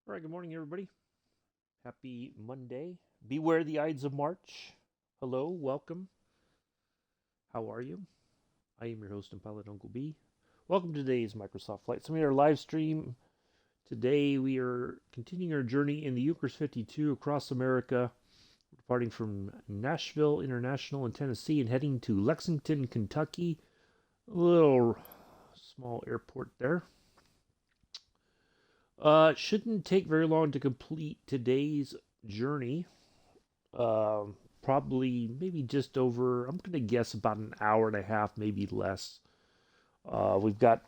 All right, good morning, everybody. Happy Monday. Beware the Ides of March. Hello, welcome. How are you? I am your host and pilot, Uncle B. Welcome to today's Microsoft Flight Simulator live stream. Today we are continuing our journey in the Yonkers 52 across America, departing from Nashville International in Tennessee and heading to Lexington, Kentucky. A little small airport there. Shouldn't take very long to complete today's journey. Uh, Probably maybe just over, I'm going to guess about an hour and a half, maybe less. We've got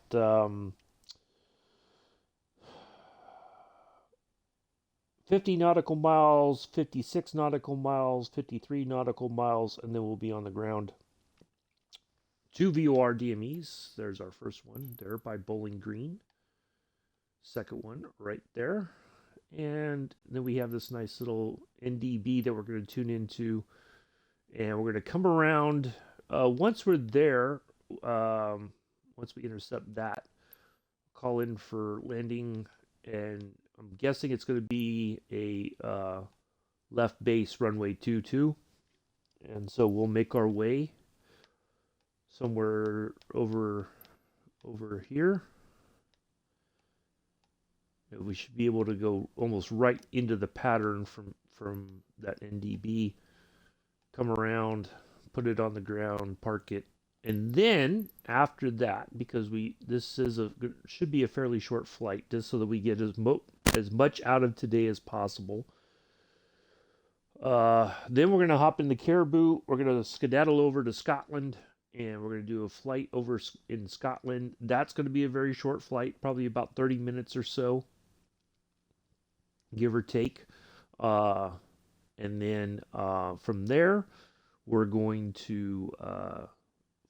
50 nautical miles, 56 nautical miles, 53 nautical miles, and then we'll be on the ground. Two VOR DMEs. There's our first one there by Bowling Green. Second one right there. And then we have this nice little NDB that we're going to tune into. And we're going to come around. Once we're there, once we intercept that, call in for landing. And I'm guessing it's going to be a left base runway 22. And so we'll make our way somewhere over here. We should be able to go almost right into the pattern from that NDB. Come around, put it on the ground, park it, and then after that, because this is should be a fairly short flight, just so that we get as much out of today as possible. Then we're gonna hop in the Caribou. We're gonna skedaddle over to Scotland, and we're gonna do a flight over in Scotland. That's gonna be a very short flight, probably about 30 minutes or so, give or take. And then from there, we're going to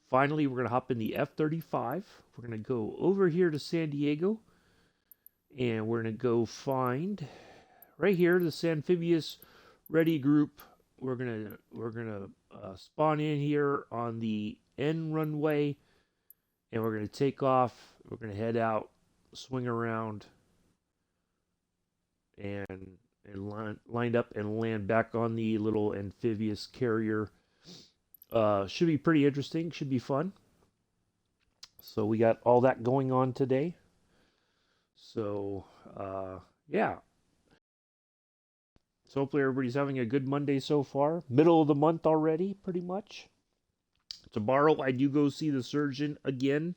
finally we're going to hop in the F-35. We're going to go over here to San Diego, and we're going to go find right here this amphibious ready group. We're gonna spawn in here on the N runway, and we're going to take off. We're going to head out, swing around, and lined up and land back on the little amphibious carrier. Should be pretty interesting. Should be fun. So we got all that going on today. So yeah. So hopefully everybody's having a good Monday so far. Middle of the month already, pretty much. Tomorrow I do go see the surgeon again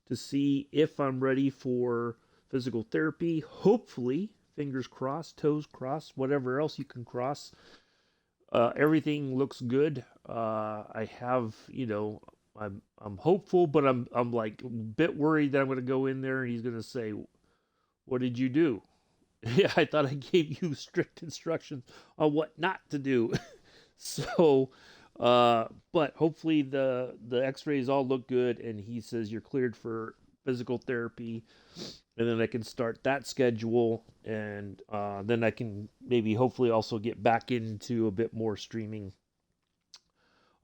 to see if I'm ready for physical therapy. Hopefully, fingers crossed, toes crossed, whatever else you can cross. Everything looks good. I have, I'm hopeful, but I'm like a bit worried that I'm going to go in there and he's going to say, "What did you do?" Yeah, I thought I gave you strict instructions on what not to do. So, but hopefully the X-rays all look good, and he says you're cleared for physical therapy, and then I can start that schedule, and then I can maybe hopefully also get back into a bit more streaming.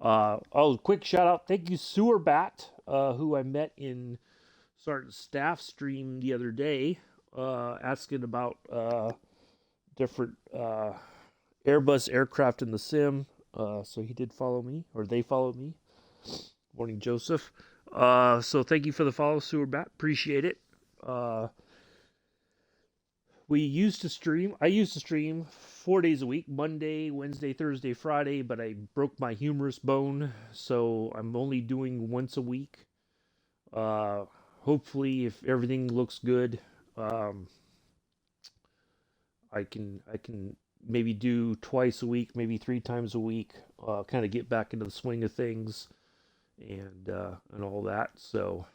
Quick shout out, thank you Sewerbat, who I met in Sergeant Staff stream the other day, asking about different Airbus aircraft in the sim. So he did follow me, or they followed me. Morning, Joseph. So thank you for the follow, Sewerbat. Appreciate it. We used to stream. I used to stream 4 days a week: Monday, Wednesday, Thursday, Friday. But I broke my humerus bone, so I'm only doing once a week. Hopefully, if everything looks good, I can maybe do twice a week, maybe 3 times a week. Kind of get back into the swing of things, and all that. So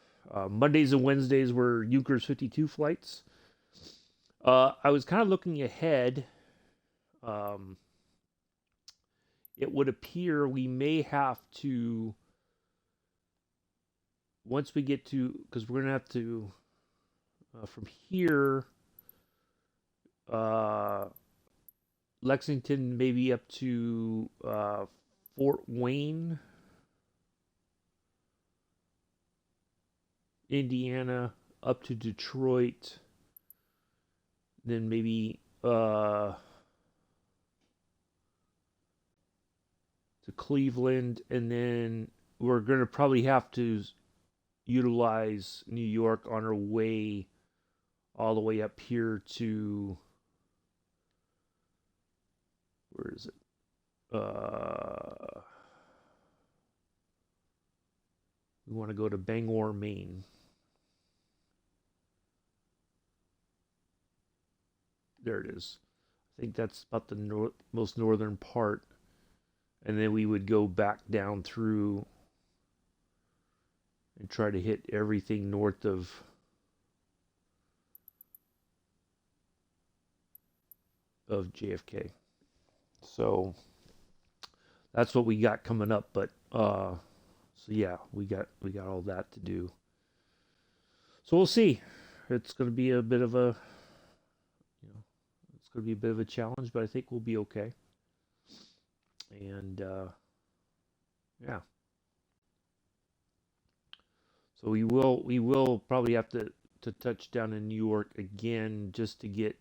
Mondays and Wednesdays were Yonkers 52 flights. I was kind of looking ahead. Um, it would appear we may have to, once we get to, because we're going to have to, from here, uh, Lexington, maybe up to Fort Wayne, Indiana, up to Detroit, then maybe to Cleveland, and then we're going to probably have to utilize New York on our way all the way up here to, where is it? We want to go to Bangor, Maine. There it is. I think that's about the most northern part. And then we would go back down through and try to hit everything north of JFK. So that's what we got coming up. But so yeah, we got all that to do. So we'll see. It's going to be a bit of a, it's going to be a bit of a challenge, but I think we'll be okay. And yeah. So we will probably have to touch down in New York again just to get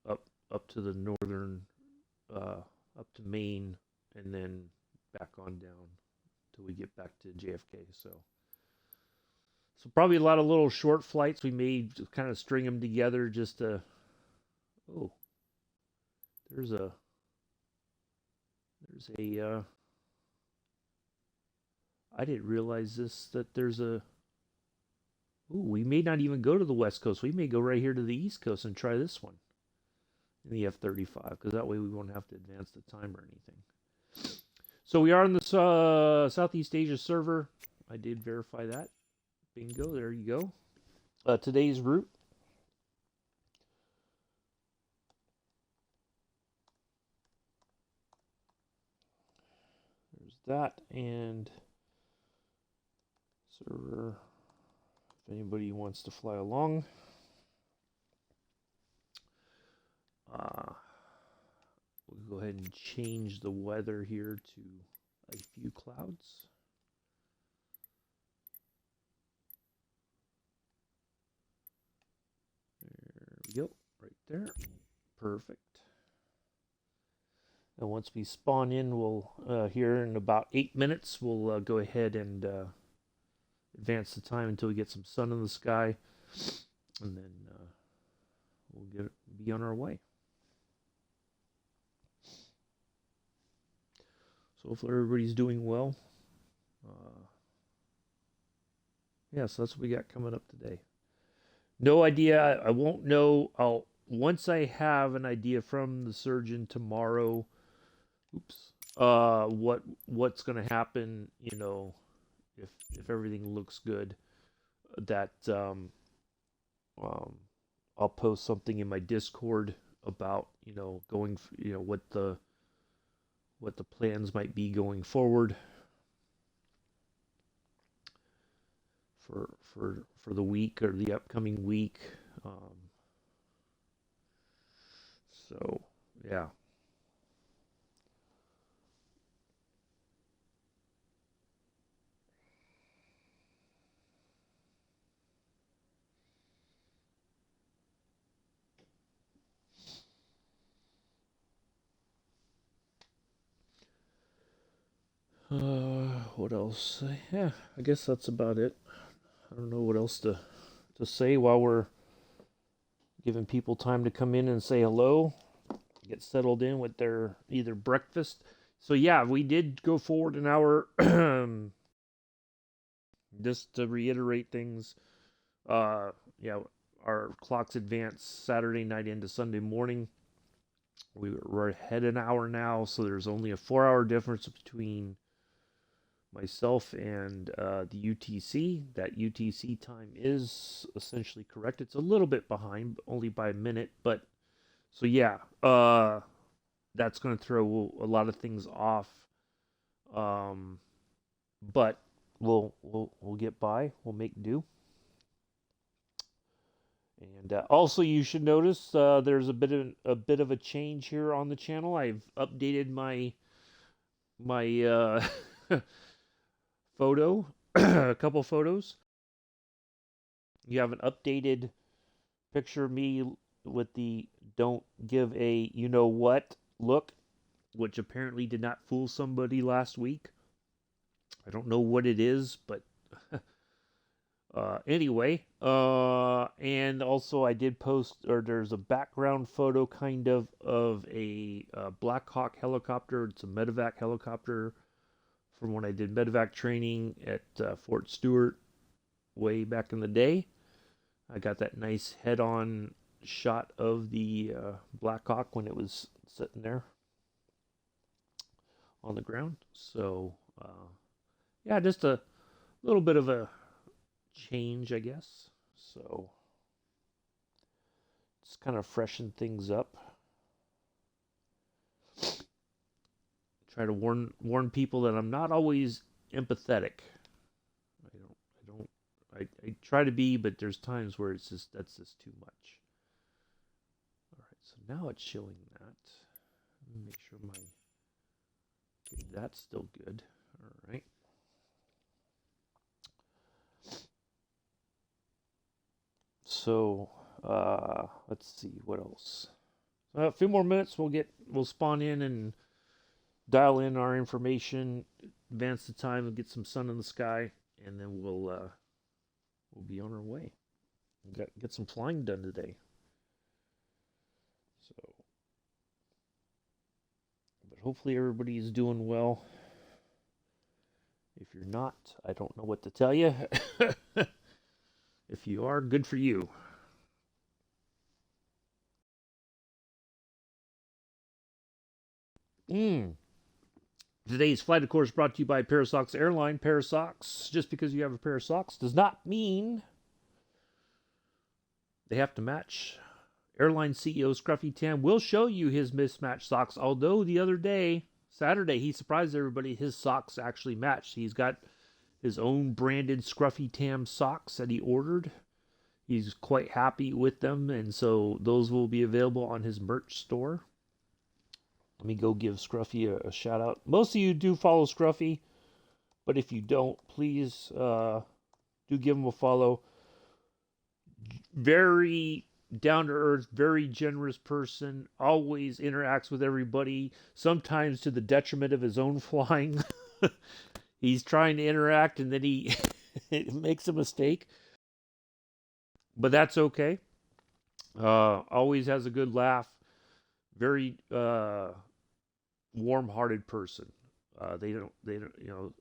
up to the northern, up to Maine, and then back on down till we get back to JFK. So probably a lot of little short flights. We may just kind of string them together just to. Oh, there's a. I didn't realize that there's a. Ooh, we may not even go to the West Coast. We may go right here to the East Coast and try this one in the F-35, because that way we won't have to advance the time or anything. So we are on the Southeast Asia server. I did verify that. Bingo, there you go. Today's route. There's that, and server, if anybody wants to fly along. We'll go ahead and change the weather here to a few clouds. There we go, right there. Perfect. And once we spawn in, we'll here in about 8 minutes, we'll go ahead and advance the time until we get some sun in the sky, and then we'll be on our way. So hopefully everybody's doing well. Yeah, so that's what we got coming up today. No idea. I won't know. Once I have an idea from the surgeon tomorrow. What's going to happen? You know, if everything looks good, that I'll post something in my Discord about going what the plans might be going forward for the week or the upcoming week. So yeah. What else? Yeah, I guess that's about it. I don't know what else to say while we're giving people time to come in and say hello, get settled in with their either breakfast. So yeah, we did go forward an hour. Just to reiterate things, yeah, our clocks advanced Saturday night into Sunday morning. We're ahead an hour now, so there's only a 4-hour difference between myself and the UTC. That UTC time is essentially correct. It's a little bit behind, only by a minute, but so yeah, that's going to throw a lot of things off. But we'll get by. We'll make do. And also, you should notice there's a bit of a change here on the channel. I've updated my photo, a couple photos. You have an updated picture of me with the don't give a you know what look, which apparently did not fool somebody last week. I don't know what it is, but anyway, and also I did post, or there's a background photo kind of a Black Hawk helicopter. It's a medevac helicopter from when I did medevac training at Fort Stewart way back in the day. I got that nice head-on shot of the Black Hawk when it was sitting there on the ground. So, yeah, just a little bit of a change, I guess. So, just kind of freshen things up. Try to warn people that I'm not always empathetic. I try to be, but there's times where that's just too much. All right, so now it's showing that. Let me make sure okay, that's still good. All right. So let's see what else. A few more minutes, we'll spawn in and dial in our information, advance the time, and get some sun in the sky, and then we'll be on our way. Get some flying done today. So, but hopefully everybody is doing well. If you're not, I don't know what to tell you. If you are, good for you. Today's flight, of course, brought to you by Parasocks Airline. Parasocks, just because you have a pair of socks does not mean they have to match. Airline CEO Scruffy Tam will show you his mismatched socks, although the other day, Saturday, he surprised everybody. His socks actually matched. He's got his own branded Scruffy Tam socks that he ordered. He's quite happy with them, and so those will be available on his merch store. Let me go give Scruffy a shout out. Most of you do follow Scruffy, but if you don't, please do give him a follow. Very down to earth, very generous person, always interacts with everybody, sometimes to the detriment of his own flying. He's trying to interact and then he makes a mistake. But that's okay. Always has a good laugh. Very warm-hearted person. They don't,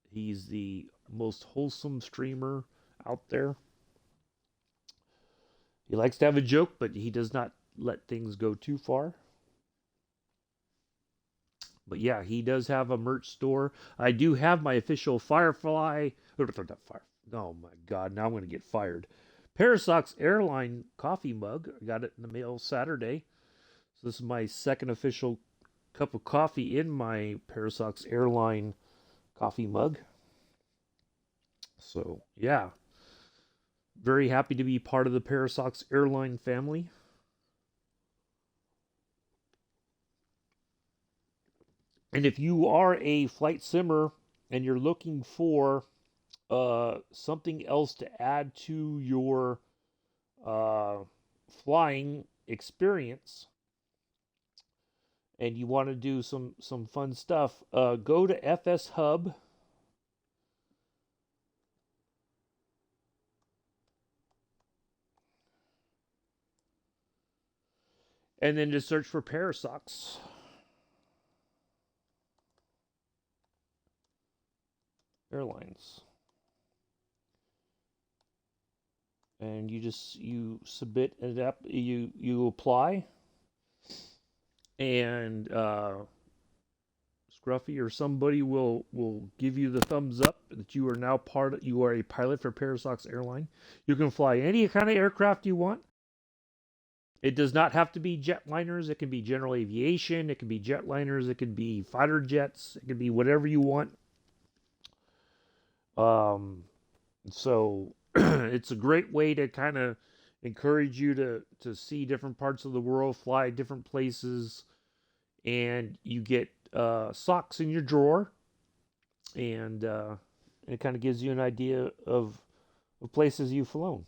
he's the most wholesome streamer out there. He likes to have a joke, but he does not let things go too far. But yeah, he does have a merch store. I do have my official Firefly. Oh my God, now I'm going to get fired. Parasocks Airline coffee mug. I got it in the mail Saturday. So this is my second official cup of coffee in my Parasocks Airline coffee mug. So yeah, very happy to be part of the Parasocks Airline family. And if you are a flight simmer and you're looking for something else to add to your flying experience, and you want to do some fun stuff, go to FS Hub. And then just search for Parasocks. Airlines. And you submit it up, you apply, and Scruffy or somebody will give you the thumbs up that you are now you are a pilot for Parasocks Airline. You can fly any kind of aircraft you want. It does not have to be jetliners. It can be general aviation. It can be jetliners. It can be fighter jets. It can be whatever you want. So it's a great way to kind of encourage you to see different parts of the world, fly different places, and you get socks in your drawer, and it kind of gives you an idea of places you've flown.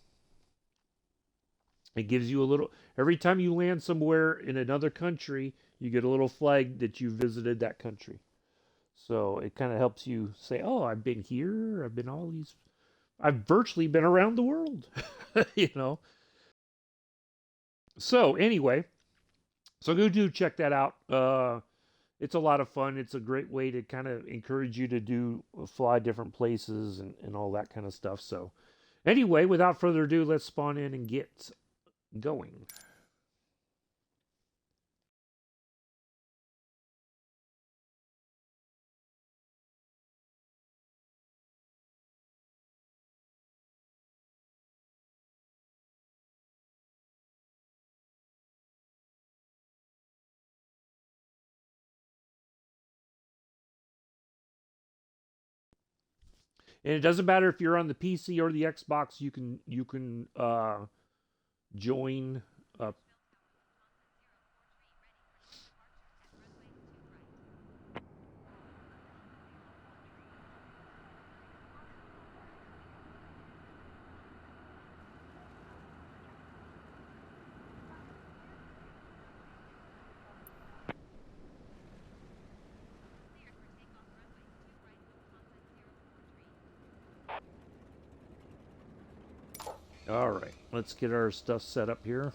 It gives you a little, every time you land somewhere in another country, you get a little flag that you visited that country. So it kind of helps you say, oh, I've been here. I've been all these, I've virtually been around the world, you know. So anyway, so go do check that out. It's a lot of fun. It's a great way to kind of encourage you to do fly different places and all that kind of stuff. So anyway, without further ado, let's spawn in and get going. And it doesn't matter if you're on the PC or the Xbox. You can join. Uh, all right, let's get our stuff set up here.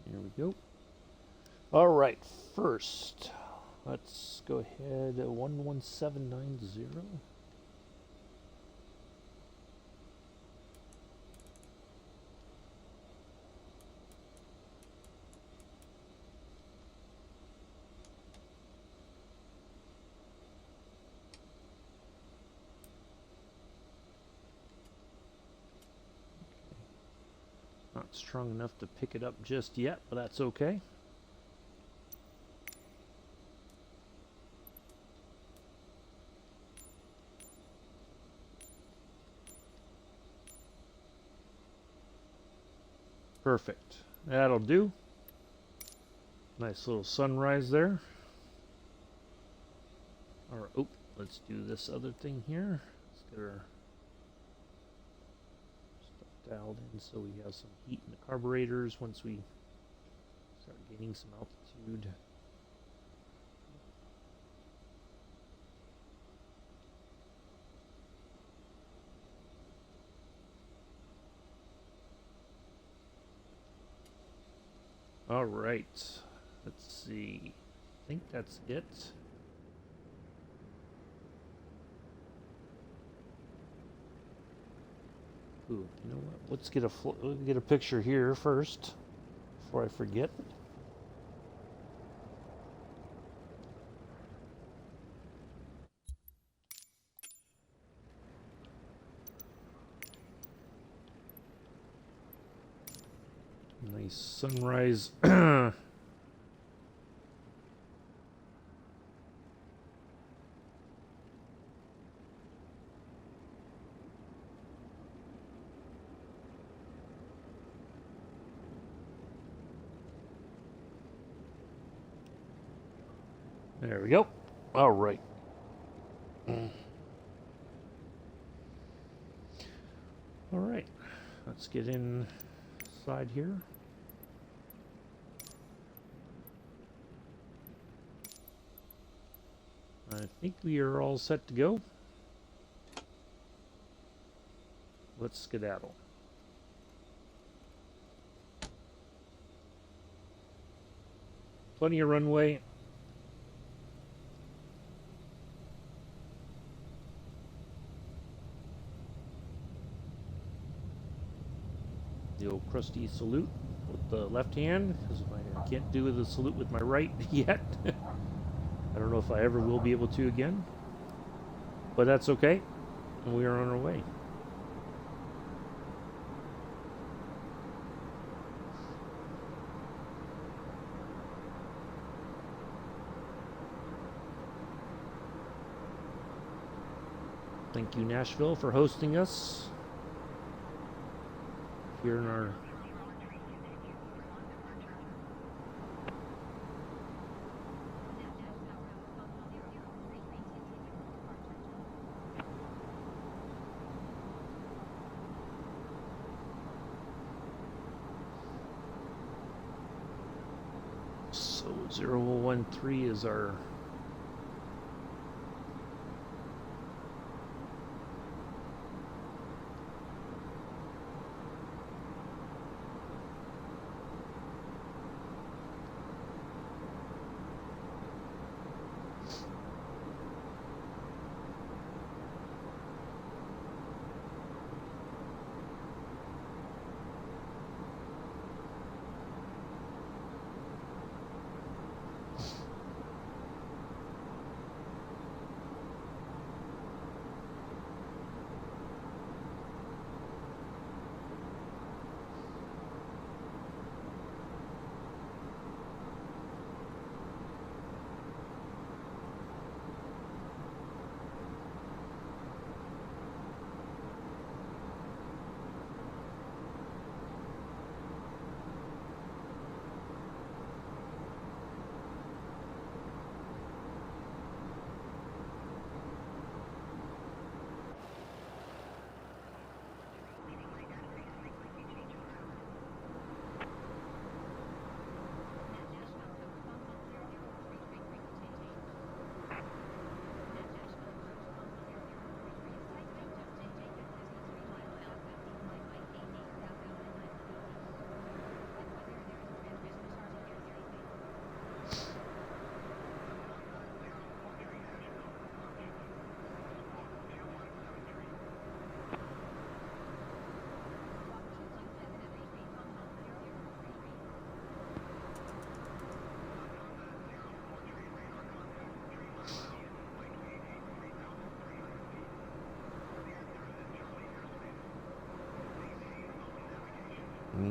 Here we go. All right, first, let's go ahead 11790. Not strong enough to pick it up just yet, but that's okay. Perfect. That'll do. Nice little sunrise there. All right, oh, let's do this other thing here. Let's get our stuff dialed in so we have some heat in the carburetors once we start gaining some altitude. All right, let's see. I think that's it. Ooh, you know what? Let's get a picture here first before I forget. Nice sunrise. There we go. All right. All right. Let's get inside here. I think we are all set to go. Let's skedaddle. Plenty of runway. The old crusty salute. with the left hand because I can't do the salute with my right yet. I don't know if I ever will be able to again, but that's okay. And we are on our way. Thank you, Nashville, for hosting us here in our so 0013 is our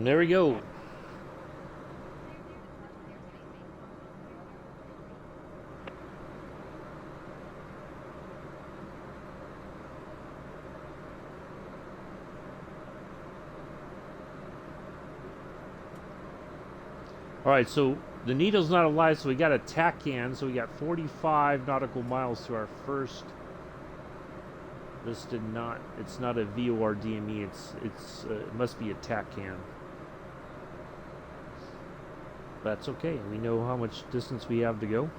and there we go. All right, so the needle's not alive, so we got a tack-in, so we got 45 nautical miles to our first. This did not. It's not a VOR DME. It must be a tack-in. That's okay. We know how much distance we have to go.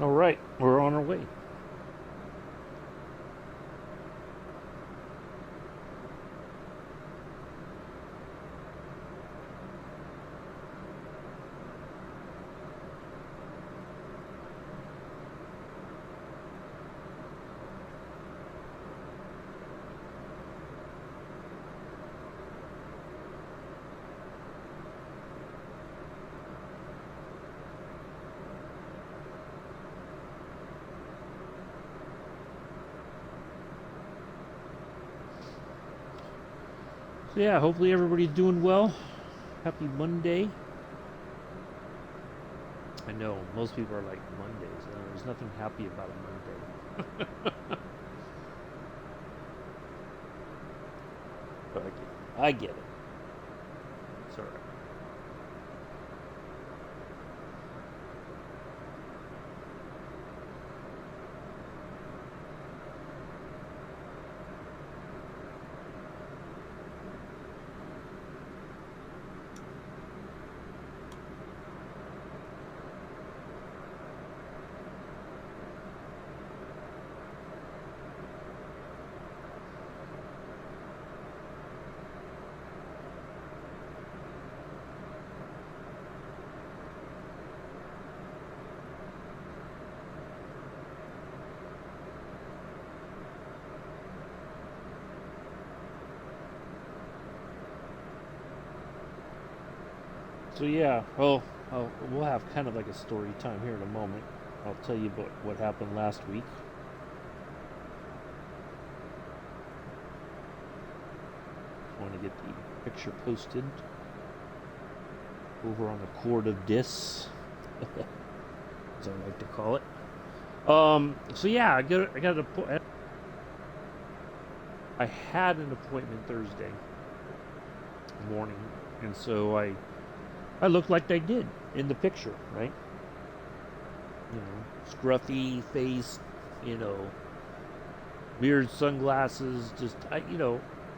All right, we're on our way. So yeah, hopefully everybody's doing well. Happy Monday. I know, most people are like, Mondays. There's nothing happy about a Monday. But I get it. It's alright. So yeah, well, we'll have kind of like a story time here in a moment. I'll tell you about what happened last week. Want to get the picture posted over on the cord of dis, as I like to call it. So yeah, I had an appointment Thursday morning, and so I looked like I did in the picture, right? You know, scruffy face, you know, weird sunglasses, just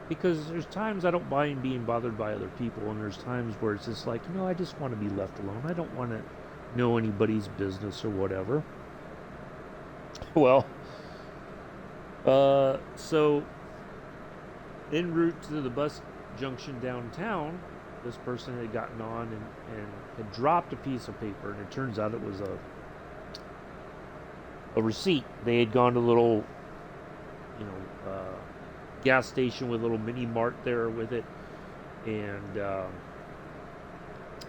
because there's times I don't mind being bothered by other people, and there's times where it's just like, I just want to be left alone. I don't want to know anybody's business or whatever. Well, so en route to the bus junction downtown, this person had gotten on and had dropped a piece of paper, and it turns out it was a receipt. They had gone to a little, gas station with a little mini mart there with it, and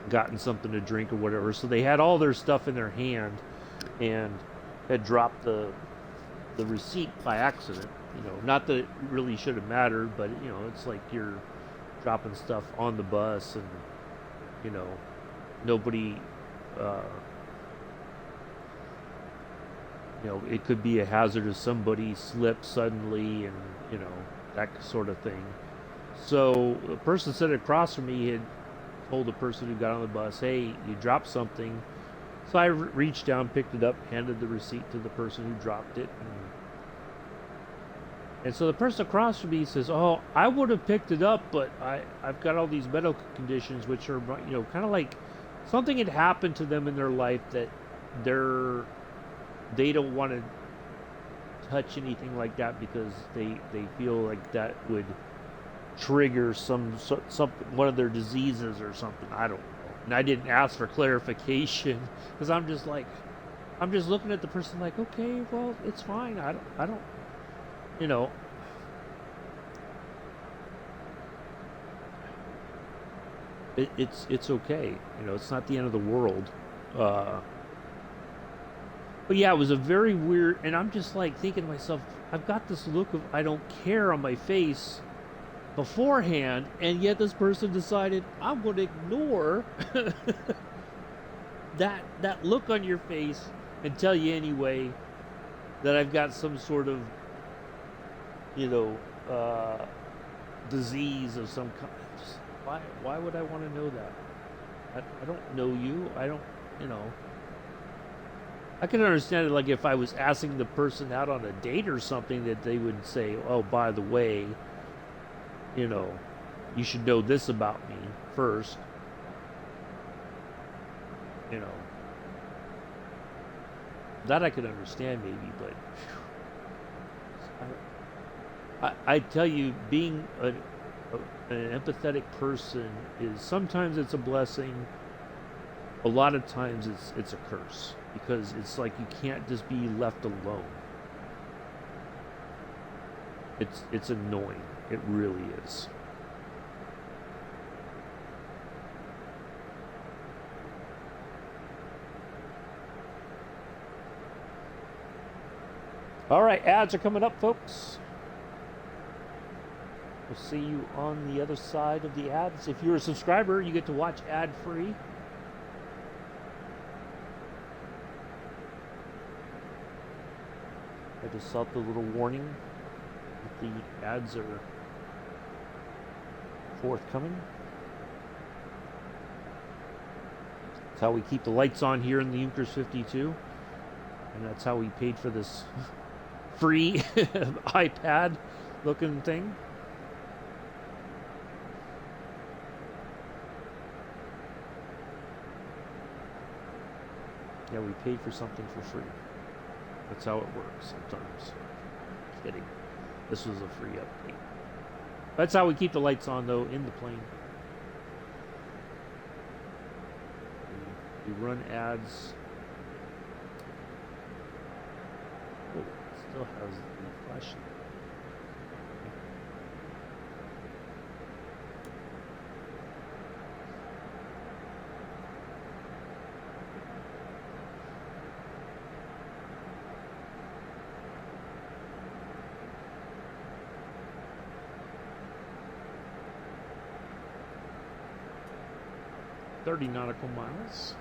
gotten something to drink or whatever. So they had all their stuff in their hand and had dropped the receipt by accident. Not that it really should have mattered, but it's like you're dropping stuff on the bus, and nobody, it could be a hazard if somebody slips suddenly, and that sort of thing. So the person sitting across from me had told the person who got on the bus, "Hey, you dropped something." So I reached down, picked it up, handed the receipt to the person who dropped it, and so the person across from me says, "Oh, I would have picked it up, but I've got all these medical conditions, which are, kind of like something had happened to them in their life that they don't want to touch anything like that because they feel like that would trigger some one of their diseases or something. I don't know." And I didn't ask for clarification because I'm just looking at the person like, okay, well, it's fine. I don't. It's okay. It's not the end of the world. But yeah, it was a very weird, and I'm just like thinking to myself, I've got this look of I don't care on my face beforehand, and yet this person decided I'm going to ignore that look on your face and tell you anyway that I've got some sort of disease of some kind. Just, why would I want to know that? I don't know you. I don't, I can understand it, like if I was asking the person out on a date or something, that they would say, "Oh, by the way, you should know this about me first." That I could understand maybe, but I tell you, being an empathetic person is sometimes it's a blessing. A lot of times it's a curse, because it's like you can't just be left alone. It's annoying. It really is. All right, ads are coming up, folks. We'll see you on the other side of the ads. If you're a subscriber, you get to watch ad-free. I just saw the little warning that the ads are forthcoming. That's how we keep the lights on here in the Junkers 52. And that's how we paid for this free iPad looking thing. Yeah, we paid for something for free. That's how it works sometimes. Kidding. This was a free update. That's how we keep the lights on, though, in the plane. We run ads. Oh, it still has the flashlight. 30 nautical miles.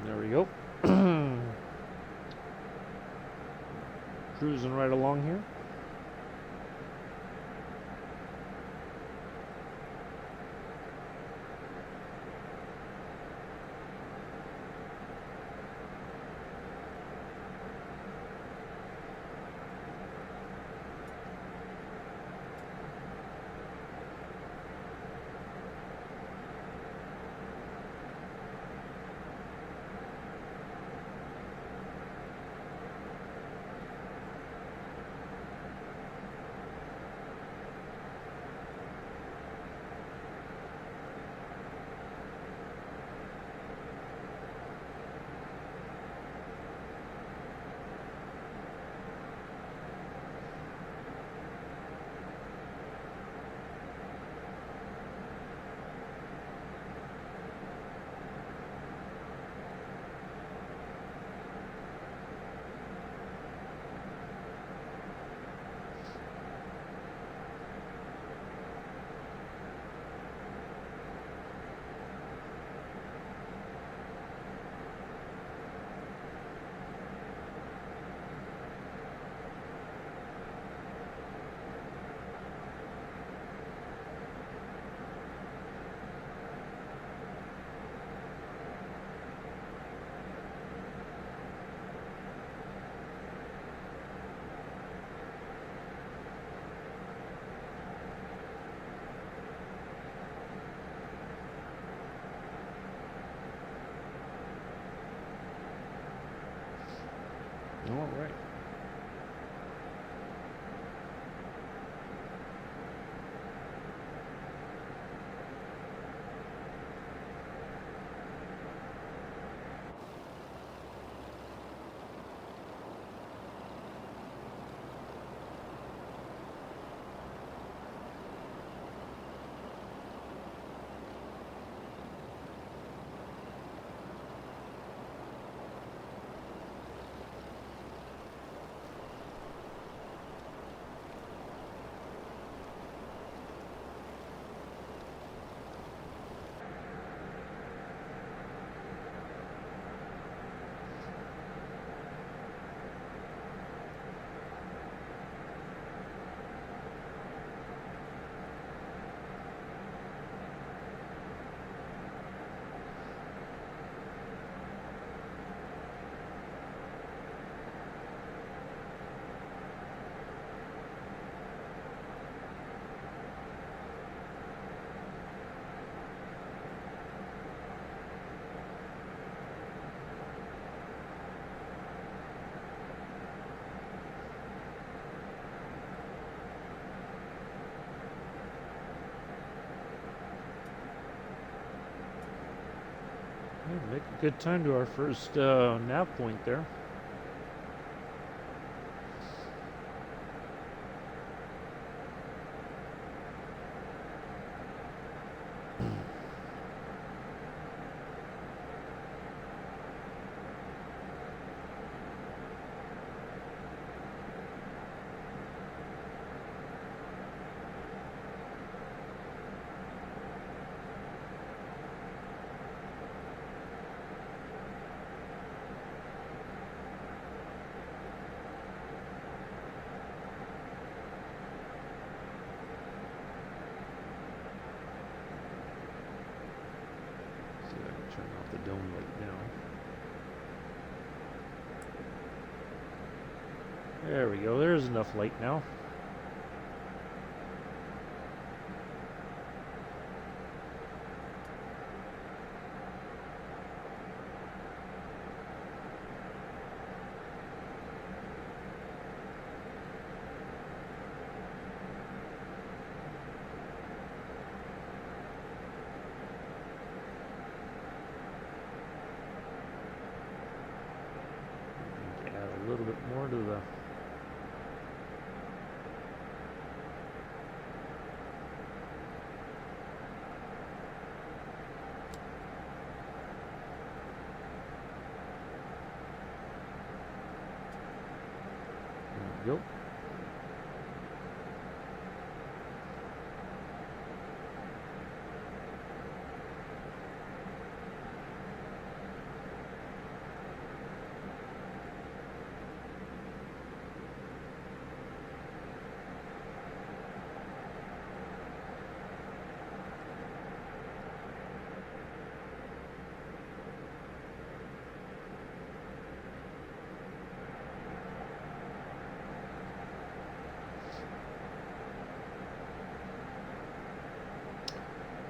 There we go. Cruising right along here. All right. Make a good time to our first nav point there. Turn off the dome light now. There we go. There's enough light now. Add a little bit more to the Yep.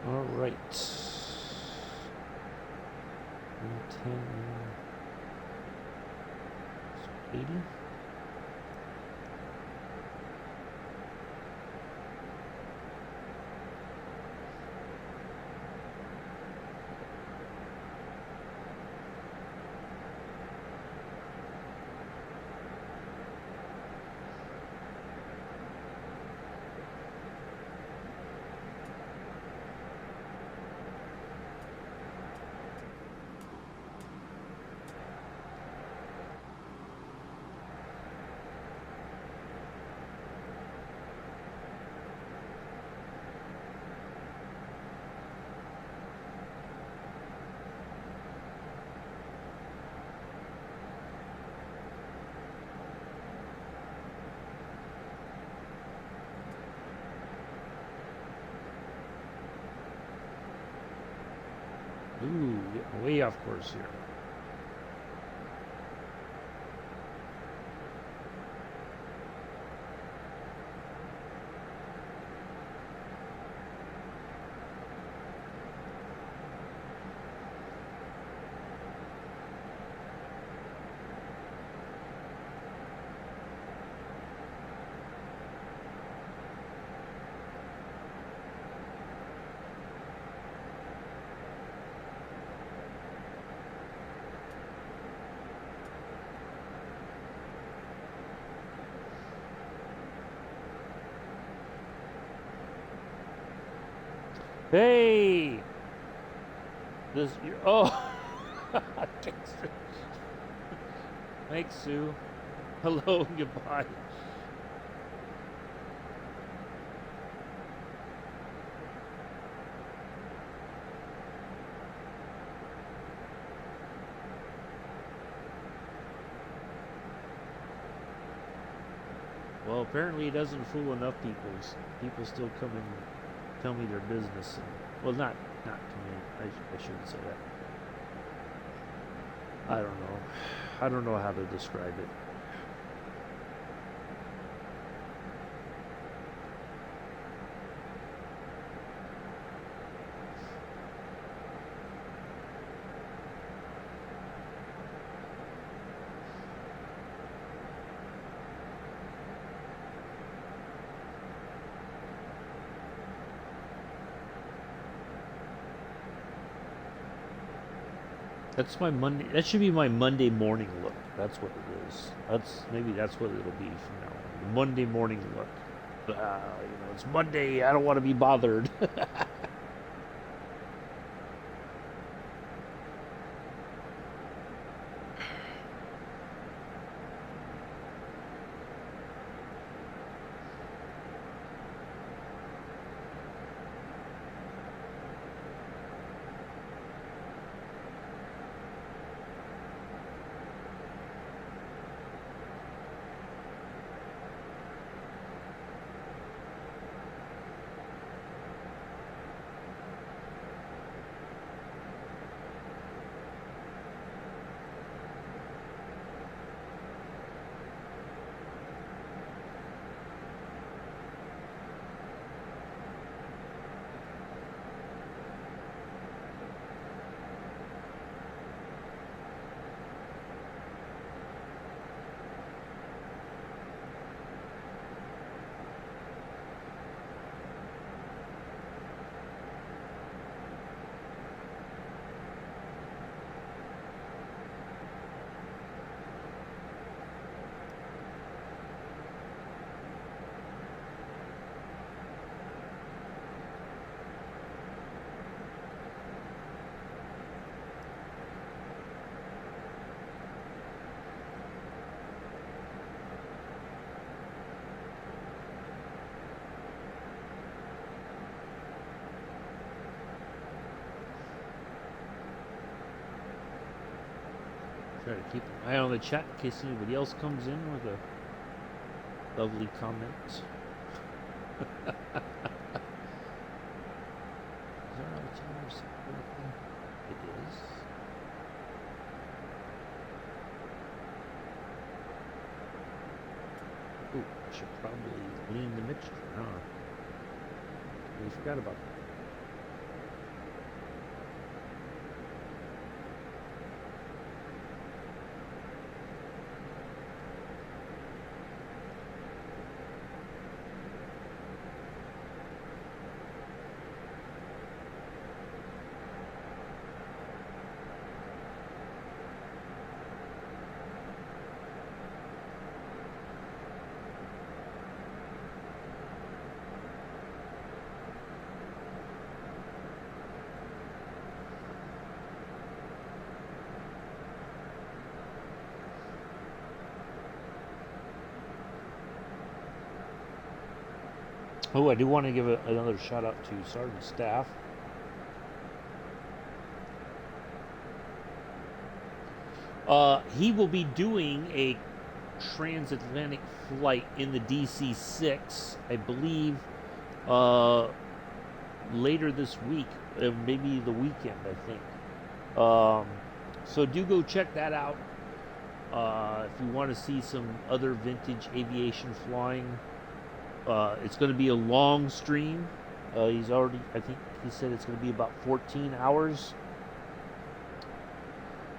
All right. 110, 80. Ooh, getting way off course here. Hey! This, oh! Thanks, Sue. Hello, goodbye. Well, apparently it doesn't fool enough people. People still come and tell me their business. And, well, not to me. I shouldn't say that. I don't know. I don't know how to describe it. That's my Monday. That should be my Monday morning look. That's what it is. Maybe that's what it'll be from now on. The Monday morning look. It's Monday. I don't want to be bothered. Try to keep an eye on the chat in case anybody else comes in with a lovely comment. Is there a timer set correctly? It is. Ooh, I should probably lean the mixture, huh? We forgot about that. Oh, I do want to give another shout out to Sergeant Staff. He will be doing a transatlantic flight in the DC-6, I believe, later this week, maybe the weekend, I think. So do go check that out if you want to see some other vintage aviation flying. It's going to be a long stream. He's already, I think he said it's going to be about 14 hours.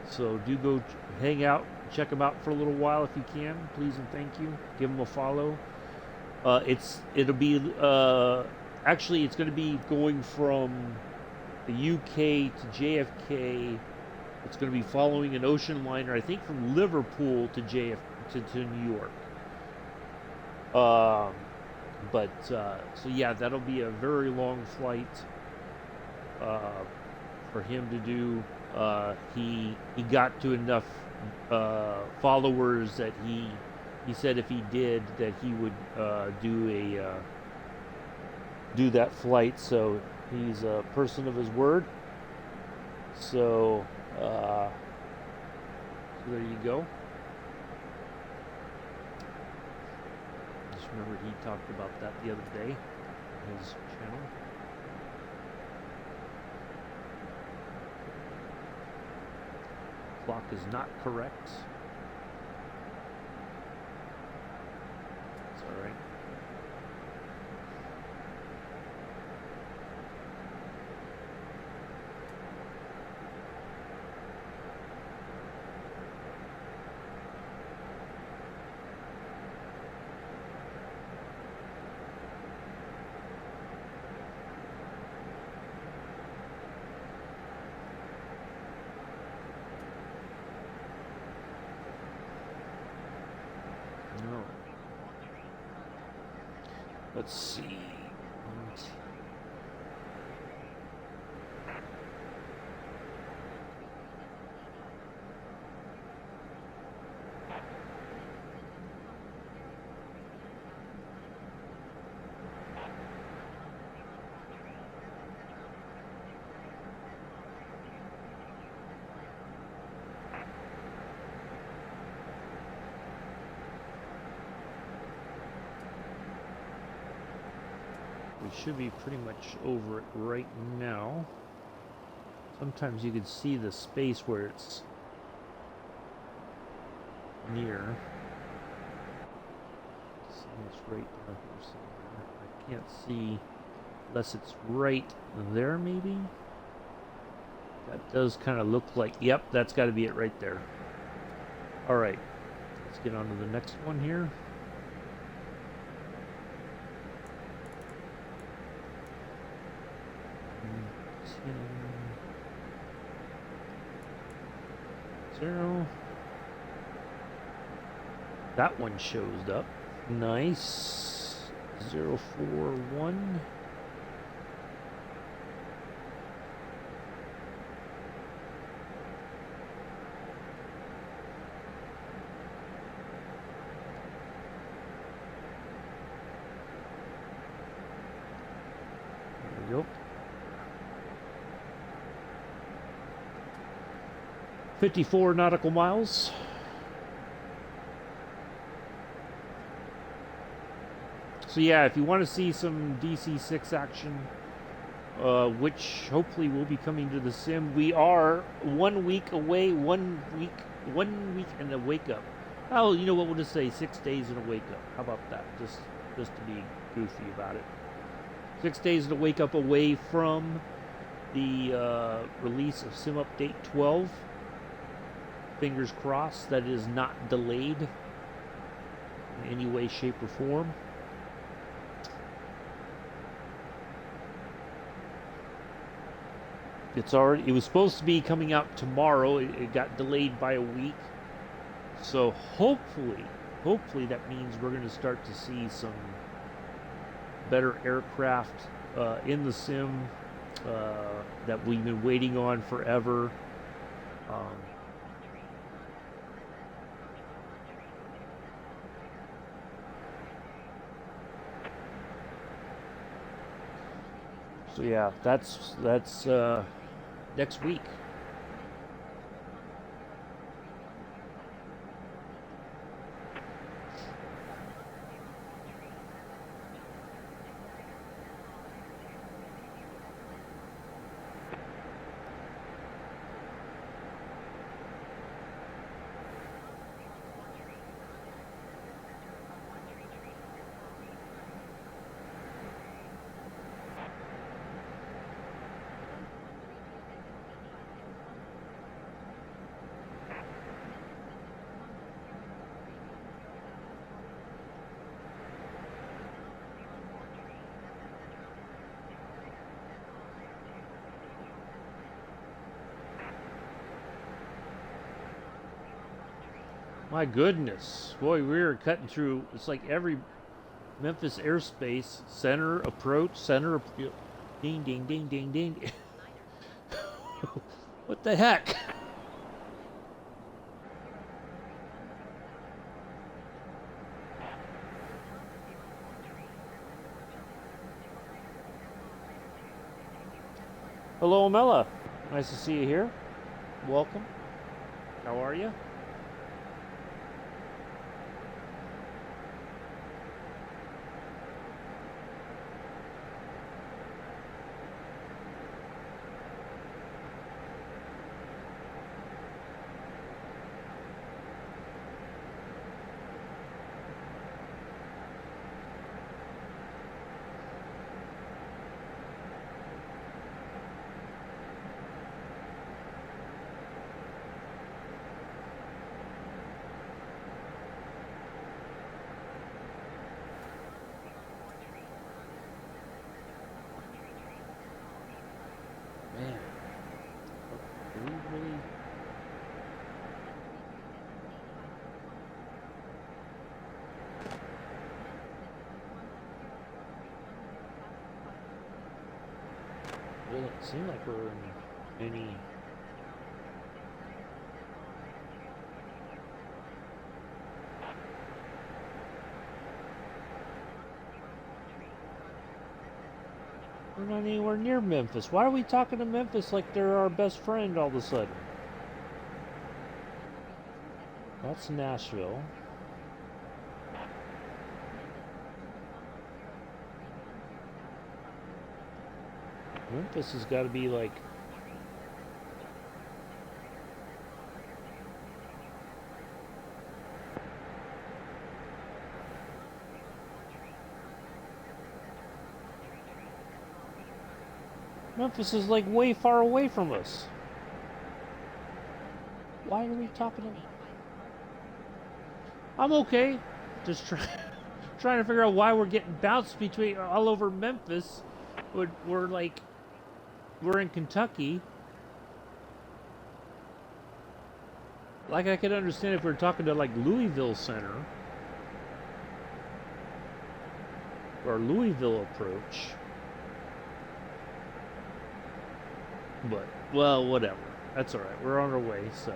So do go hang out, check him out for a little while if you can, please and thank you. Give him a follow. It'll be actually it's going to be going from the UK to JFK. It's going to be following an ocean liner, I think, from Liverpool to New York. So yeah, that'll be a very long flight for him to do. He got to enough followers that he said if he did that he would do that flight. So he's a person of his word. So there you go. Remember he talked about that the other day on his channel. Clock is not correct. It's all right. Let's see. We should be pretty much over it right now. Sometimes you can see the space where it's near. It's right down here somewhere. I can't see unless it's right there, maybe. That does kind of look like, yep, that's got to be it right there. All right, let's get on to the next one here. Zero. That one shows up. Nice. 041. There we go. 54 nautical miles. So yeah, if you want to see some DC-6 action, which hopefully will be coming to the sim, we are 1 week away. 1 week and a wake up. Oh, you know what? We'll just say 6 days and a wake up. How about that? Just to be goofy about it. 6 days and a wake up away from the release of Sim Update 12. Fingers crossed that it is not delayed in any way, shape, or form. It was supposed to be coming out tomorrow. It got delayed by a week. So hopefully that means we're going to start to see some better aircraft in the sim that we've been waiting on forever. So yeah, that's next week. My goodness. Boy, we were cutting through, it's like every Memphis airspace, center, approach, center, ding, ding, ding, ding, ding. What the heck? Hello, Amela. Nice to see you here. Welcome. How are you? Man, are we really? It doesn't seem like we're in any. We're not anywhere near Memphis. Why are we talking to Memphis like they're our best friend all of a sudden? That's Nashville. Memphis has got to be like... Memphis is like way far away from us. Why are we talking to me? I'm okay. Just trying to figure out why we're getting bounced between all over Memphis. We're like, we're in Kentucky. Like I could understand if we were talking to like Louisville Center or Louisville Approach. But, well, whatever. That's alright. We're on our way, so.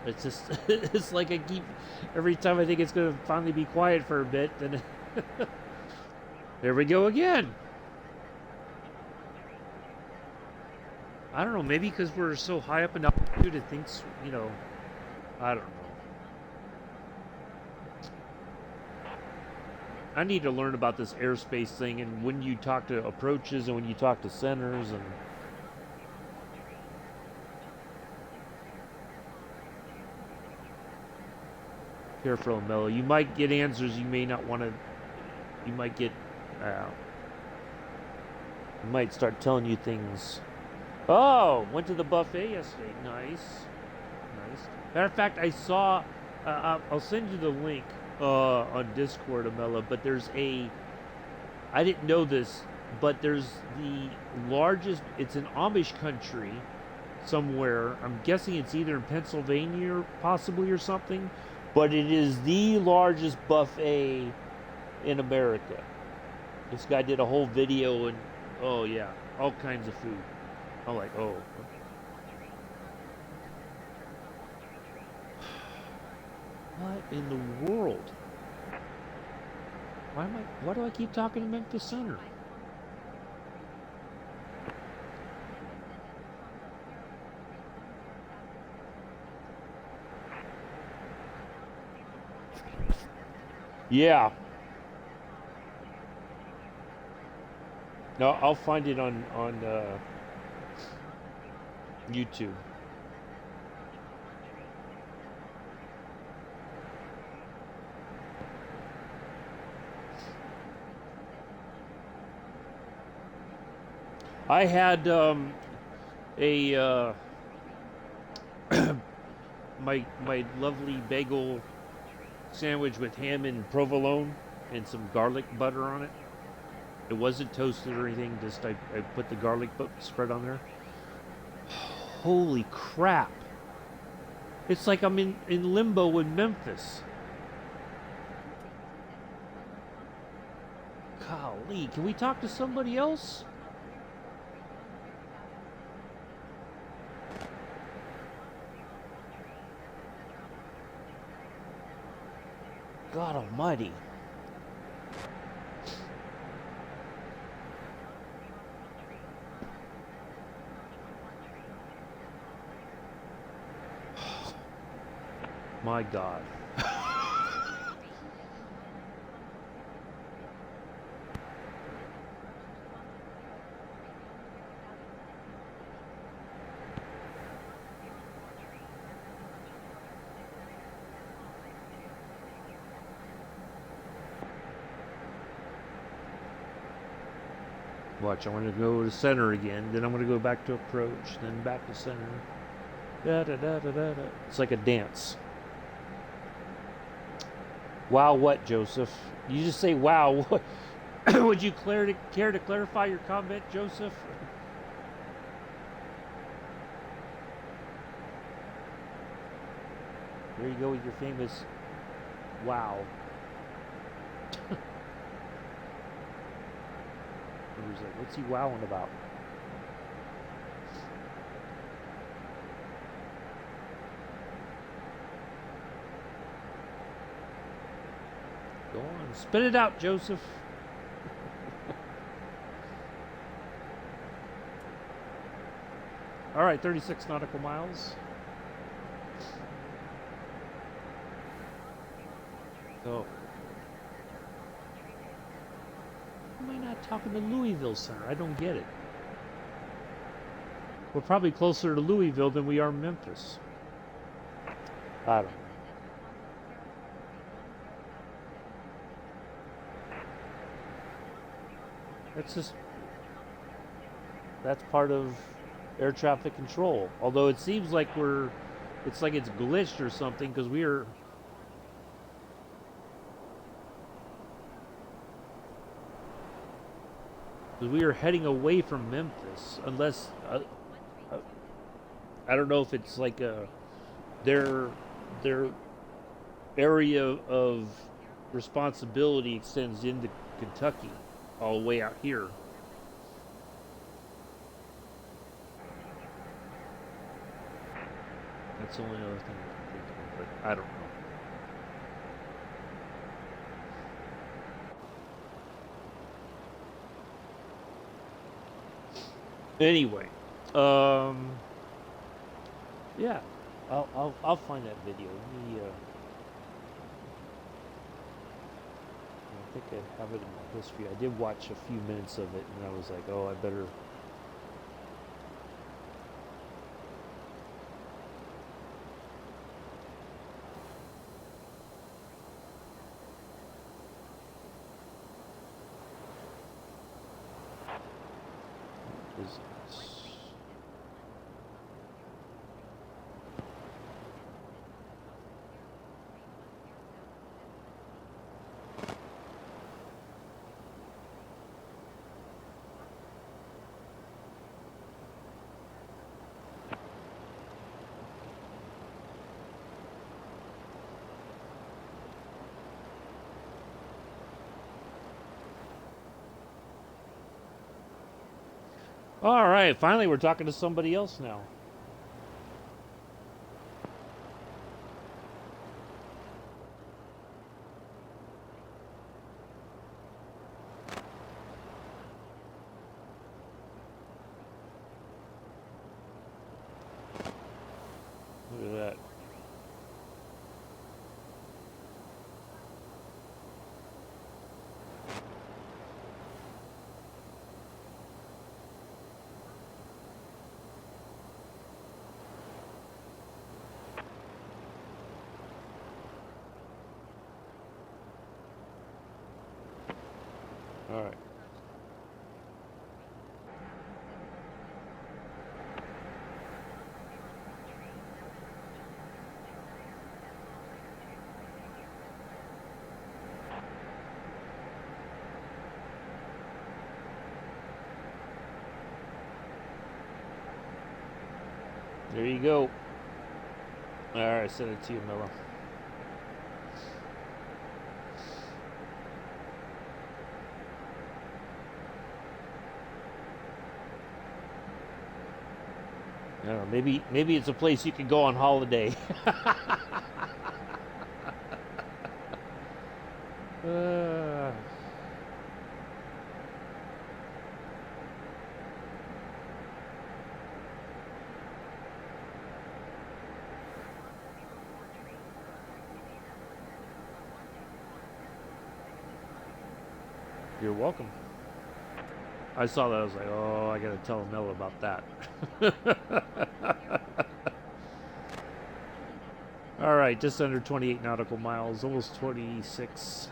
It's just, it's like I keep, every time I think it's going to finally be quiet for a bit, then there we go again. I don't know, maybe because we're so high up in altitude, it thinks, you know, I don't know. I need to learn about this airspace thing and when you talk to approaches and when you talk to centers and... Careful, Mello. You might get answers you may not want to... You might get... you might start telling you things. Oh! Went to the buffet yesterday. Nice. Nice. Matter of fact, I saw... I'll send you the link on Discord, Amela, but there's a... I didn't know this, but there's the largest... It's an Amish country somewhere. I'm guessing it's either in Pennsylvania or possibly or something. But it is the largest buffet in America. This guy did a whole video and, oh yeah, all kinds of food. I'm like, oh. What in the world? Why do I keep talking to Memphis Center? Yeah. No, I'll find it on YouTube. I had my lovely bagel sandwich with ham and provolone and some garlic butter on it. It wasn't toasted or anything, just I put the garlic spread on there. Holy crap. It's like I'm in limbo in Memphis. Golly, can we talk to somebody else? God almighty. My God. Watch, I want to go to center again, then I'm going to go back to approach, then back to center. Da da da da da da. It's like a dance. Wow, what, Joseph? You just say wow. What? Would you care to clarify your comment, Joseph? There you go with your famous wow. He's like, what's he wowing about? Go on, spit it out, Joseph. All right, 36 nautical miles. So, why am I not talking to Louisville Center? I don't get it. We're probably closer to Louisville than we are Memphis. I don't know. That's part of air traffic control. Although it seems like it's like it's glitched or something because we are heading away from Memphis, unless I don't know if it's like their area of responsibility extends into Kentucky, all the way out here. That's the only other thing I can think of, but I don't know. Anyway, Um, yeah, I'll find that video. Let me, I think I have it in my history. I did watch a few minutes of it, and I was like, oh, I better. Is all right, finally we're talking to somebody else now. Look at that. All right. There you go. All right, send it to you, Miller. I don't know, maybe it's a place you can go on holiday. uh, you're welcome. I saw that. I was like, oh, I gotta tell Mel about that. All right, just under 28 nautical miles, almost 26.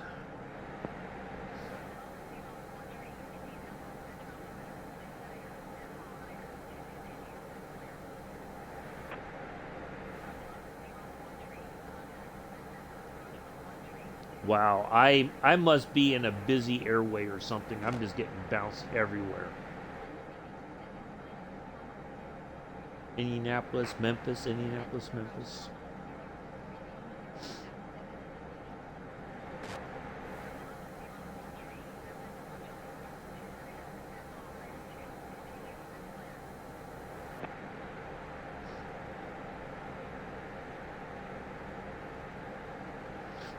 Wow, I must be in a busy airway or something. I'm just getting bounced everywhere. Indianapolis, Memphis, Indianapolis, Memphis.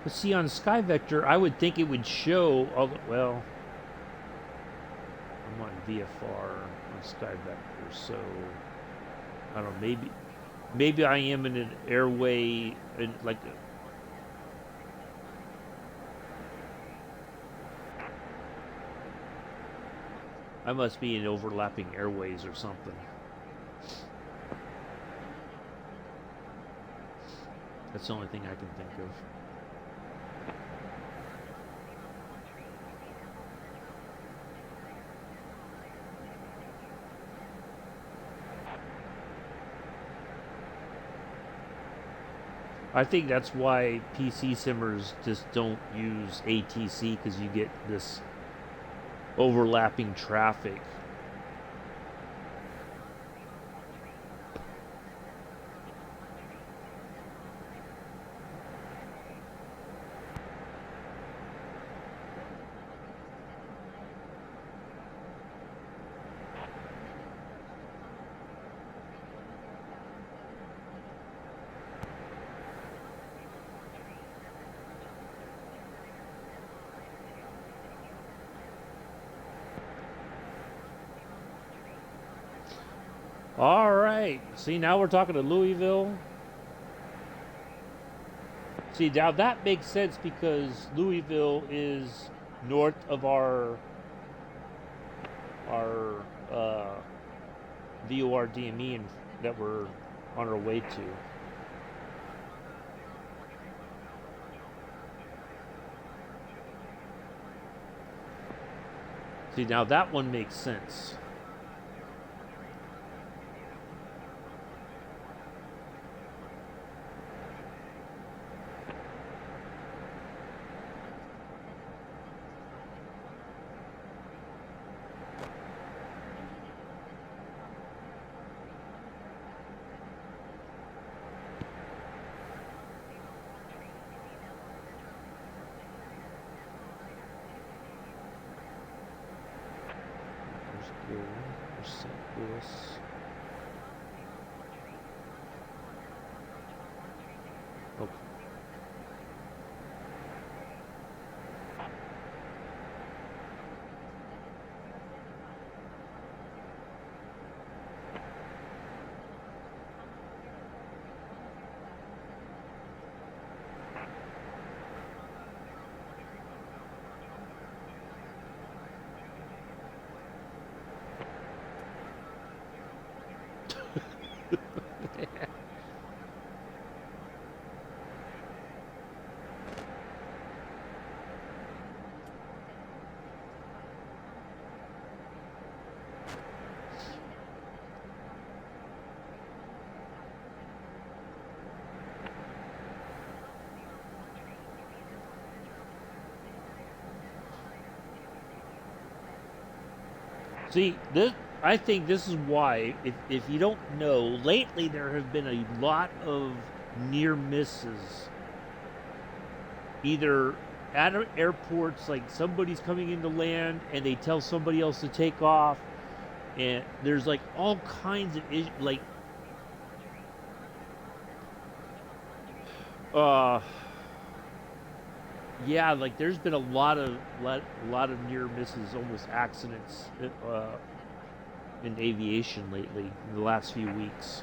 But see, on Sky Vector, I would think it would show all the, well, I'm on VFR on Sky Vector, so I don't know, maybe I am in an airway, like I must be in overlapping airways or something. That's the only thing I can think of. I think that's why PC simmers just don't use ATC, because you get this overlapping traffic. All right. See, now we're talking to Louisville. See, now that makes sense because Louisville is north of our VOR DME and that we're on our way to. See, now that one makes sense. There's St. Louis. Okay. See, this I think this is why, if you don't know, lately there have been a lot of near misses. Either at airports, like somebody's coming into land and they tell somebody else to take off, and there's like all kinds of like uh yeah, like there's been a lot of near misses, almost accidents in aviation lately in the last few weeks.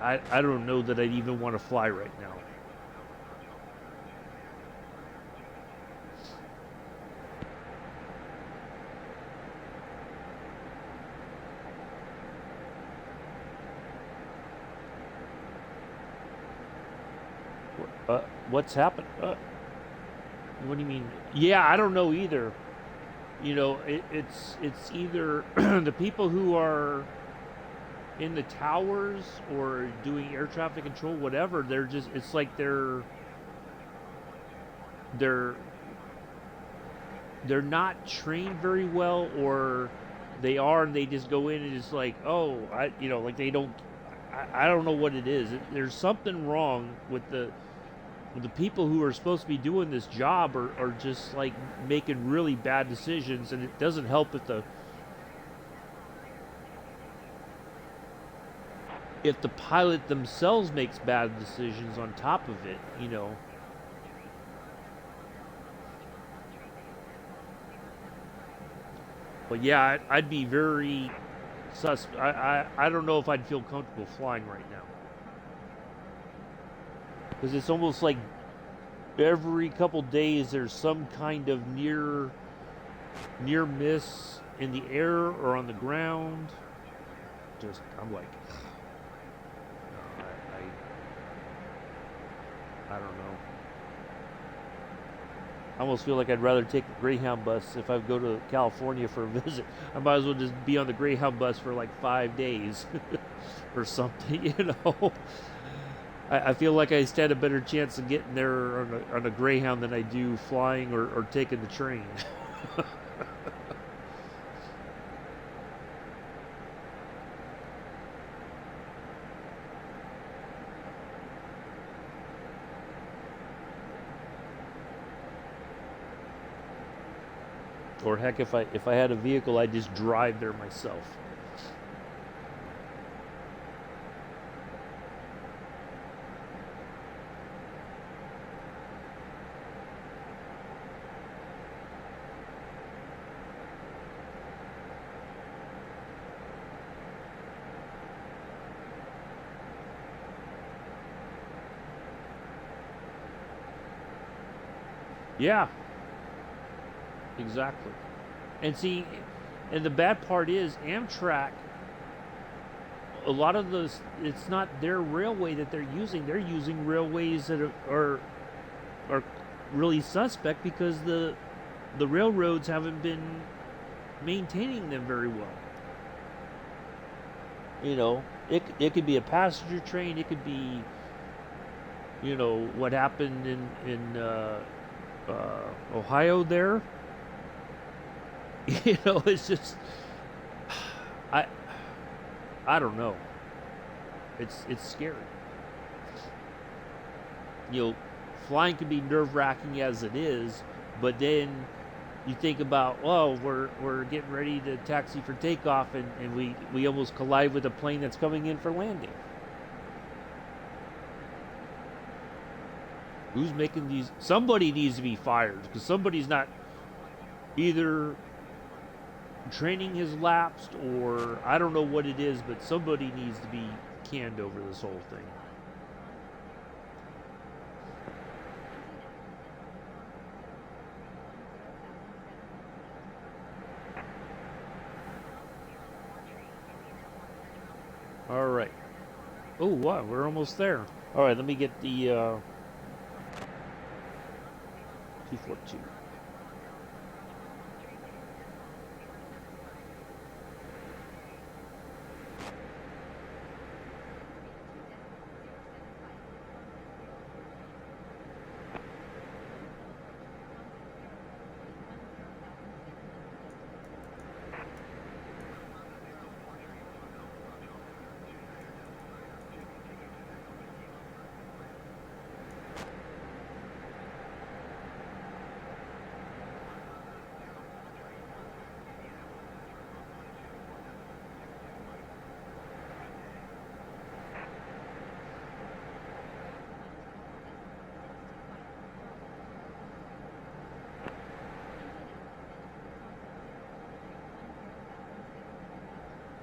I don't know that I'd even want to fly right now. What's happened? What do you mean? Yeah, I don't know either. You know, it's either the people who are in the towers or doing air traffic control, whatever. They're just it's like they're they're not trained very well, or they are and they just go in and it's like, oh, like they don't. I don't know what it is. There's something wrong with the people who are supposed to be doing this job are just like making really bad decisions, and it doesn't help if the pilot themselves makes bad decisions on top of it. But yeah, I'd be very I don't know if I'd feel comfortable flying right now, because it's almost like every couple days there's some kind of near miss in the air or on the ground. Just I'm like, no, I don't know. I almost feel like I'd rather take a Greyhound bus if I go to California for a visit. I might as well just be on the Greyhound bus for like 5 days or something, I feel like I stand a better chance of getting there on a Greyhound than I do flying or taking the train. Or heck, if I had a vehicle, I'd just drive there myself. Yeah, exactly. And see, and the bad part is Amtrak. A lot of those, it's not their railway that they're using. They're using railways that are really suspect because the railroads haven't been maintaining them very well. You know, it could be a passenger train. It could be, what happened in Ohio there. It's just I I don't know. It's scary. You know, Flying can be nerve wracking as it is, but then you think about, oh, we're getting ready to taxi for takeoff, and we almost collide with a plane that's coming in for landing. Who's making these? Somebody needs to be fired because somebody's not either training has lapsed or I don't know what it is, but somebody needs to be canned over this whole thing. All right. Oh, wow, we're almost there. All right, let me get the 242.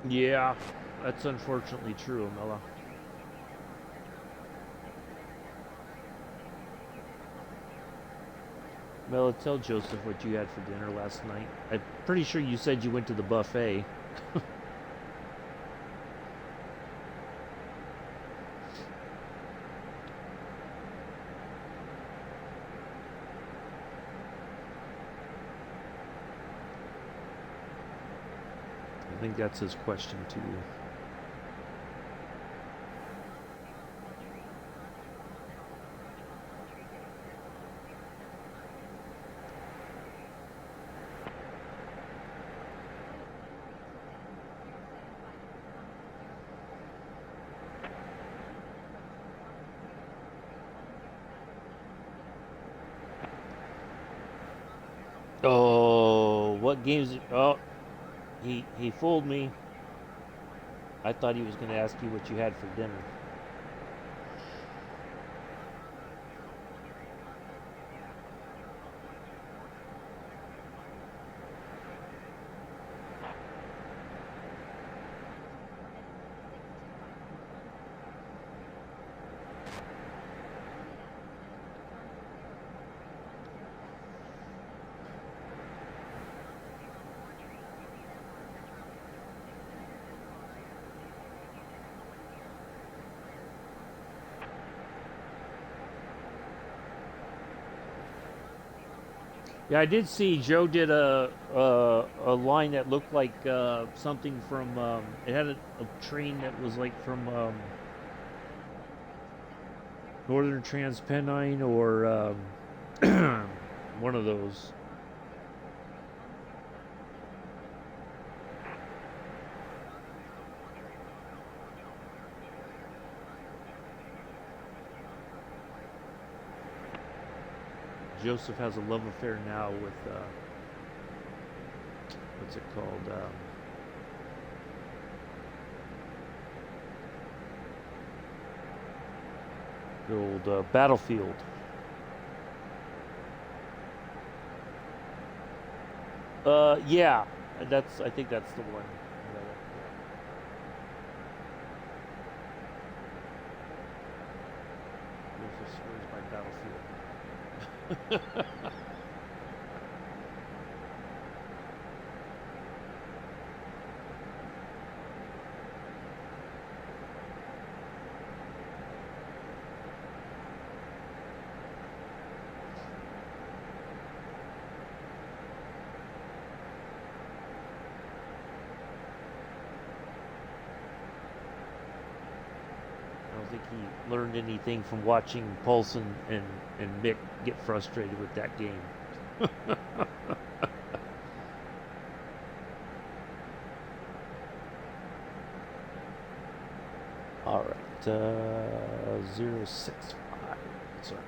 Yeah, that's unfortunately true, Amela. Mela, tell Joseph what you had for dinner last night. I'm pretty sure you said you went to the buffet. I think that's his question to you. Oh, what games? Oh, he fooled me. I thought he was going to ask you what you had for dinner. Yeah, I did see Joe did a line that looked like something from. It had a train that was like from Northern Transpennine or one of those. Joseph has a love affair now with what's it called? The old Battlefield. Yeah, I think that's the one. Joseph swears by Battlefield. he learned anything from watching Paulson and Mick get frustrated with that game. All right, 065. Sorry.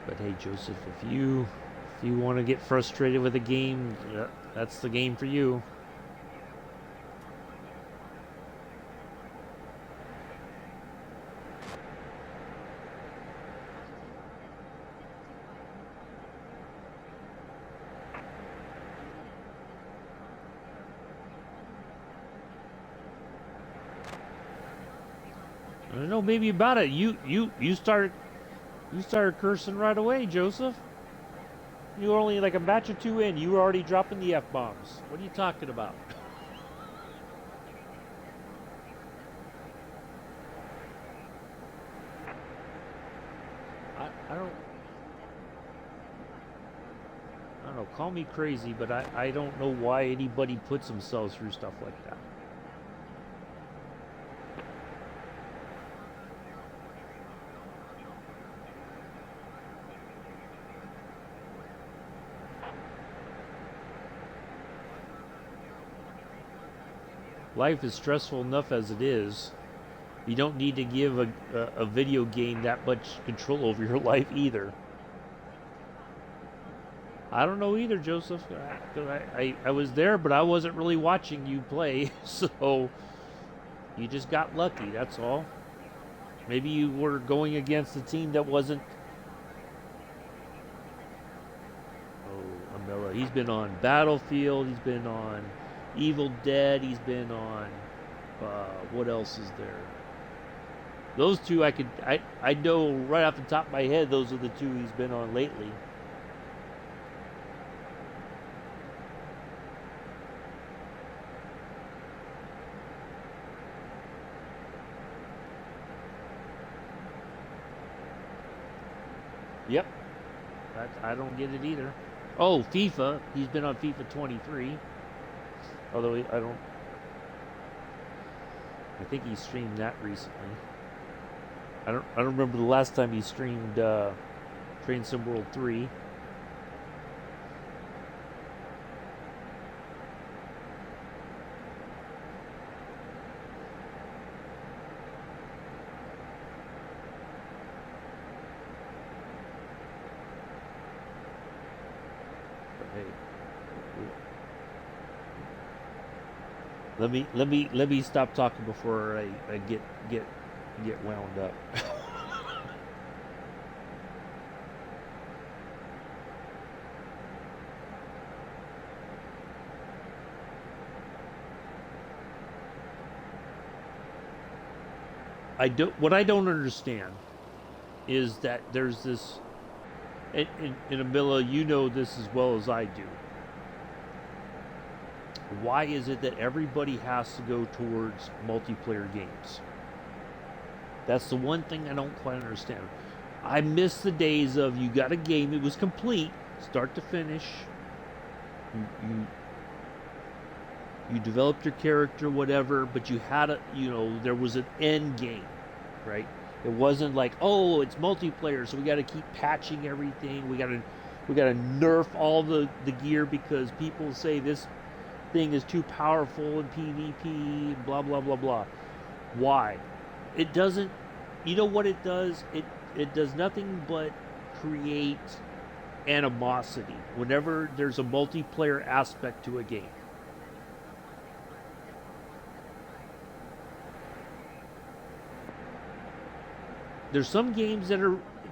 But hey, Joseph, if you want to get frustrated with a game, that's the game for you. I don't know, maybe about it. You started cursing right away, Joseph. You were only like a match or two in. You were already dropping the F-bombs. What are you talking about? I don't know. Call me crazy, but I don't know why anybody puts themselves through stuff like that. Life is stressful enough as it is. You don't need to give a video game that much control over your life either. I don't know either, Joseph. I was there, but I wasn't really watching you play, so you just got lucky, that's all. Maybe you were going against a team that wasn't... Oh, Amilla. He's been on Battlefield, he's been on Evil Dead, he's been on... what else is there? Those two I know right off the top of my head, those are the two he's been on lately. Yep. I don't get it either. Oh, FIFA. He's been on FIFA 23. Although I think he streamed that recently. I don't remember the last time he streamed Train Sim World 3. Let me stop talking before I get wound up. What I don't understand is that there's this, and Amilla, you know this as well as I do. Why is it that everybody has to go towards multiplayer games? That's the one thing I don't quite understand. I miss the days of you got a game, it was complete, start to finish. You developed your character, whatever, but you had there was an end game, right? It wasn't like, oh, it's multiplayer, so we got to keep patching everything. We got to nerf all the gear because people say this thing is too powerful in PvP, blah blah blah blah. Why? It doesn't. You know what it does? It does nothing but create animosity whenever there's a multiplayer aspect to a game. there's some games that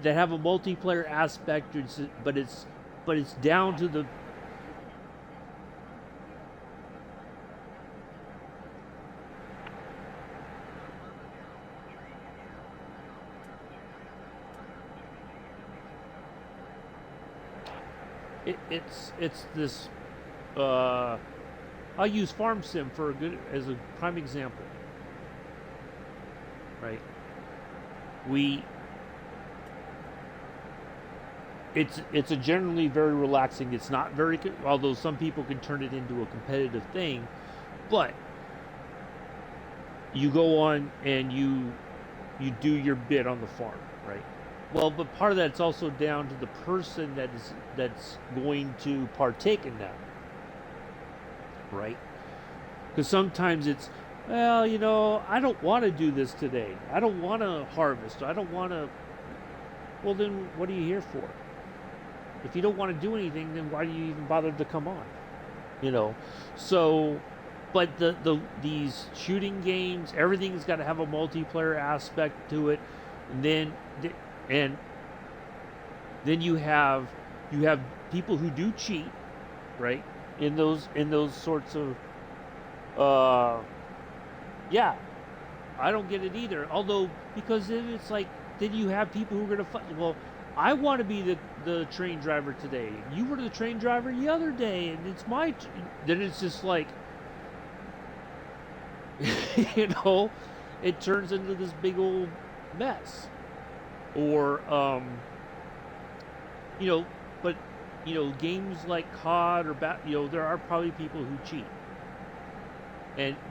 have a multiplayer aspect, but it's down to the it's this. I'll use Farm Sim as a prime example. Right? It's a generally very relaxing. It's not very, although some people can turn it into a competitive thing, but you go on and you do your bit on the farm, right? Well, but part of that's also down to the person that's going to partake in that, right? Because sometimes it's, well, I don't want to do this today. I don't want to harvest. I don't want to. Well, then what are you here for? If you don't want to do anything, then why do you even bother to come on? So, but these shooting games, everything's got to have a multiplayer aspect to it, and then you have people who do cheat, right? In those sorts of yeah, I don't get it either. Although, because then it's like, then you have people who are going to fight. Well, I want to be the train driver today. You were the train driver the other day, and it's my. Then it's just like, it turns into this big old mess. Or, but games like COD or there are probably people who cheat.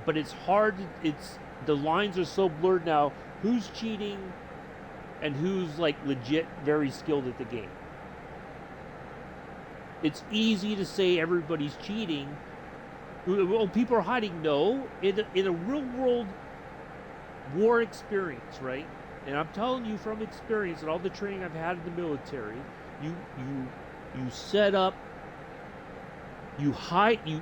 But it's hard. The lines are so blurred now. Who's cheating, and who's like legit very skilled at the game? It's easy to say everybody's cheating. Well, people are hiding. No, in a real world war experience, right? And I'm telling you from experience and all the training I've had in the military, you set up. You hide. You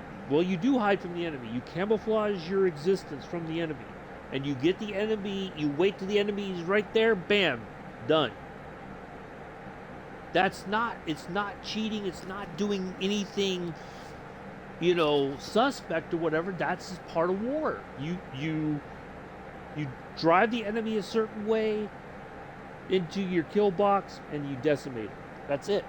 do hide from the enemy. You camouflage your existence from the enemy. And you get the enemy, you wait till the enemy is right there, bam, done. It's not cheating, it's not doing anything, suspect or whatever. That's just part of war. You drive the enemy a certain way into your kill box and you decimate it. That's it.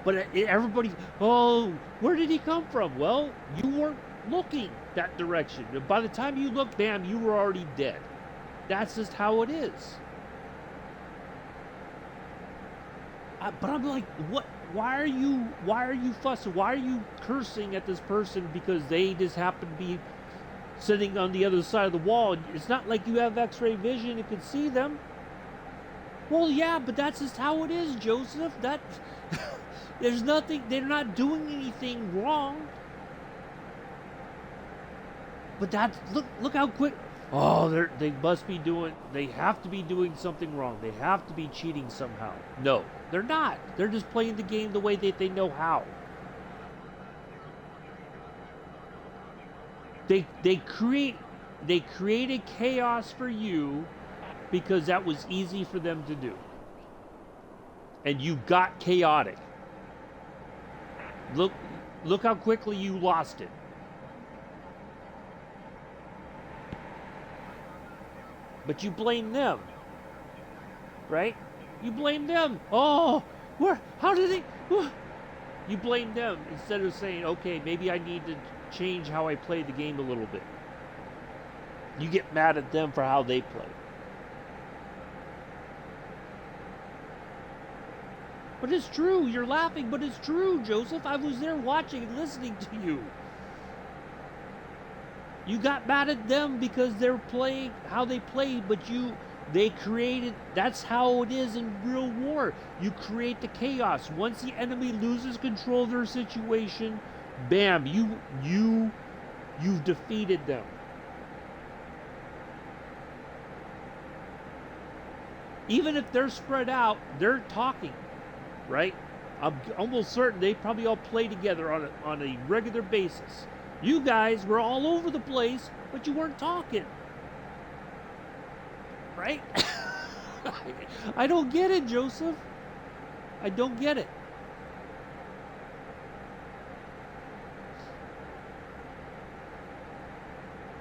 But everybody, where did he come from? Well, you weren't looking that direction. By the time you looked, bam, you were already dead. That's just how it is. But I'm like, what? Why are you fussing? Why are you cursing at this person because they just happen to be sitting on the other side of the wall? It's not like you have X-ray vision and can see them. Well, yeah, but that's just how it is, Joseph. There's nothing. They're not doing anything wrong. But look how quick. Oh, they must be doing. They have to be doing something wrong. They have to be cheating somehow. No, they're not. They're just playing the game the way that they know how. They created chaos for you because that was easy for them to do. And you got chaotic. Look how quickly you lost it. But you blame them, right? You blame them. Oh, how did they? You blame them instead of saying, okay, maybe I need to change how I play the game a little bit. You get mad at them for how they play. But it's true. You're laughing, but it's true, Joseph. I was there watching and listening to you. You got mad at them because they're playing how they played, but they created. That's how it is in real war. You create the chaos. Once the enemy loses control of their situation, bam, you've defeated them. Even if they're spread out, they're talking, right? I'm almost certain they probably all play together on a regular basis. You guys were all over the place, but you weren't talking. Right? I don't get it, Joseph. I don't get it.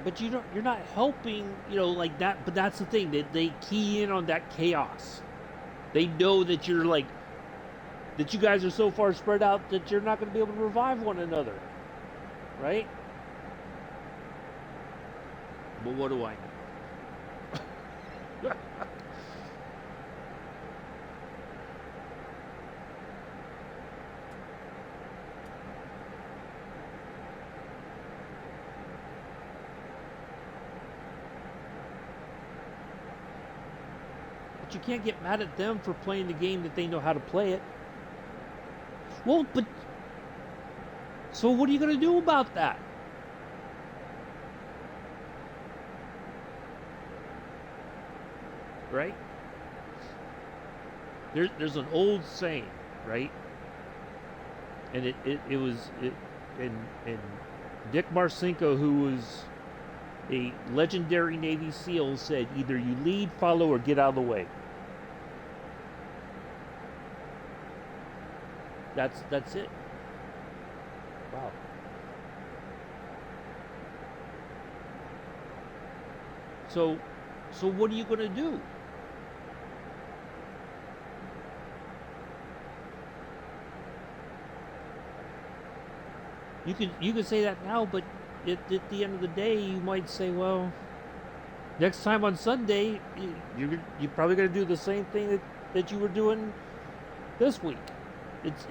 But you're not helping, like that. But that's the thing, that they key in on that chaos. They know that you're like, that you guys are so far spread out that you're not going to be able to revive one another, right? But what do I know? But you can't get mad at them for playing the game that they know how to play it. Well, but so what are you going to do about that? Right? There's an old saying, right? And and Dick Marcinko, who was a legendary Navy SEAL, said, either you lead, follow, or get out of the way. That's it. Wow. So what are you going to do? You can say that now, but at the end of the day, you might say, well, next time on Sunday, you're probably going to do the same thing that you were doing this week. It's,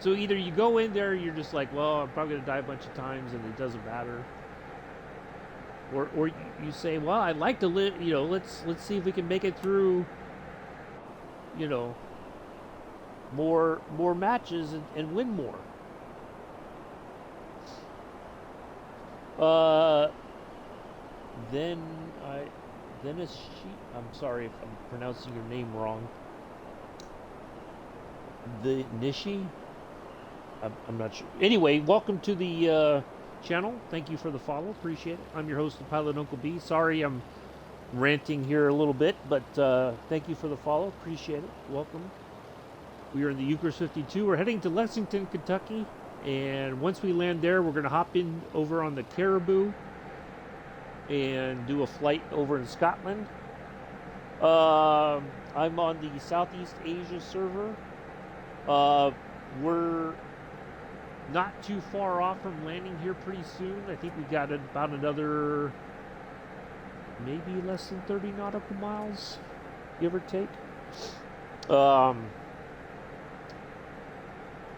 so either you go in there, you're just like, well, I'm probably going to die a bunch of times and it doesn't matter. Or you say, well, I'd like to live, let's see if we can make it through, more matches and win more. Then it's she. I'm sorry if I'm pronouncing your name wrong. The Nishi. I'm not sure. Anyway, welcome to the channel. Thank you for the follow. Appreciate it. I'm your host, the Pilot Uncle B. Sorry, I'm ranting here a little bit, but thank you for the follow. Appreciate it. Welcome. We are in the Eucharist 52. We're heading to Lexington, Kentucky, and once we land there, we're going to hop in over on the Caribou and do a flight over in Scotland. I'm on the Southeast Asia server. We're not too far off from landing here pretty soon. I think we got about another maybe less than 30 nautical miles, give or take.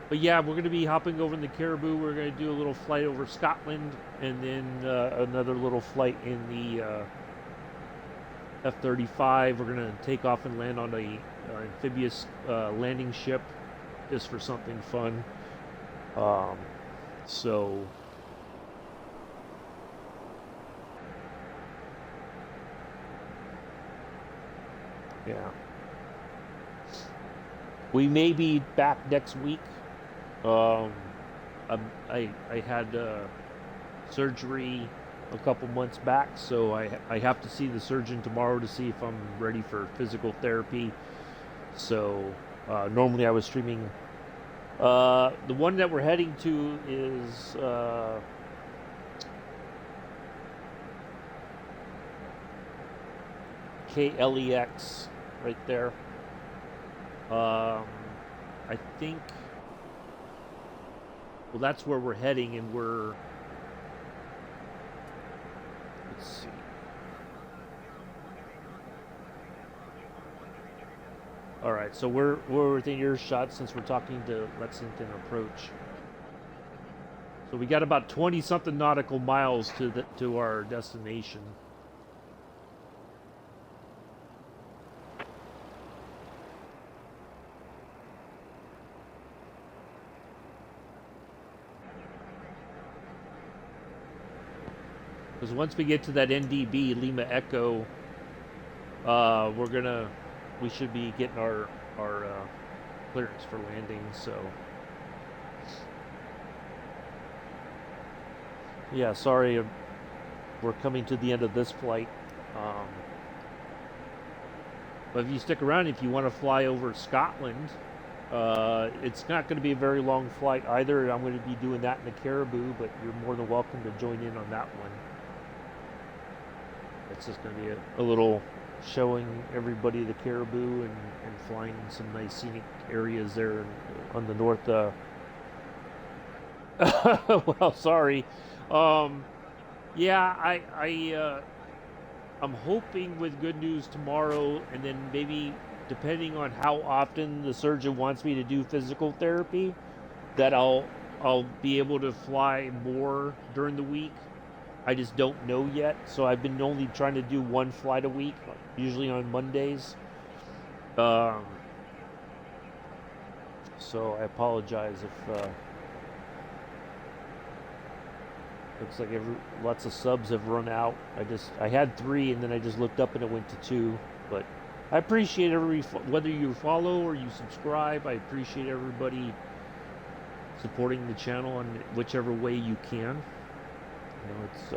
But yeah, we're going to be hopping over in the Caribou. We're going to do a little flight over Scotland, and then another little flight in the F-35. We're going to take off and land on a amphibious landing ship, just for something fun. So yeah, we may be back next week. I had surgery a couple months back, so I have to see the surgeon tomorrow to see if I'm ready for physical therapy. So normally I was streaming. The one that we're heading to is KLEX right there. I think, well, that's where we're heading, and let's see. All right, so we're within earshot since we're talking to Lexington approach. So we got about 20-something nautical miles to our destination. Because once we get to that NDB, Lima Echo, we should be getting our clearance for landing. So yeah, sorry, we're coming to the end of this flight. But if you stick around, if you want to fly over Scotland, it's not going to be a very long flight either. I'm going to be doing that in the Caribou, but you're more than welcome to join in on that one. It's just going to be a little showing everybody the Caribou and flying some nice scenic areas there on the north. Well, sorry. Yeah, I'm hoping with good news tomorrow, and then maybe depending on how often the surgeon wants me to do physical therapy, that I'll be able to fly more during the week. I just don't know yet, so I've been only trying to do one flight a week, usually on Mondays. So I apologize if looks like lots of subs have run out. I had 3 and then I just looked up and it went to 2. But I appreciate whether you follow or you subscribe. I appreciate everybody supporting the channel in whichever way you can. You know, it's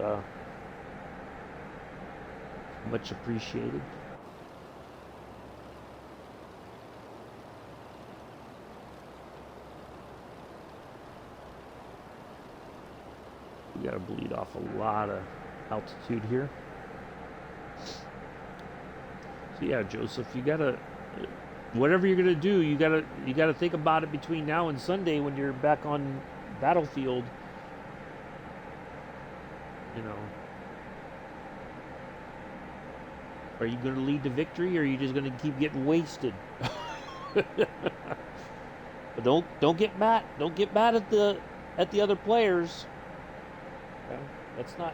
much appreciated. We got to bleed off a lot of altitude here. So yeah, Joseph, you gotta, whatever you're gonna do, you gotta think about it between now and Sunday when you're back on battlefield. You know, are you gonna lead to victory, or are you just gonna keep getting wasted? But don't get mad. Don't get mad at the other players. Okay? That's not.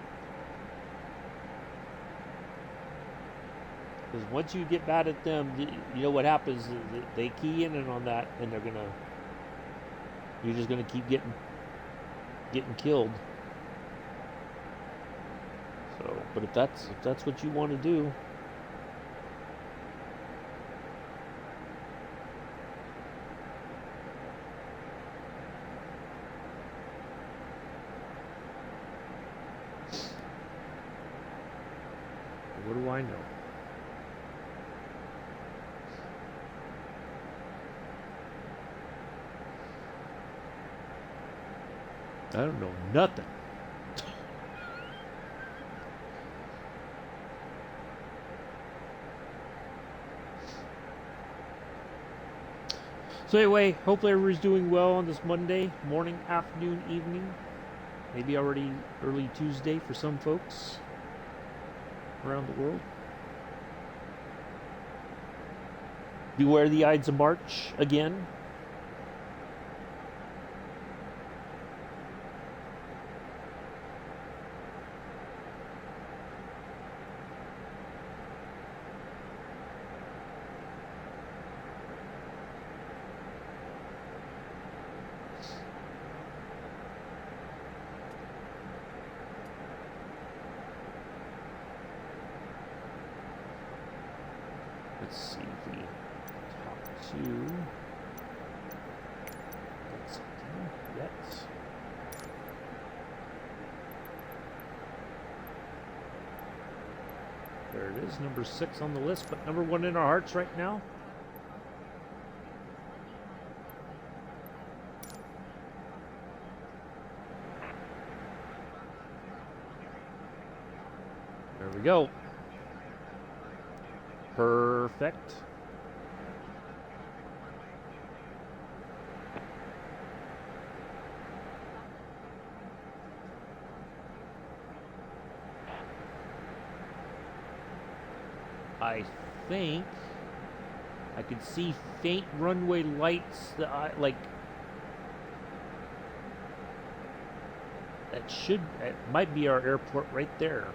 Because once you get mad at them, you know what happens? They key in on that, and you're just gonna keep getting killed. So, but if that's what you want to do, what do I know? I don't know nothing. So anyway, hopefully everybody's doing well on this Monday morning, afternoon, evening. Maybe already early Tuesday for some folks around the world. Beware the Ides of March again. Let's see if we talk to Lexington yet. There it is, number 6 on the list, but number 1 in our hearts right now. There we go. Perfect. I think I could see faint runway lights that it might be our airport right there.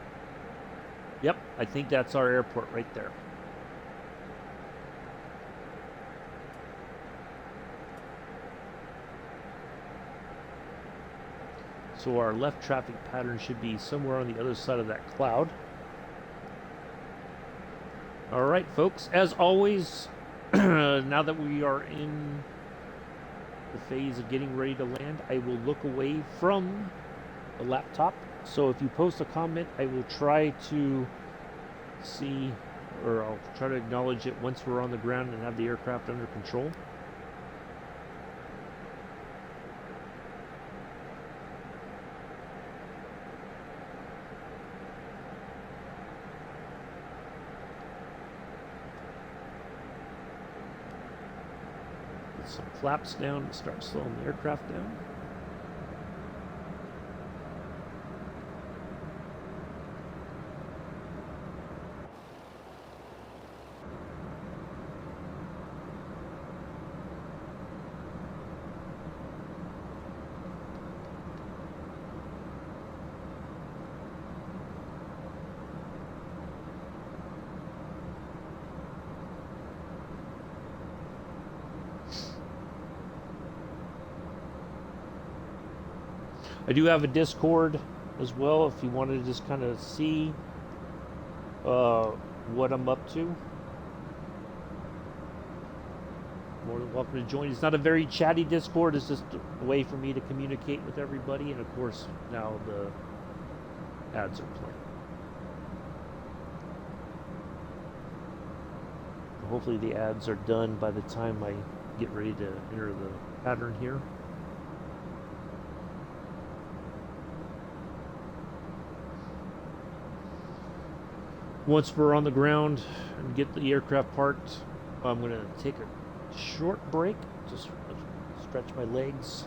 Yep, I think that's our airport right there. So our left traffic pattern should be somewhere on the other side of that cloud. All right, folks, as always, now that we are in the phase of getting ready to land, I will look away from the laptop. So if you post a comment, I will try to see or I'll try to acknowledge it once we're on the ground and have the aircraft under control. Get some flaps down and start slowing the aircraft down. I do have a Discord as well if you wanted to just kind of see what I'm up to. More than welcome to join. It's not a very chatty Discord. It's just a way for me to communicate with everybody. And of course, now the ads are playing. Hopefully the ads are done by the time I get ready to enter the pattern here. Once we're on the ground and get the aircraft parked, I'm going to take a short break, just stretch my legs.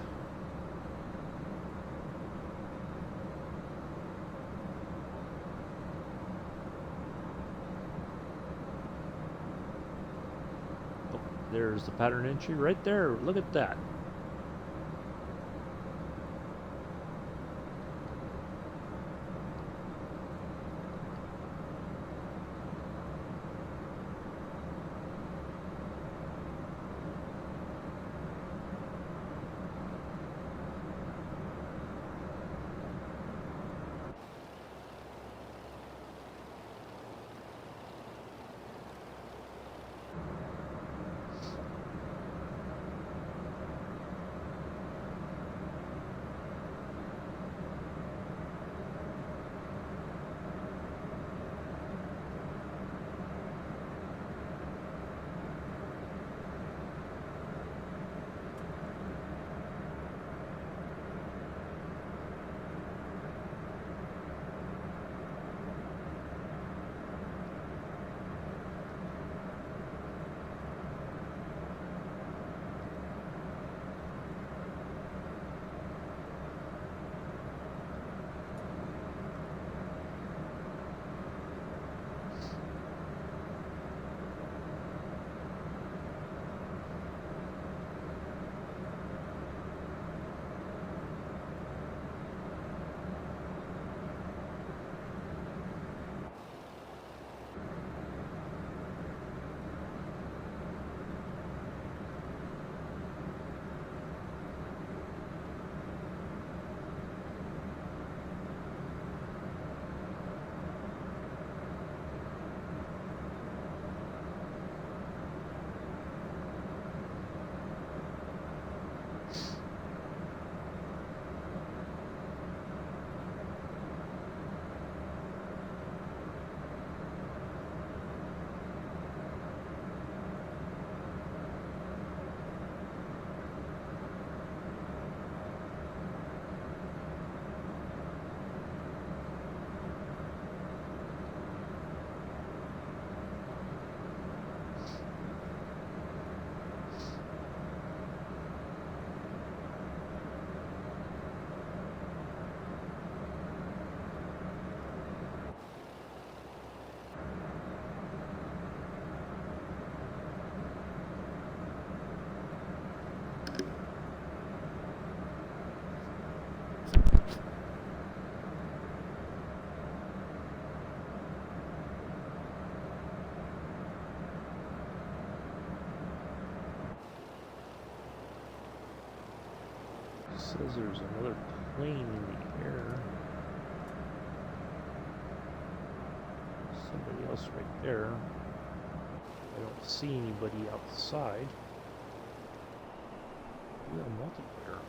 Oh, there's the pattern entry right there. Look at that. Says there's another plane in the air. Somebody else right there. I don't see anybody outside. We have multiplayer.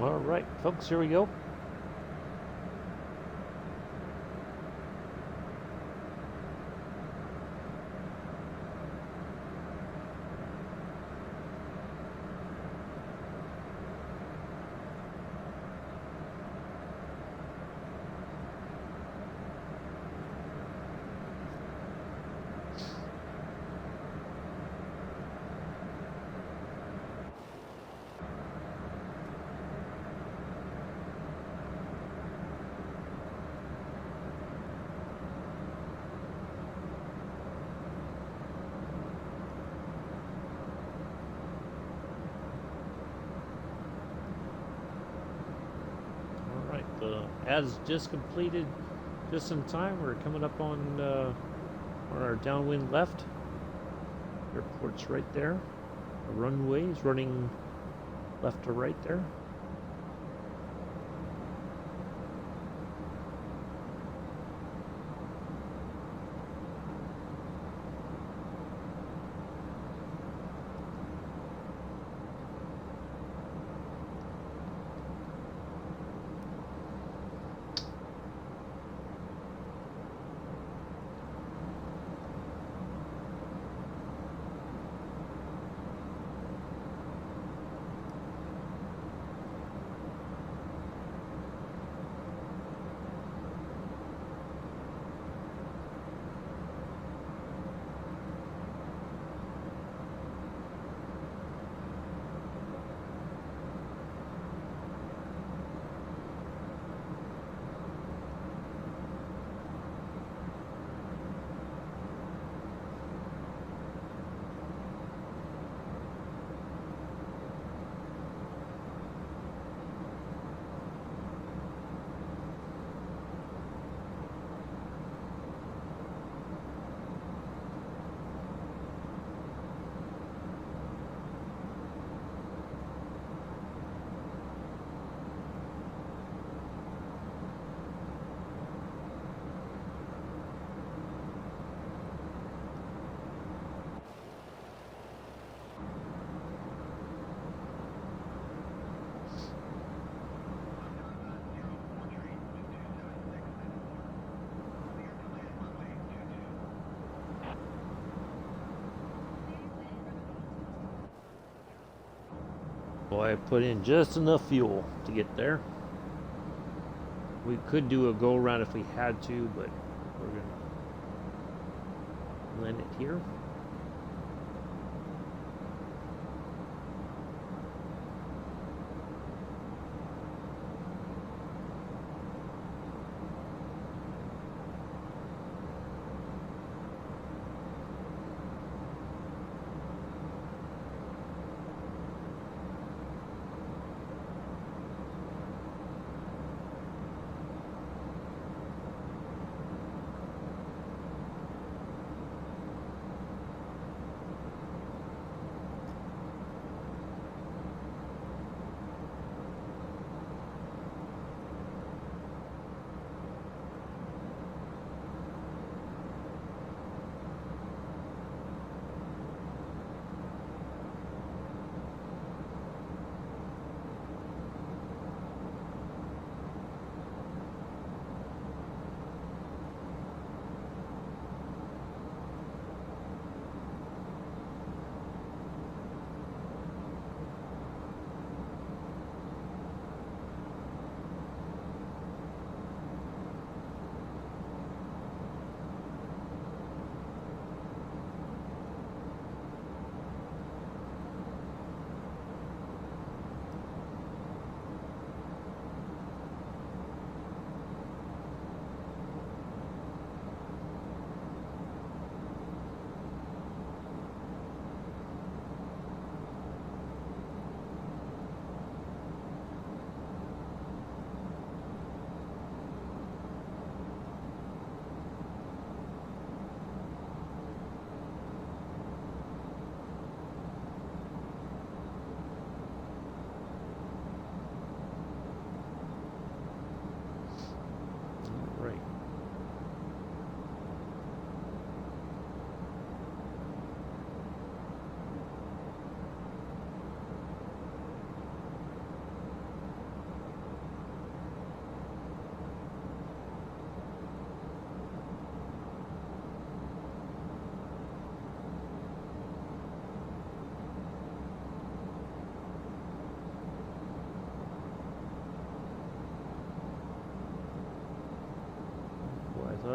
All right, folks, here we go. The ad's just completed, just in time. We're coming up on our downwind left. Airport's right there. The runway is running left to right there. Boy, I put in just enough fuel to get there. We could do a go around if we had to, but we're gonna land it here.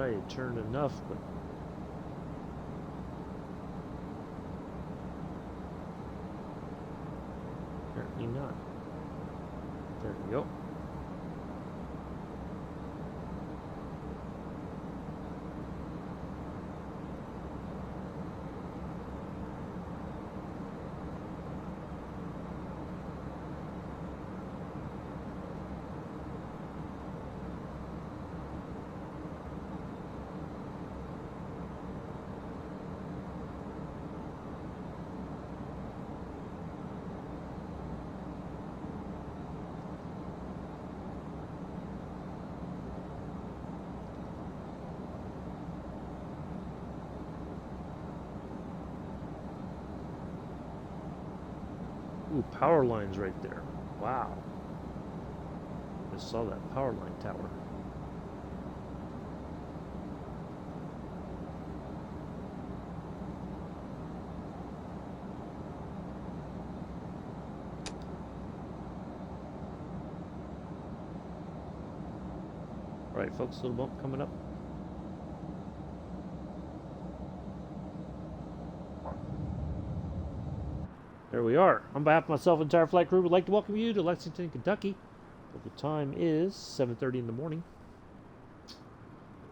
I had turned enough, but apparently not. There we go. Ooh, power lines right there. Wow. Just saw that power line tower. All right, folks, little bump coming up. There we are. On behalf of myself and the entire flight crew, would like to welcome you to Lexington, Kentucky. The time is 7:30 in the morning.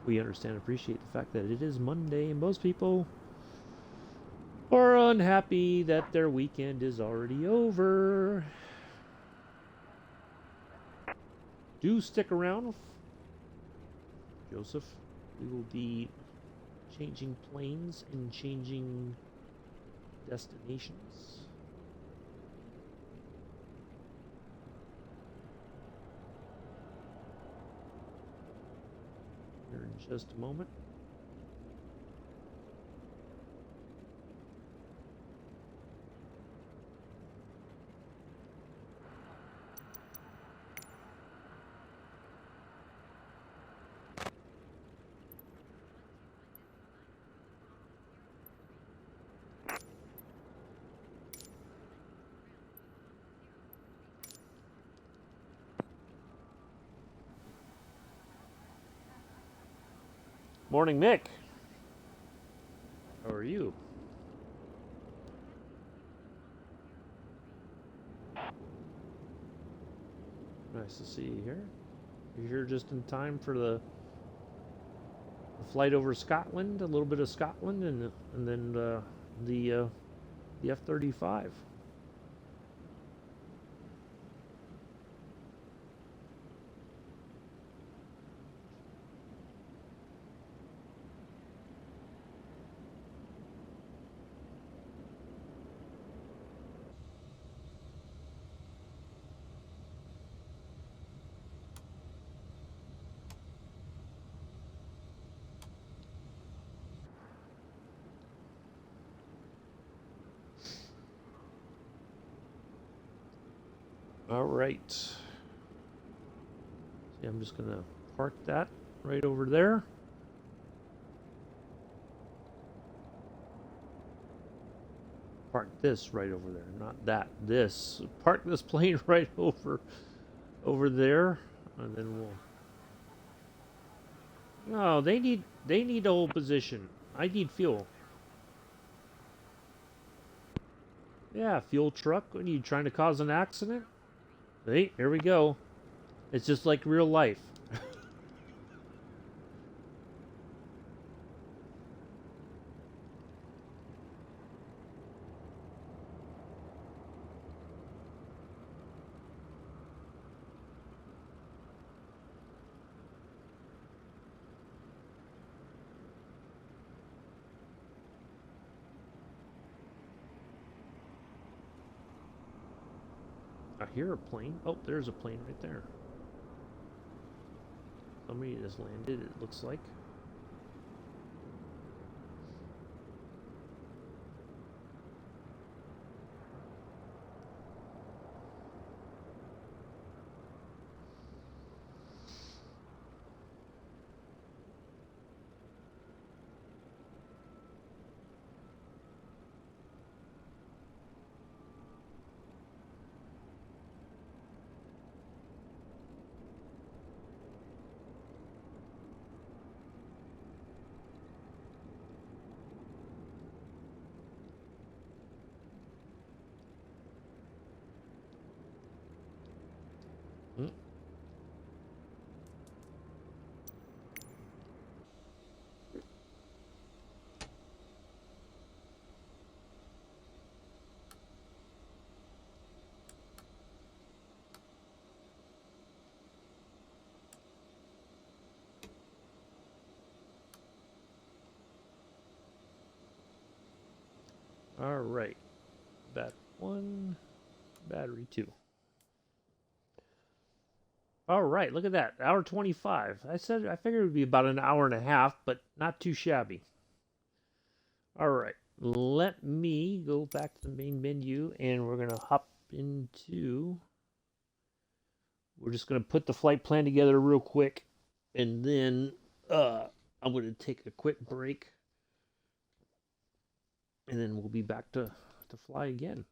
We understand and appreciate the fact that it is Monday, and most people are unhappy that their weekend is already over. Do stick around, Joseph. We will be changing planes and changing destinations. Here in just a moment. Morning, Mick. How are you? Nice to see you here. You're here just in time for the flight over Scotland, a little bit of Scotland, and then the F-35. All right. See, I'm just going to park that right over there. Park this right over there, not that. This. Park this plane right over there, and then we'll. No, they need to hold position. I need fuel. Yeah, fuel truck. What are you trying to cause an accident? Hey, here we go. It's just like real life. I hear a plane. Oh, there's a plane right there. Somebody just landed, it looks like. All right. Battery 1, battery 2. All right, look at that. Hour 25. I figured it would be about an hour and a half, but not too shabby. All right. Let me go back to the main menu and we're going to hop into. We're just going to put the flight plan together real quick and then I'm going to take a quick break and then we'll be back to fly again.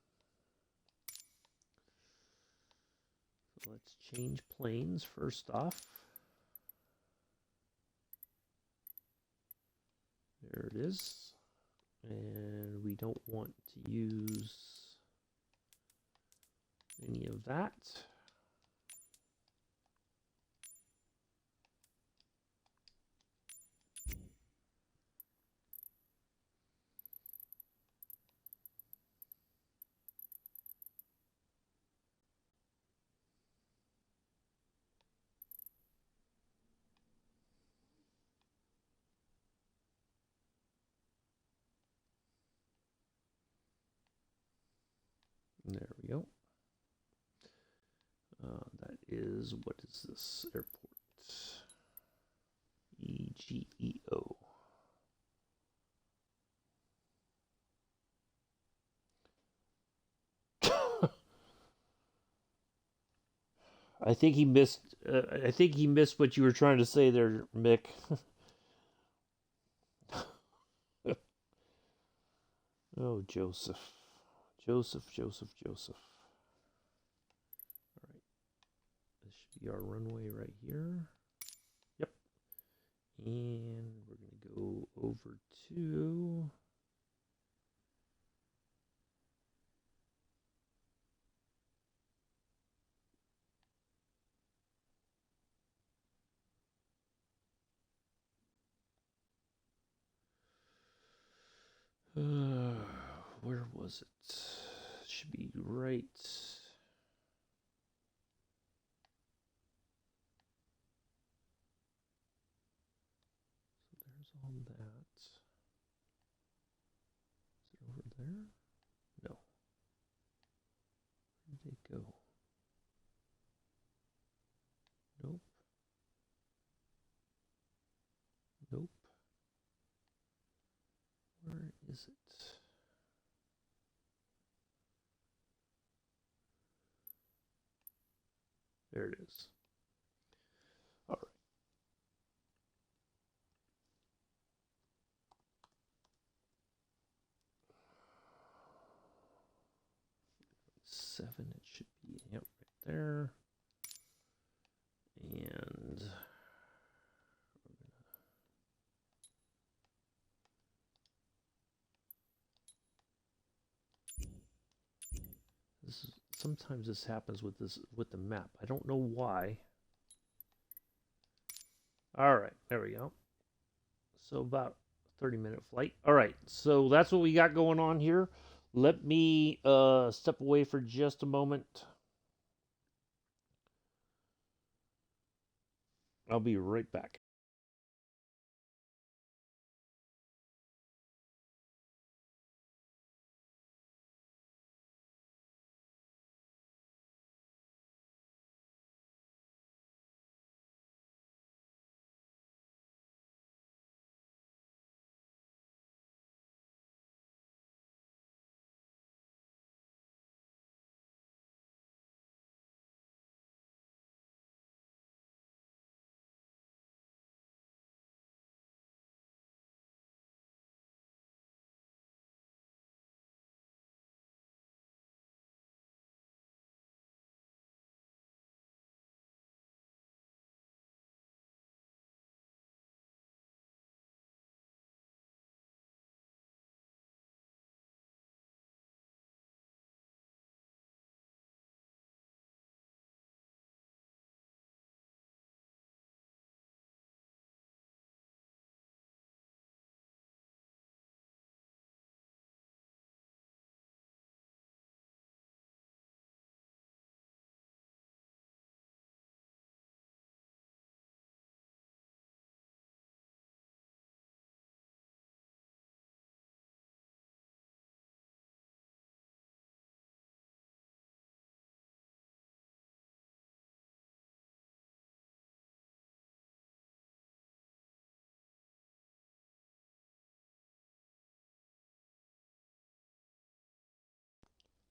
So let's change planes first off. There it is. And we don't want to use any of that. There we go. That is, what is this airport? EGEO. I think he missed. I think he missed what you were trying to say there, Mick. Oh, Joseph. Joseph. All right. This should be our runway right here. Yep. And we're going to go over to... where was it? Should be right. So there's all that. Is it over there? No. Where did they go? Nope. Nope. Where is it? There it is. All right. 7, it should be, yep, right there. And sometimes this happens with the map. I don't know why. All right, there we go. So about 30-minute flight. All right, so that's what we got going on here. Let me step away for just a moment. I'll be right back.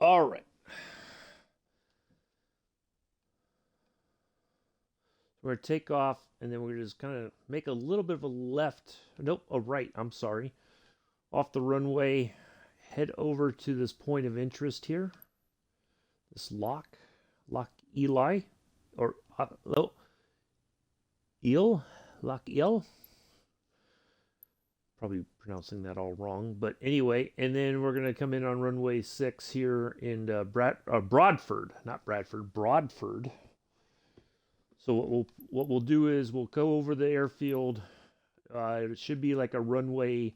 All right. We're going to take off, and then we're going to just kind of make a little bit of a left. Nope, a right. I'm sorry. Off the runway. Head over to this point of interest here. This Loch Eli, or Eel, Loch Eel. Probably pronouncing that all wrong, but anyway. And then we're gonna come in on runway 6 here in Broadford, not Bradford, Broadford. So what we'll do is we'll go over the airfield. It should be like a runway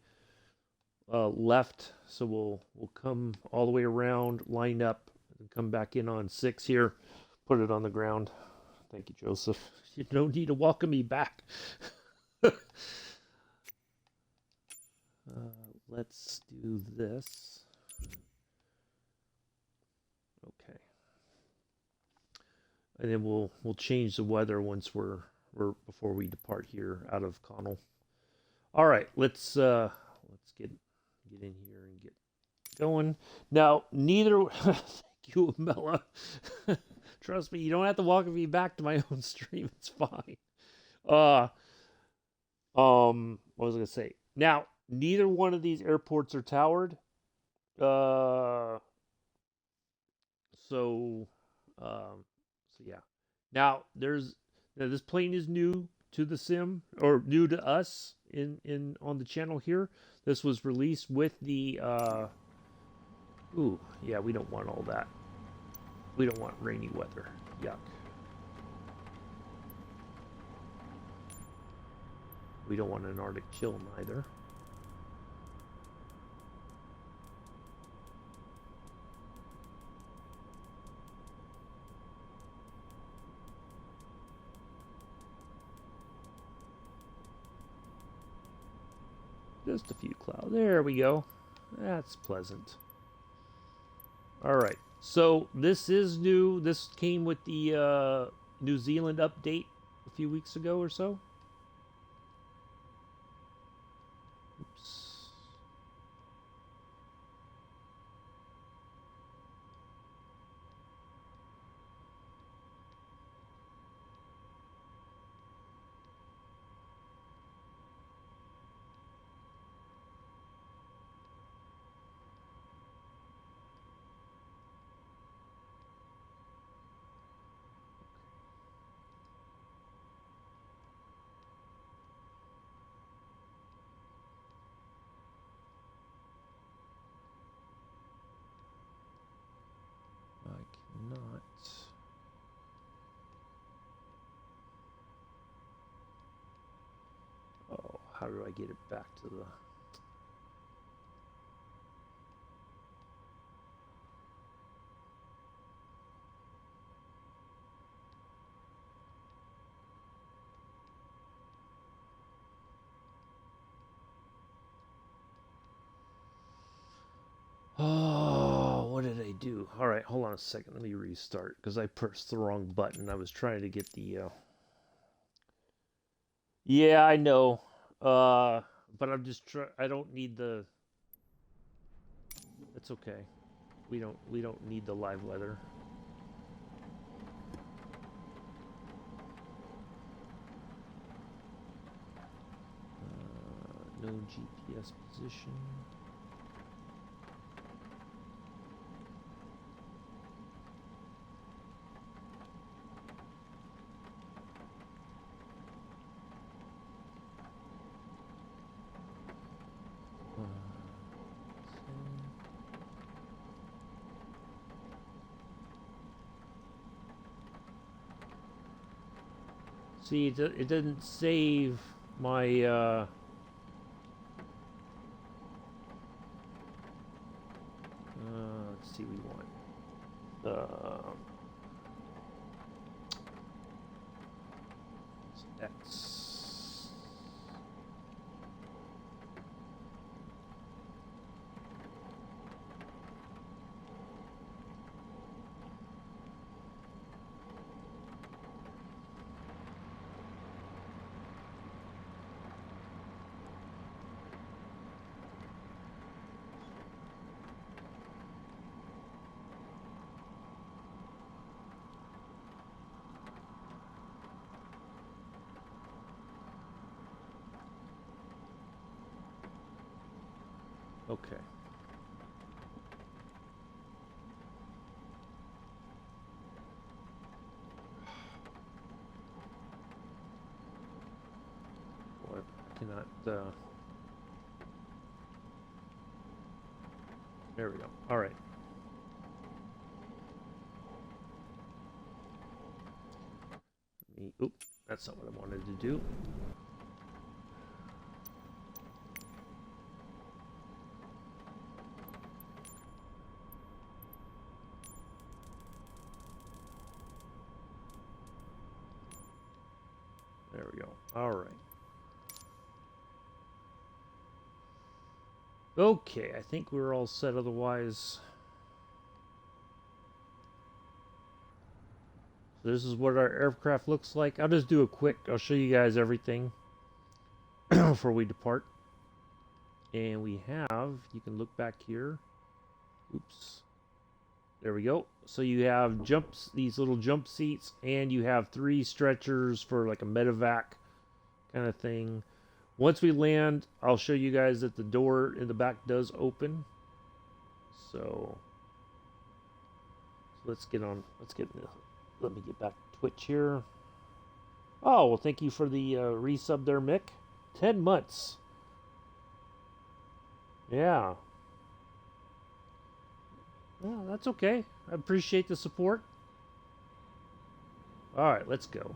left, so we'll come all the way around, line up, and come back in on 6 here, put it on the ground. Thank you, Joseph. You don't need to welcome me back. Let's do this. Okay, and then we'll change the weather once we're before we depart here out of Connell. All right, let's get in here and get going. Now, neither. Thank you, Mela. Trust me, you don't have to welcome me back to my own stream. It's fine. What was I gonna say? Now, neither one of these airports are towered. So yeah. Now this plane is new to the sim, or new to us in on the channel here. This was released with the ooh, yeah, we don't want all that. We don't want rainy weather. Yuck. We don't want an Arctic chill either. Just a few clouds. There we go. That's pleasant. All right. So this is new. This came with the New Zealand update a few weeks ago or so. Oops. Not. Oh, how do I get it back to the... Oh, what did I do? All right, hold on a second. Let me restart because I pressed the wrong button. I was trying to get the... Yeah, I know. But I'm just I don't need the... It's okay. We don't need the live weather. No GPS position. See, it doesn't save my let's see, we want X. Okay. Well, I cannot, there we go. All right. Oop, that's not what I wanted to do. There we go. All right. Okay, I think we're all set otherwise. So this is what our aircraft looks like. I'll just do a quick, I'll show you guys everything before we depart. And we have, you can look back here. Oops. There we go. So you have jumps, these little jump seats, and you have 3 stretchers for like a medevac kind of thing. Once we land, I'll show you guys that the door in the back does open. So let's get on. Let me get back to Twitch here. Oh, well, thank you for the resub there, Mick. 10 months. Yeah. Well, that's okay. I appreciate the support. All right, let's go.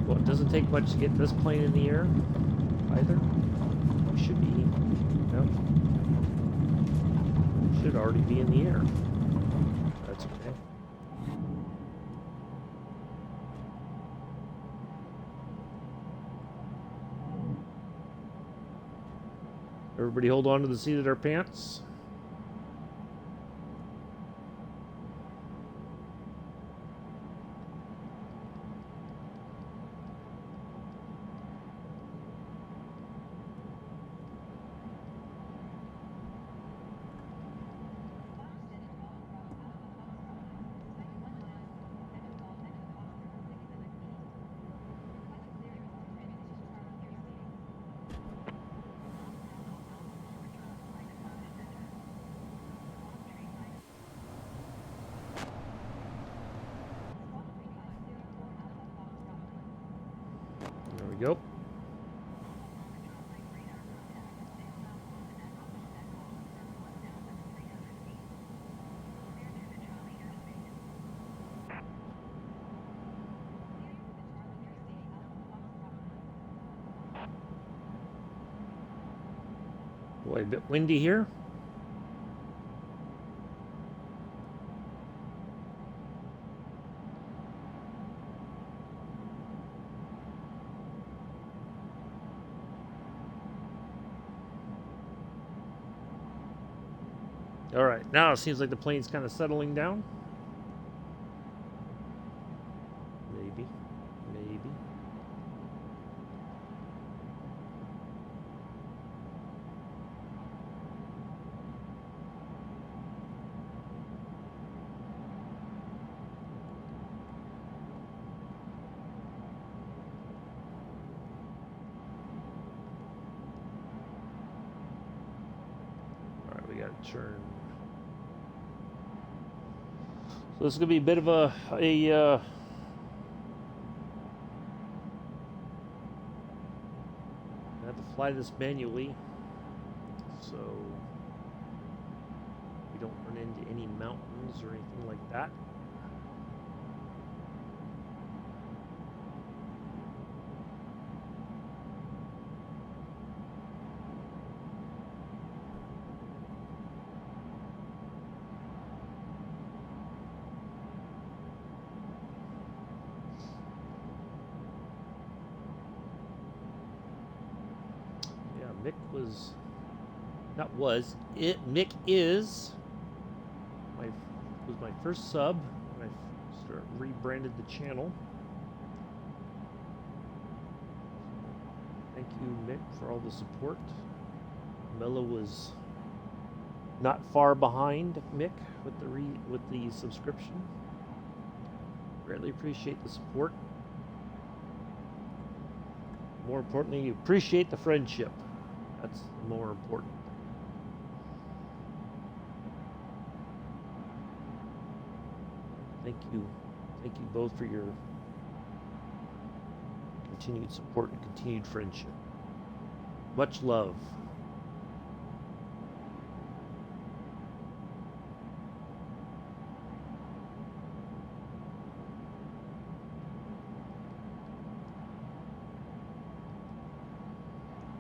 Well, it doesn't take much to get this plane in the air, either. We should be. Yep. Should already be in the air. That's okay. Everybody hold on to the seat of their pants. There we go. Boy, a bit windy here. All right, now it seems like the plane's kind of settling down. Maybe. All right, we got to turn. So this is going to be a bit of a I have to fly this manually, so we don't run into any mountains or anything like that. Mick was, not was, it, Mick is, was my first sub when I rebranded the channel. Thank you, Mick, for all the support. Mello was Not far behind, Mick, with the subscription. Greatly appreciate the support. More importantly, you appreciate the friendship. That's more important. Thank you both for your continued support and continued friendship. Much love.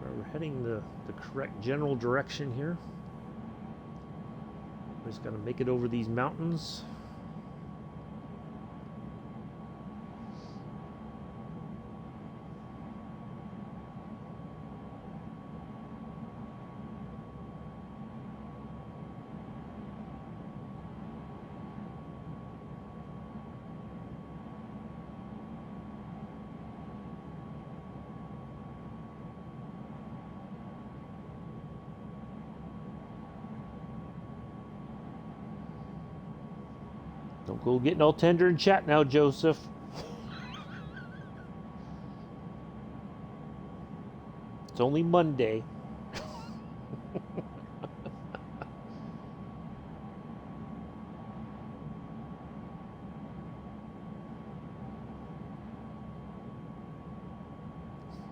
We're heading the correct general direction here. We're just going to make it over these mountains. Don't go getting all tender in chat now, Joseph. It's only Monday.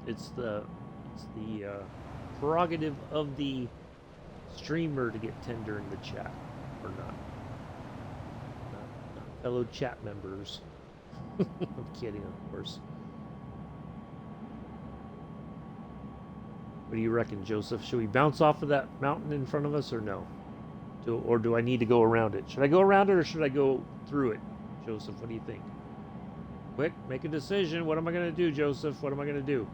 It's the prerogative of the streamer to get tender in the chat, or not. Fellow chat members. I'm kidding, of course. What do you reckon, Joseph? Should we bounce off of that mountain in front of us or no? Or do I need to go around it? Should I go around it or should I go through it? Joseph, what do you think? Quick, make a decision. What am I going to do, Joseph? What am I going to do?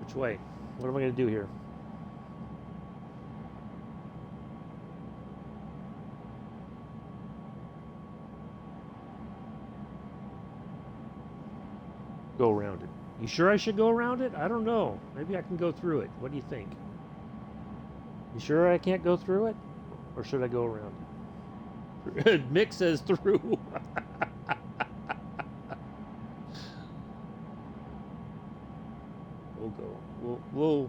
Which way? What am I going to do here? Go around it. You sure I should go around it? I don't know. Maybe I can go through it. What do you think? You sure I can't go through it? Or should I go around it? Mick says through. We'll go.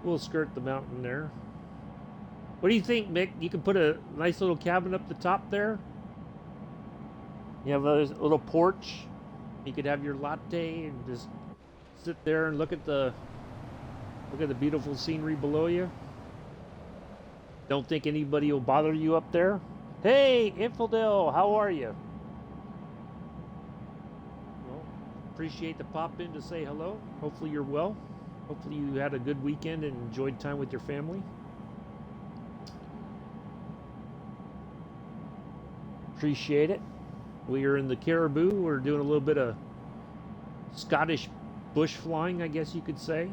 We'll skirt the mountain there. What do you think, Mick? You can put a nice little cabin up the top there. You have a little porch. You could have your latte and just sit there and look at the beautiful scenery below you. Don't think anybody will bother you up there. Hey, Infidel, how are you? Well, appreciate the pop in to say hello. Hopefully you're well. Hopefully you had a good weekend and enjoyed time with your family. Appreciate it. We are in the Caribou. We're doing a little bit of Scottish bush flying, I guess you could say.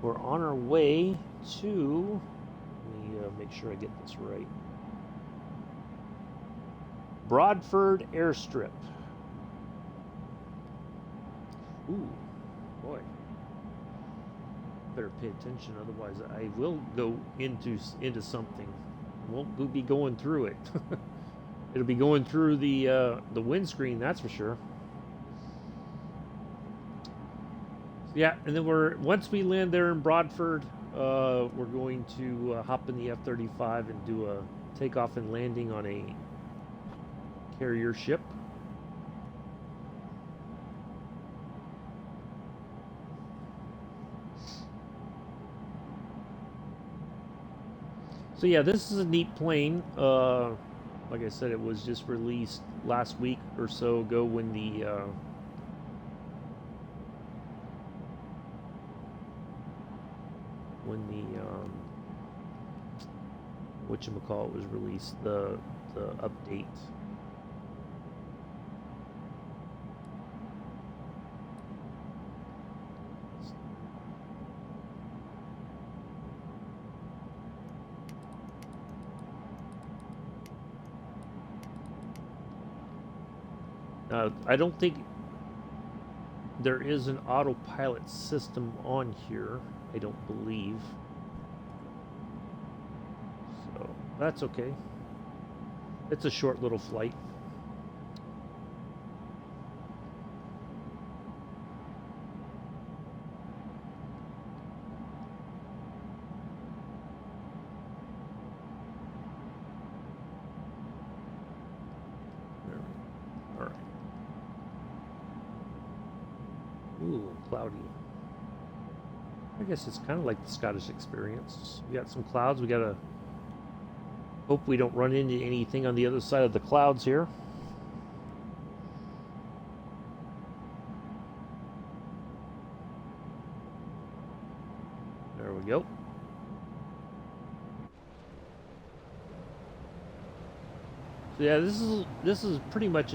We're on our way to, let me make sure I get this right, Broadford Airstrip. Ooh, boy. Better pay attention, otherwise I will go into something. Won't be going through it. It'll be going through the windscreen, that's for sure. Yeah, and then once we land there in Broadford, we're going to hop in the F-35 and do a takeoff and landing on a carrier ship. So yeah, this is a neat plane. Like I said, it was just released last week or so ago when the whatchamacallit was released, the update. I don't think there is an autopilot system on here. I don't believe. So that's okay. It's a short little flight. All right. Ooh, cloudy. I guess it's kind of like the Scottish experience. We got some clouds. We gotta hope we don't run into anything on the other side of the clouds here. There we go. So yeah, this is pretty much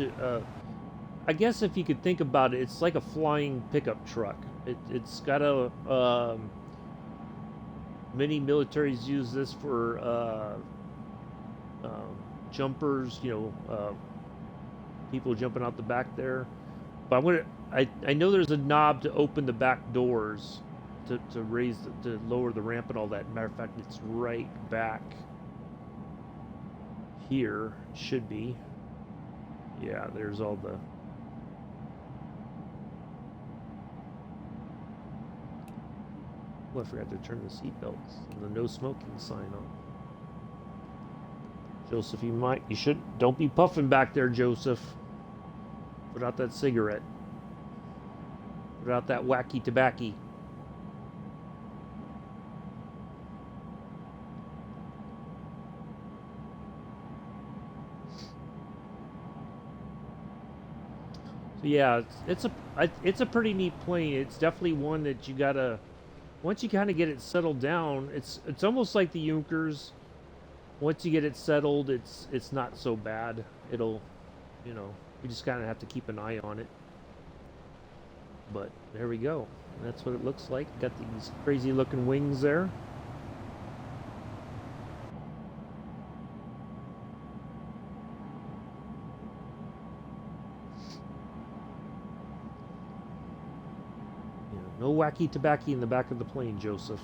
I guess if you could think about it, it's like a flying pickup truck. It's got a many militaries use this for jumpers, people jumping out the back there. But I know there's a knob to open the back doors to raise to lower the ramp and all that. Matter of fact, it's right back here. Should be. Yeah, there's all the. Oh, I forgot to turn the seatbelts and the no smoking sign on. Joseph, you don't be puffing back there, Joseph. Put out that cigarette. Put out that wacky tobacco. So yeah, it's a pretty neat plane. It's definitely one that you gotta. Once you kind of get it settled down, it's almost like the Junkers. Once you get it settled, it's not so bad. It'll, you just kind of have to keep an eye on it. But there we go. That's what it looks like. Got these crazy looking wings there. No wacky tobacco in the back of the plane, Joseph.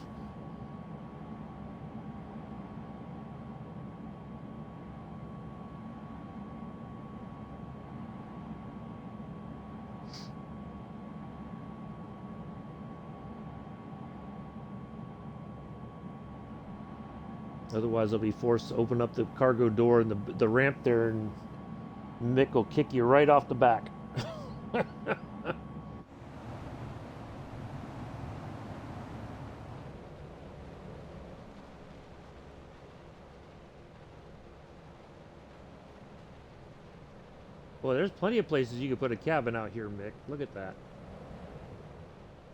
Otherwise, I'll be forced to open up the cargo door and the ramp there, and Mick will kick you right off the back. Well, there's plenty of places you could put a cabin out here, Mick. Look at that.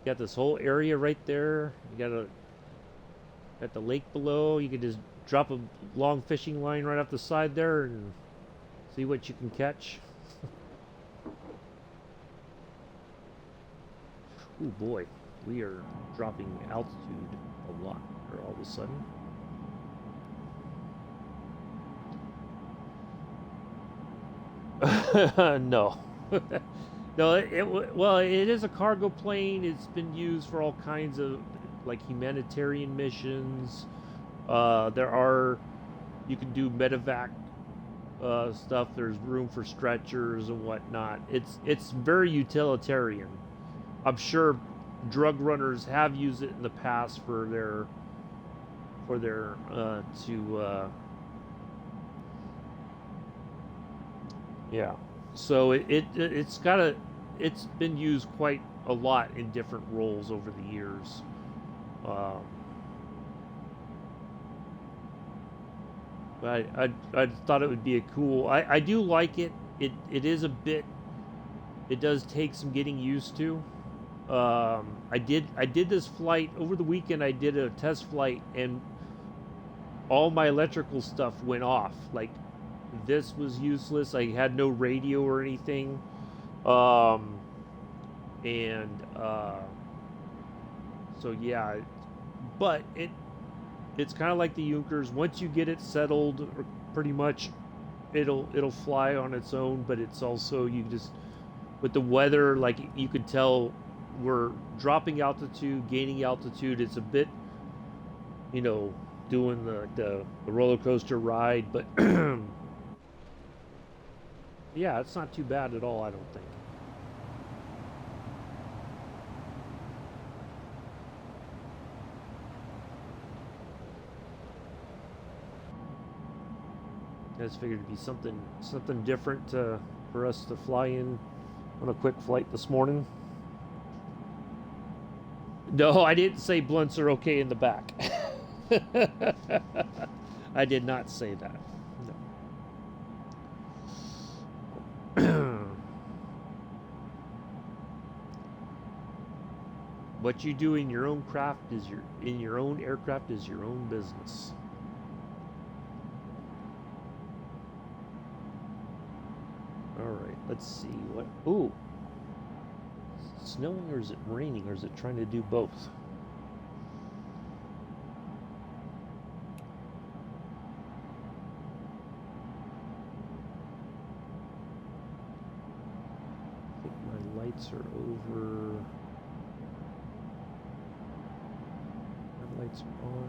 You got this whole area right there. You got the lake below. You could just drop a long fishing line right off the side there and see what you can catch. Oh boy, we are dropping altitude a lot here all of a sudden. No. No, well, it is a cargo plane. It's been used for all kinds of like humanitarian missions. You can do medevac stuff. There's room for stretchers and whatnot. It's very utilitarian. I'm sure drug runners have used it in the past for their yeah. So it's been used quite a lot in different roles over the years. But I thought it would be a cool. I do like it. It is a bit. It does take some getting used to. I did this flight over the weekend. I did a test flight, and all my electrical stuff went off. Like, this was useless. I had no radio or anything. So yeah, but it's kind of like the Junkers. Once you get it settled, pretty much it'll fly on its own. But it's also, you just, with the weather, like, you could tell we're dropping altitude, gaining altitude. It's a bit, you know, doing the roller coaster ride, but yeah, it's not too bad at all, I don't think. I just figured it'd be something different for us to fly in on a quick flight this morning. No, I didn't say blunts are okay in the back. I did not say that. No. What you do in your own craft is in your own aircraft is your own business. All right, let's see what. Ooh, is it snowing or is it raining or is it trying to do both? I think my lights are over. My lights are on.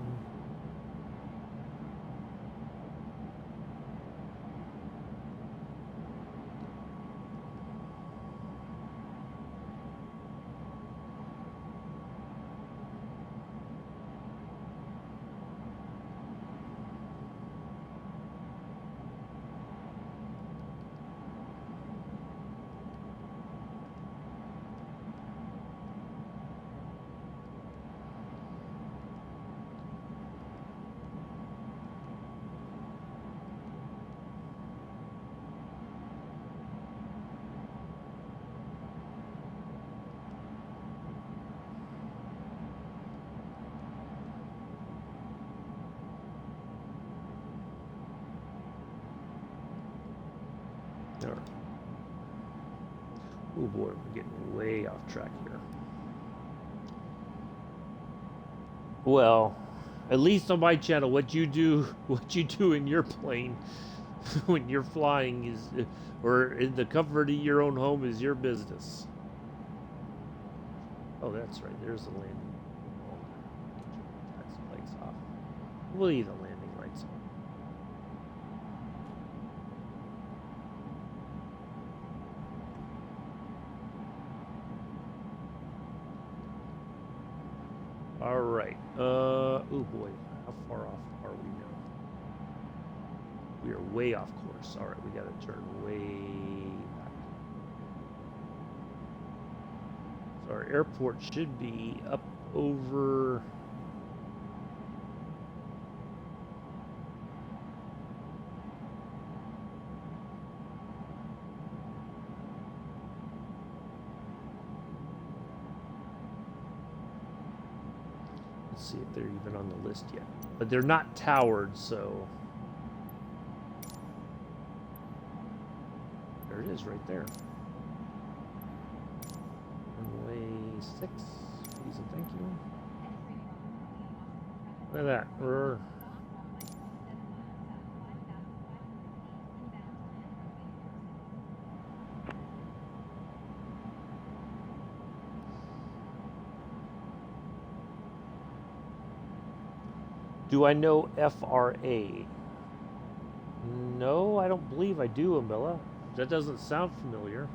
Oh boy, we're getting way off track here. Well, at least on my channel, what you do in your plane when you're flying is, or in the comfort of your own home, is your business. Oh, that's right. There's the landing. Oh, that's the lights off. We'll leave the landing lights on. All right. Oh boy, how far off are we now? We are way off course. All right, we got to turn way back. So our airport should be up over. See if they're even on the list yet, but they're not towered, so there it is right there. Runway 6, please and thank you. Look at that. Do I know FRA? No, I don't believe I do, Amilla. That doesn't sound familiar.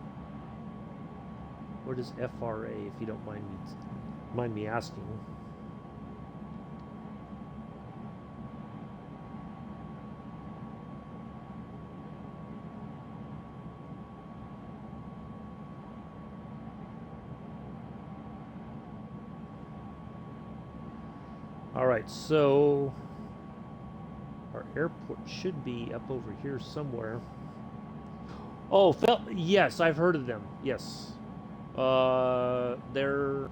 What is FRA, if you don't mind me asking? All right, so our airport should be up over here somewhere. Oh, yes, I've heard of them. Yes, they're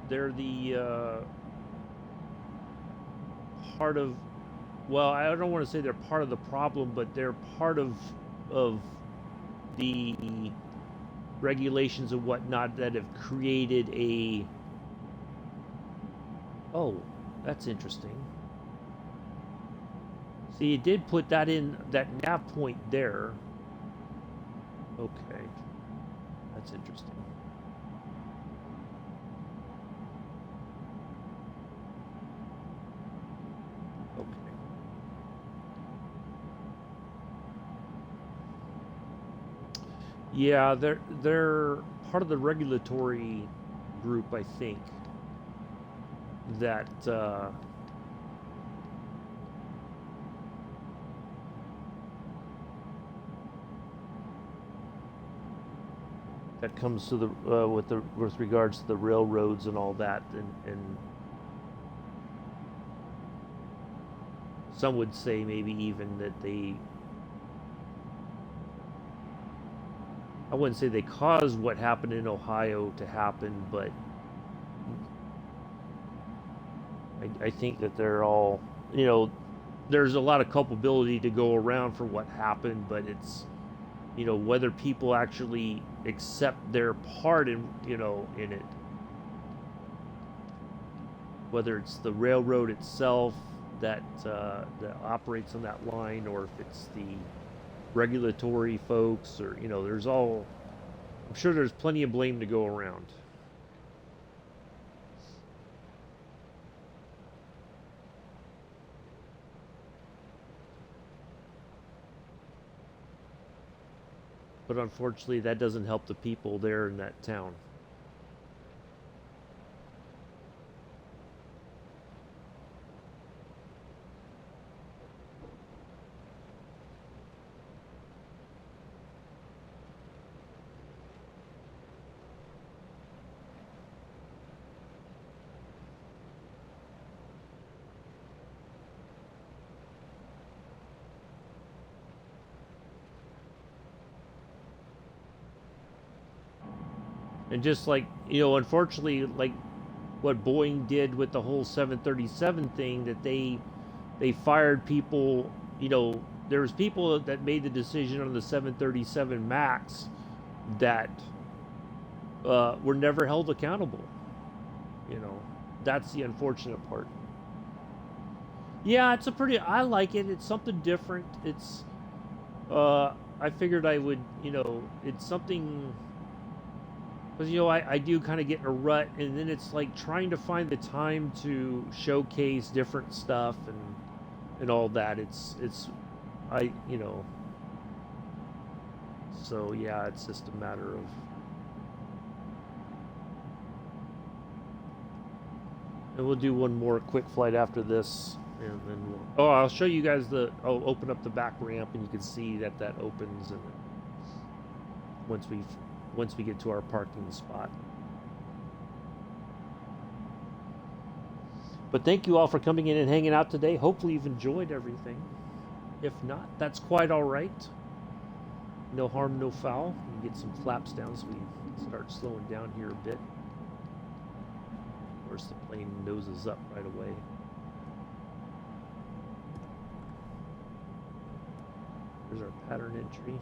the part of. Well, I don't want to say they're part of the problem, but they're part of the regulations and whatnot that have created a. Oh, that's interesting. See, it did put that in that nav point there, Okay, that's interesting. Okay. Yeah, they're part of the regulatory group, I think, that that comes to the with regards to the railroads and all that, and some would say maybe even that I wouldn't say they caused what happened in Ohio to happen, but I think that they're all, you know, there's a lot of culpability to go around for what happened, but it's, you know, whether people actually accept their part in, you know, in it, whether it's the railroad itself that operates on that line, or if it's the regulatory folks, or, you know, there's all, I'm sure there's plenty of blame to go around. But unfortunately, that doesn't help the people there in that town. And just like, you know, unfortunately, like what Boeing did with the whole 737 thing, that they fired people, you know, there was people that made the decision on the 737 Max that were never held accountable. You know, that's the unfortunate part. Yeah, it's a pretty. I like it. It's something different. It's. I figured I would. You know, it's something. Because, you know, I do kind of get in a rut, and then it's like trying to find the time to showcase different stuff and all that. It's I, you know. So yeah, it's just a matter of. And we'll do one more quick flight after this, and then oh, I'll show you guys the. I'll open up the back ramp, and you can see that that opens, and once we get to our parking spot. But thank you all for coming in and hanging out today. Hopefully you've enjoyed everything. If not, that's quite all right. No harm, no foul. We can get some flaps down so we can start slowing down here a bit. Of course, the plane noses up right away. There's our pattern entry.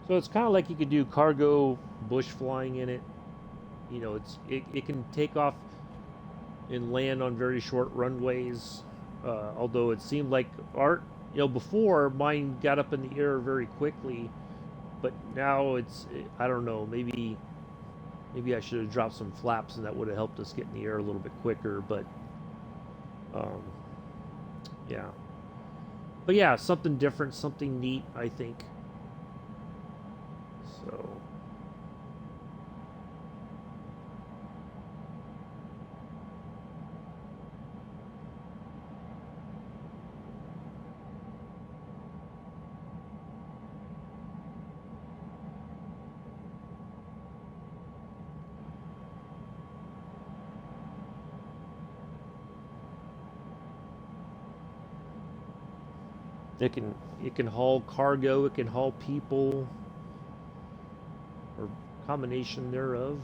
So it's kind of like you could do cargo bush flying in it. You know, it can take off and land on very short runways. Although it seemed like you know, before mine got up in the air very quickly, but now I don't know, maybe I should have dropped some flaps and that would have helped us get in the air a little bit quicker. But um, yeah, but yeah, something different, something neat, I think. So it can haul cargo, it can haul people, or combination thereof.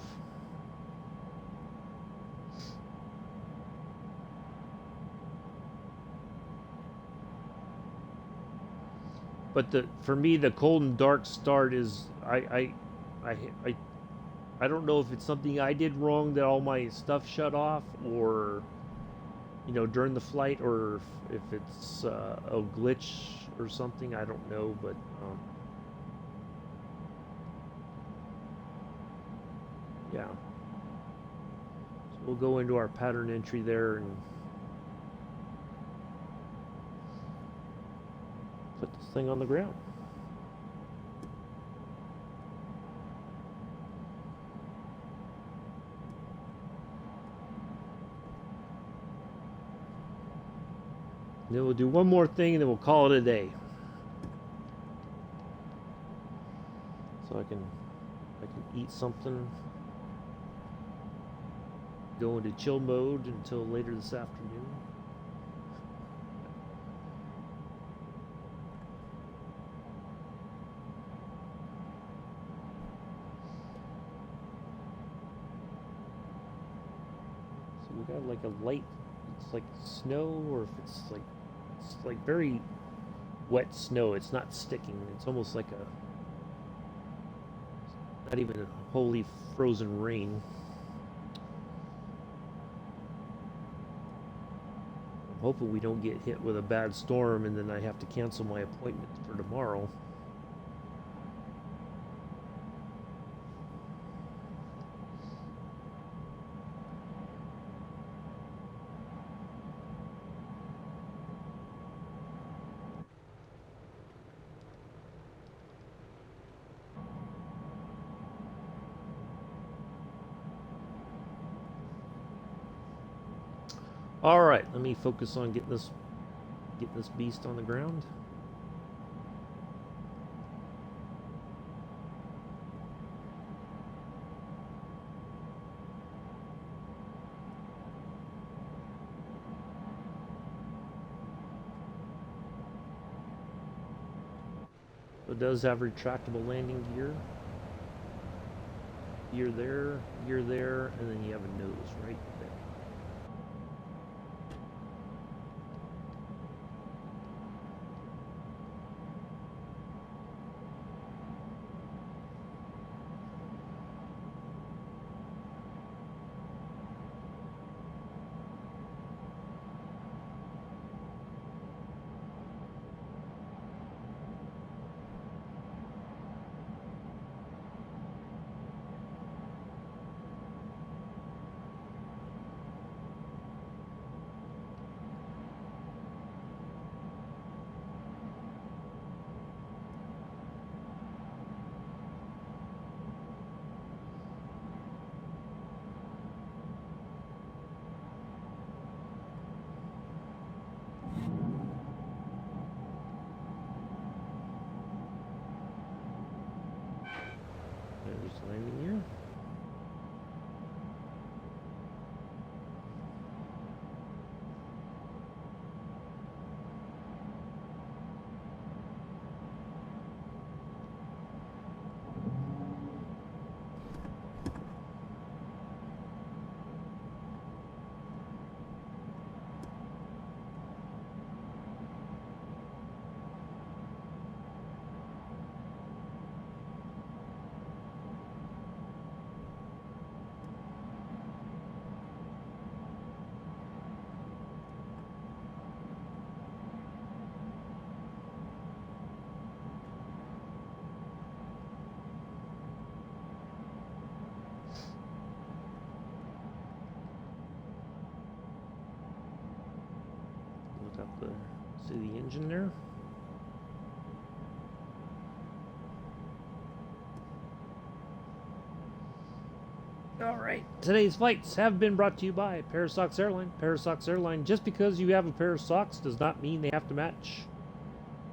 But for me, the cold and dark start is I I I don't know if it's something I did wrong that all my stuff shut off, or during the flight, or if it's a glitch or something. I don't know, but yeah. So we'll go into our pattern entry there and put this thing on the ground. Then we'll do one more thing and then we'll call it a day. So I can eat something, go into chill mode until later this afternoon. So we got like a light, it's like snow, or if it's like very wet snow. It's not sticking. It's almost like not even a wholly frozen rain. I'm hoping we don't get hit with a bad storm and then I have to cancel my appointment for tomorrow. All right, let me focus on getting this beast on the ground. It does have retractable landing gear. Gear there, and then you have a nose right there. There's landing gear. See the engine there? All right. Today's flights have been brought to you by Parasox Airline. Parasox Airline. Just because you have a pair of socks does not mean they have to match.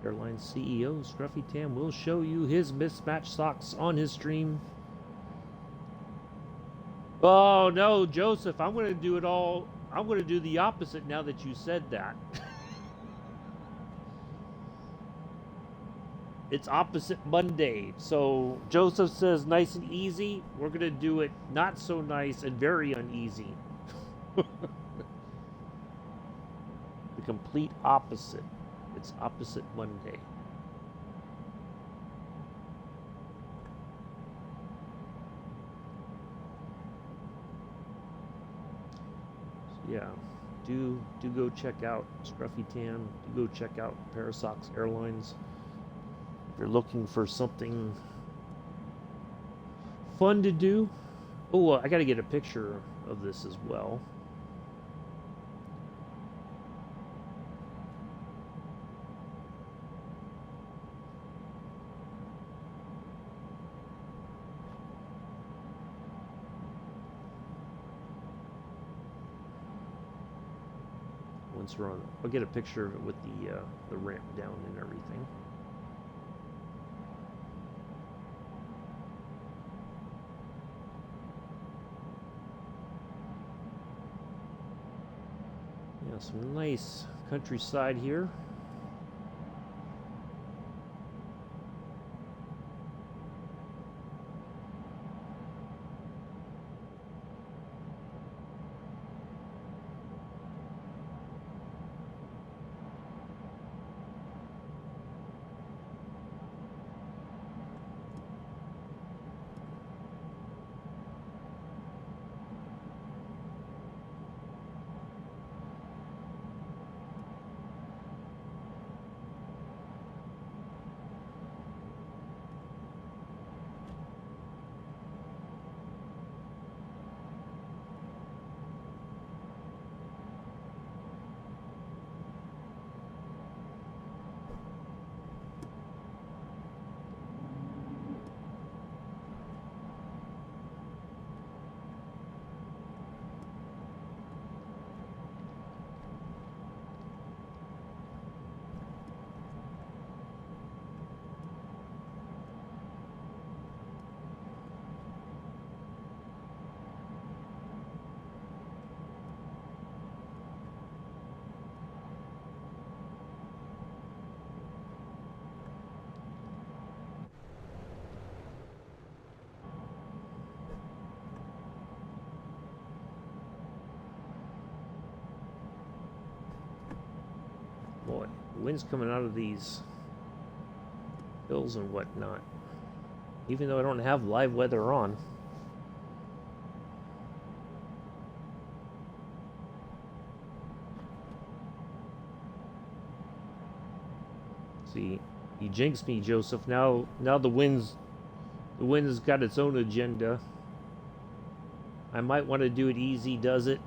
Airline CEO Scruffy Tam will show you his mismatched socks on his stream. Oh no, Joseph! I'm going to do it all. I'm going to do the opposite now that you said that. It's opposite Monday. So Joseph says nice and easy. We're going to do it not so nice and very uneasy. The complete opposite. It's opposite Monday. yeah, do go check out Scruffy Tan. Do go check out Parasox Airlines. If you're looking for something fun to do. Oh, I got to get a picture of this as well. Once we're on, I'll get a picture of it with the ramp down and everything. Yeah, some nice countryside here. Boy, the wind's coming out of these hills and whatnot. Even though I don't have live weather on. See, you jinxed me, Joseph. Now the wind's got its own agenda. I might want to do it easy, does it?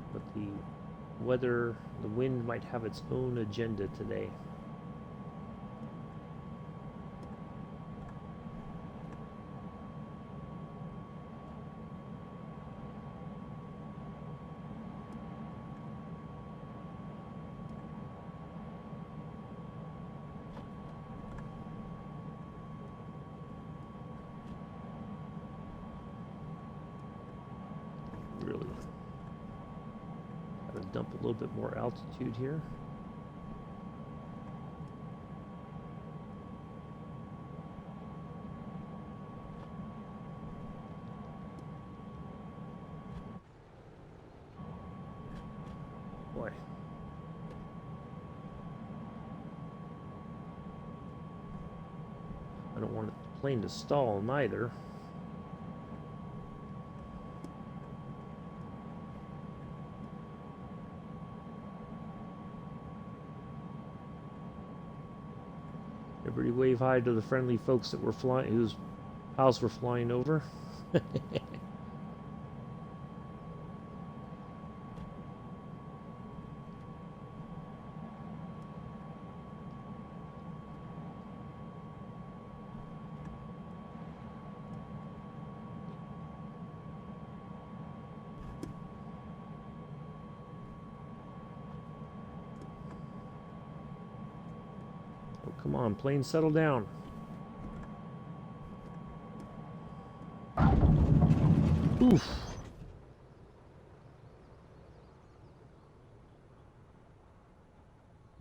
But the wind might have its own agenda today. Really gotta dump a little bit more altitude here. Boy. I don't want the plane to stall neither. Everybody wave hi to the friendly folks that were flying, whose house we're flying over. Come on, plane, settle down. Oof.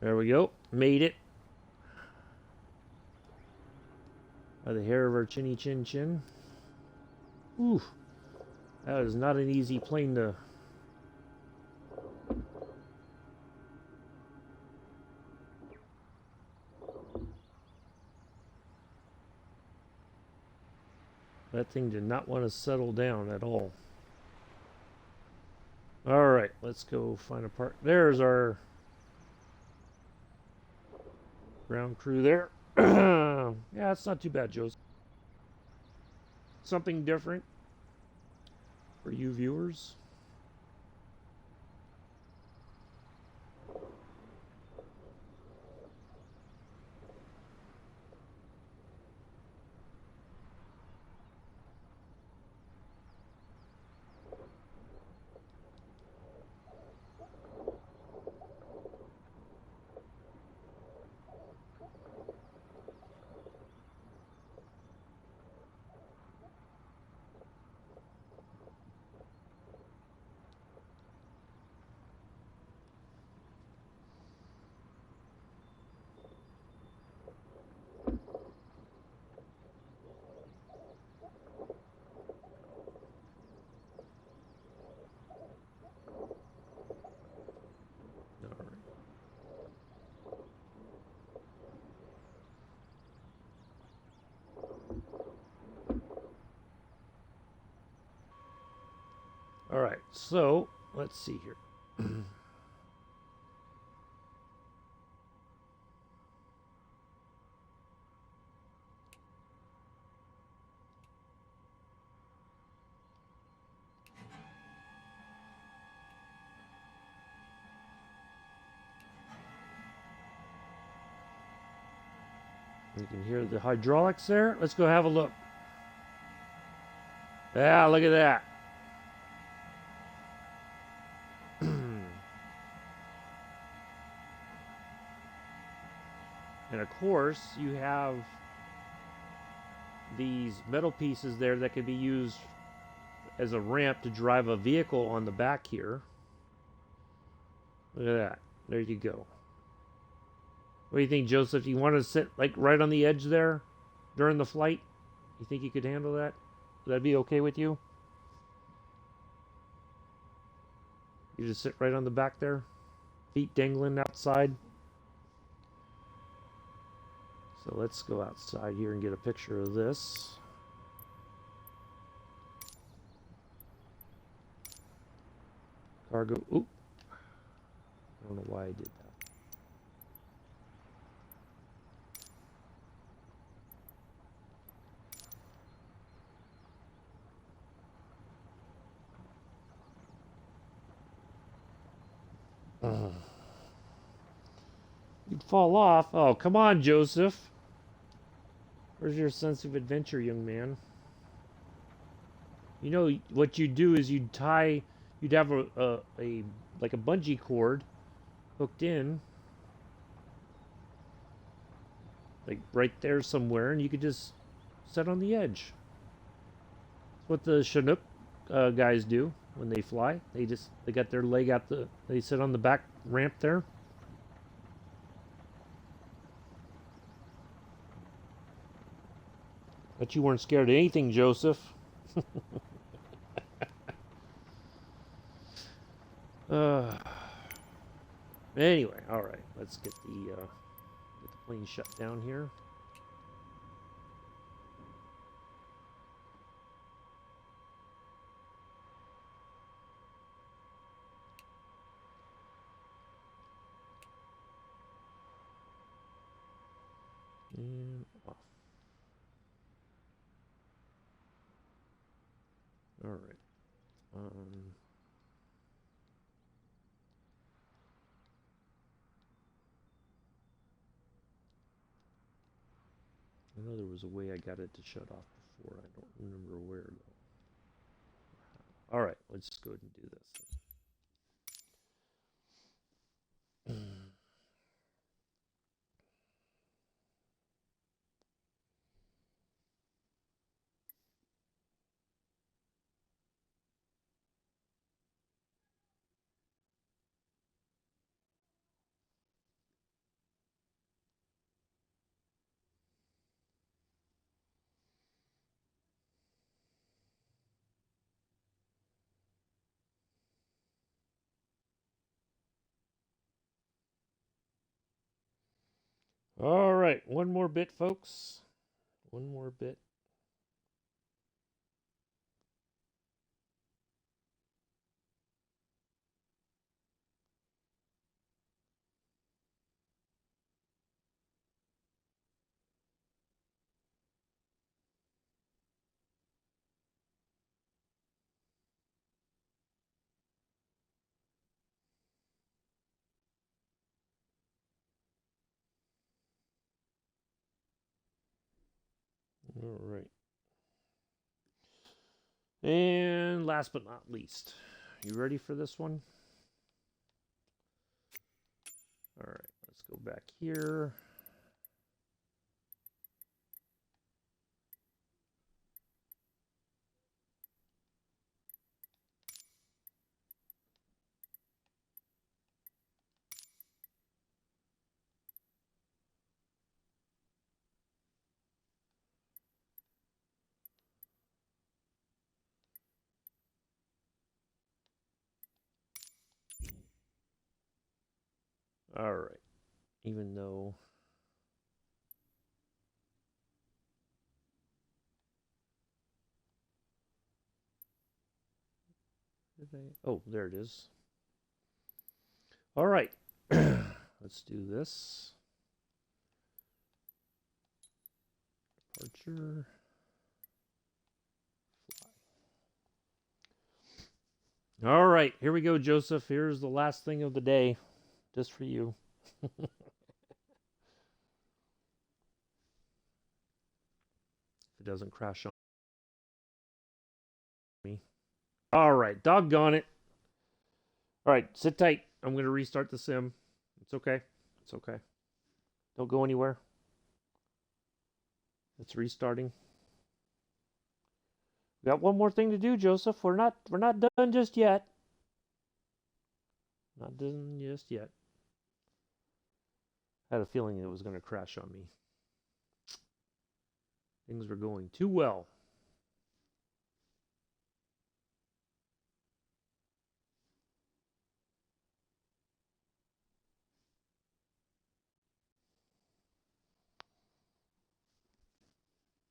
There we go. Made it. By the hair of our chinny chin chin. Oof. That is not an easy plane to... That thing did not want to settle down at all. Alright, let's go find a part. There's our ground crew there. Yeah, it's not too bad, Joseph. Something different for you viewers. All right, so let's see here. You can hear the hydraulics there. Let's go have a look. Yeah, look at that. And of course, you have these metal pieces there that could be used as a ramp to drive a vehicle on the back here. Look at that. There you go. What do you think, Joseph? You want to sit like right on the edge there during the flight? You think you could handle that? Would that be okay with you? You just sit right on the back there, feet dangling outside. So let's go outside here and get a picture of this. Cargo. Oop. I don't know why I did that. You'd fall off. Oh, come on, Joseph. Where's your sense of adventure, young man? You know what you'd do is you'd have a like a bungee cord hooked in, like right there somewhere, and you could just sit on the edge. That's what the Chinook guys do when they fly. They got their leg out they sit on the back ramp there. But you weren't scared of anything, Joseph. Anyway, all right. Let's get the plane shut down here. And off. All right. I know there was a way I got it to shut off before. I don't remember where though. All right, let's go ahead and do this. All right, one more bit, folks. One more bit. All right. And last but not least, you ready for this one? All right, let's go back here. All right, even though oh, there it is. All right, let's do this. Departure. Fly. All right, here we go, Joseph. Here's the last thing of the day, just for you. If it doesn't crash on me. All right, doggone it. All right, sit tight. I'm going to restart the sim. It's okay. It's okay. Don't go anywhere. It's restarting. We got one more thing to do, Joseph. We're not done just yet. Not done just yet. I had a feeling it was going to crash on me. Things were going too well.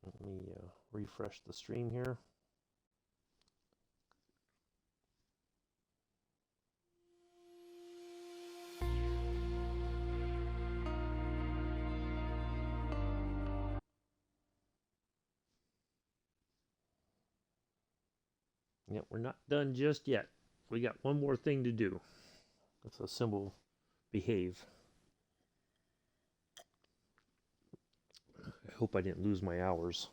Let me refresh the stream here. Yep, we're not done just yet. We got one more thing to do. That's a symbol behave. I hope I didn't lose my hours.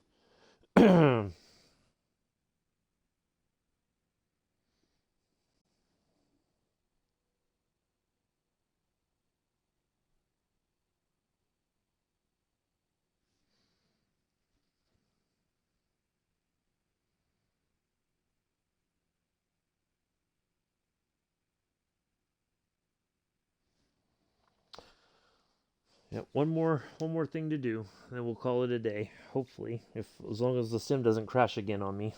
Yep, one more thing to do, then we'll call it a day. Hopefully, as long as the sim doesn't crash again on me.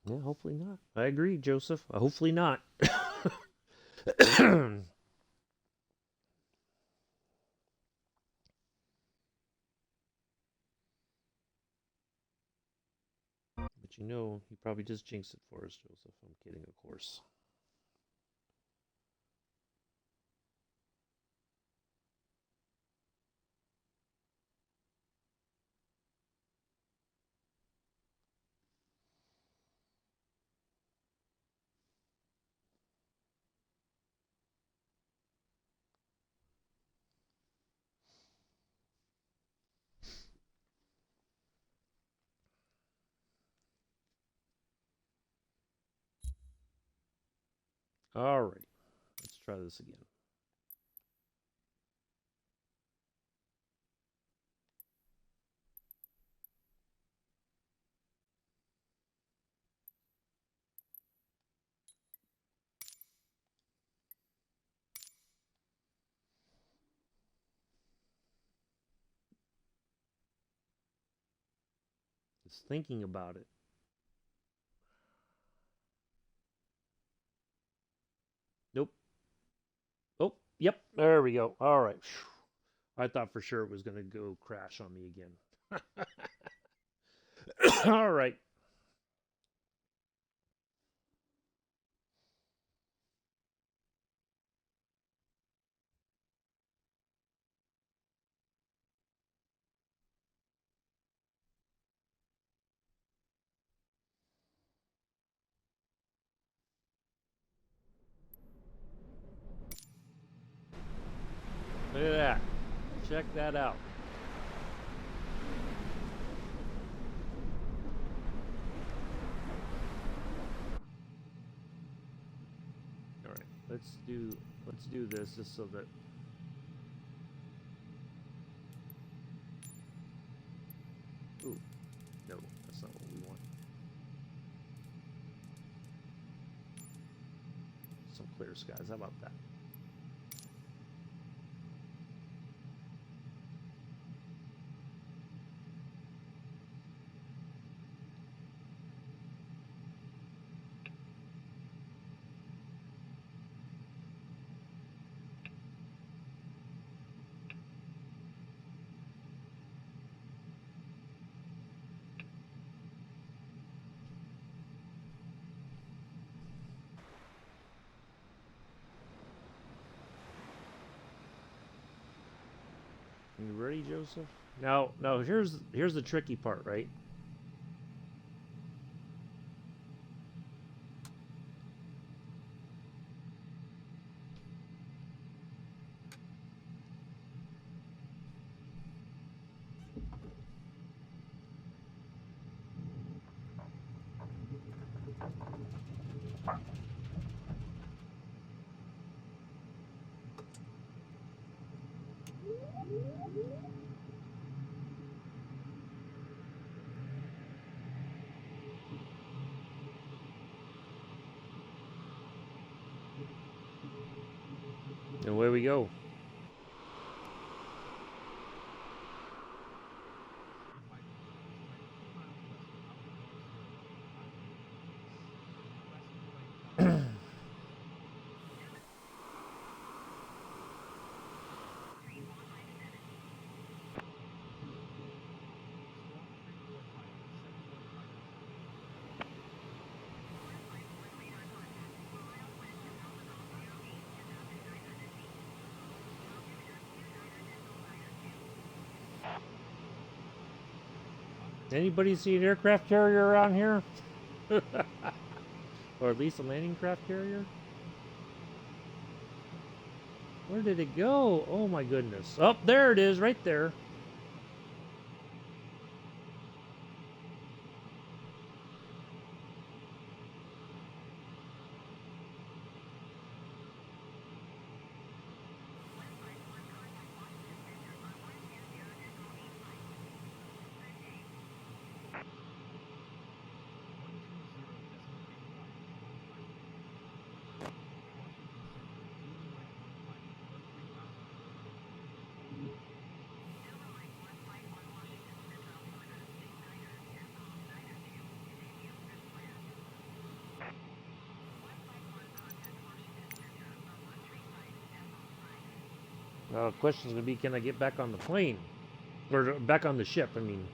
Yeah, hopefully not. I agree, Joseph. Hopefully not. But you know, he probably just jinxed it for us, Joseph. I'm kidding, of course. Alrighty, let's try this again. Just thinking about it. Nope. Oh, yep. There we go. All right. I thought for sure it was going to go crash on me again. All right. Look at that. Check that out. All right. Let's do this just so that ooh, no, that's not what we want. Some clear skies. How about that? You ready, Joseph? Now, here's the tricky part, right? And away we go. Anybody see an aircraft carrier around here? Or at least a landing craft carrier? Where did it go? Oh my goodness. Oh, there it is, right there. Question's gonna be, can I get back on the plane? Or back on the ship, I mean.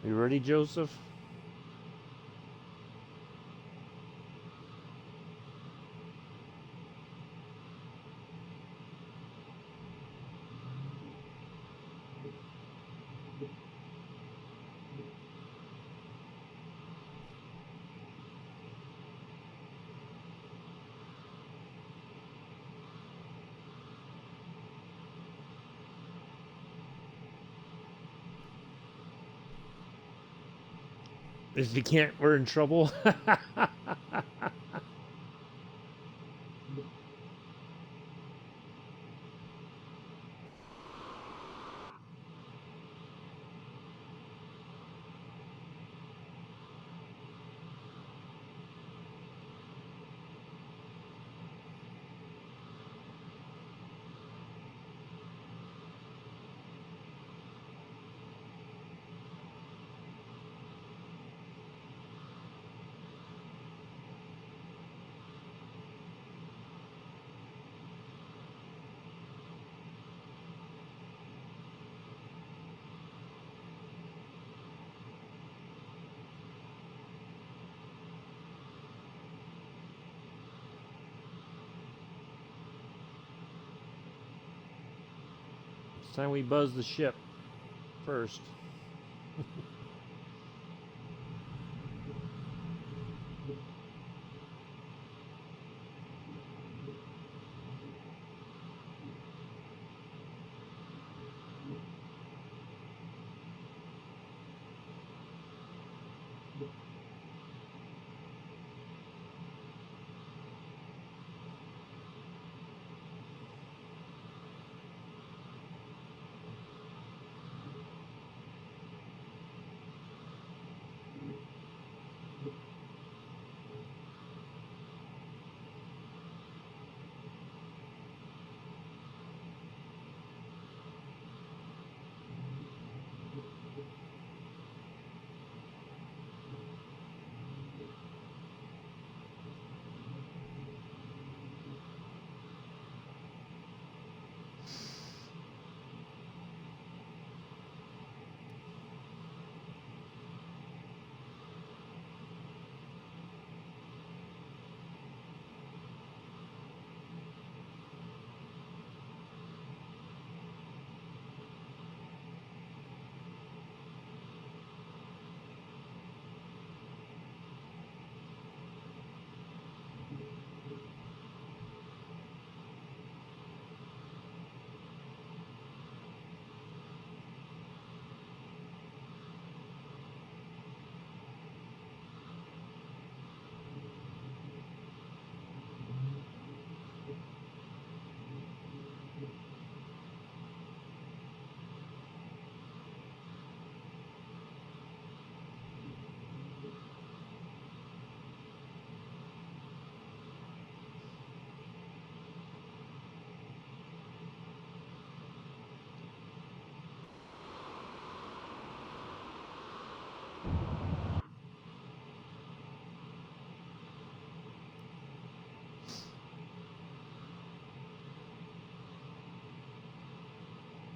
You ready, Joseph? If you can't, we're in trouble. It's time we buzz the ship first.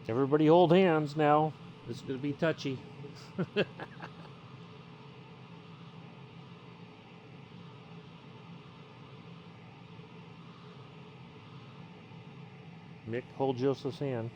Everybody hold hands now. This is going to be touchy. Mick, hold Joseph's hand.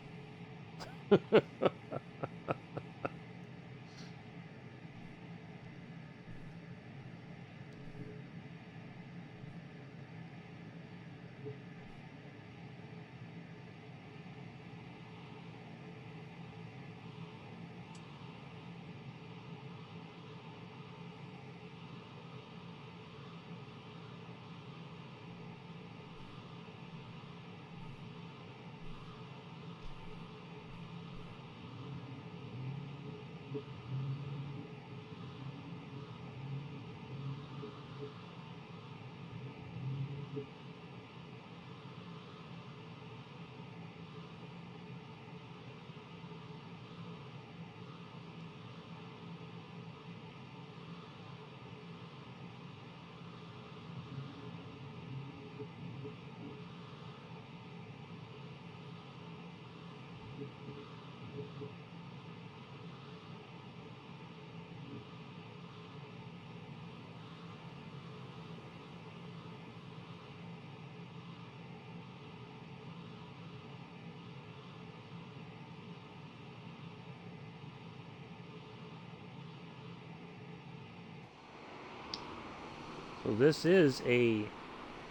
So this is a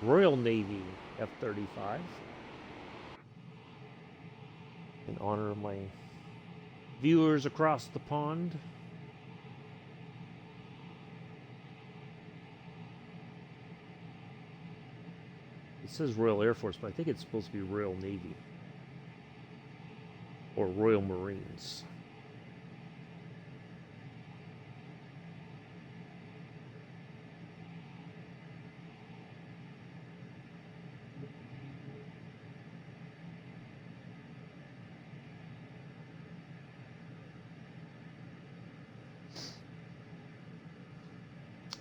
Royal Navy F-35 in honor of my viewers across the pond. It says Royal Air Force, but I think it's supposed to be Royal Navy or Royal Marines.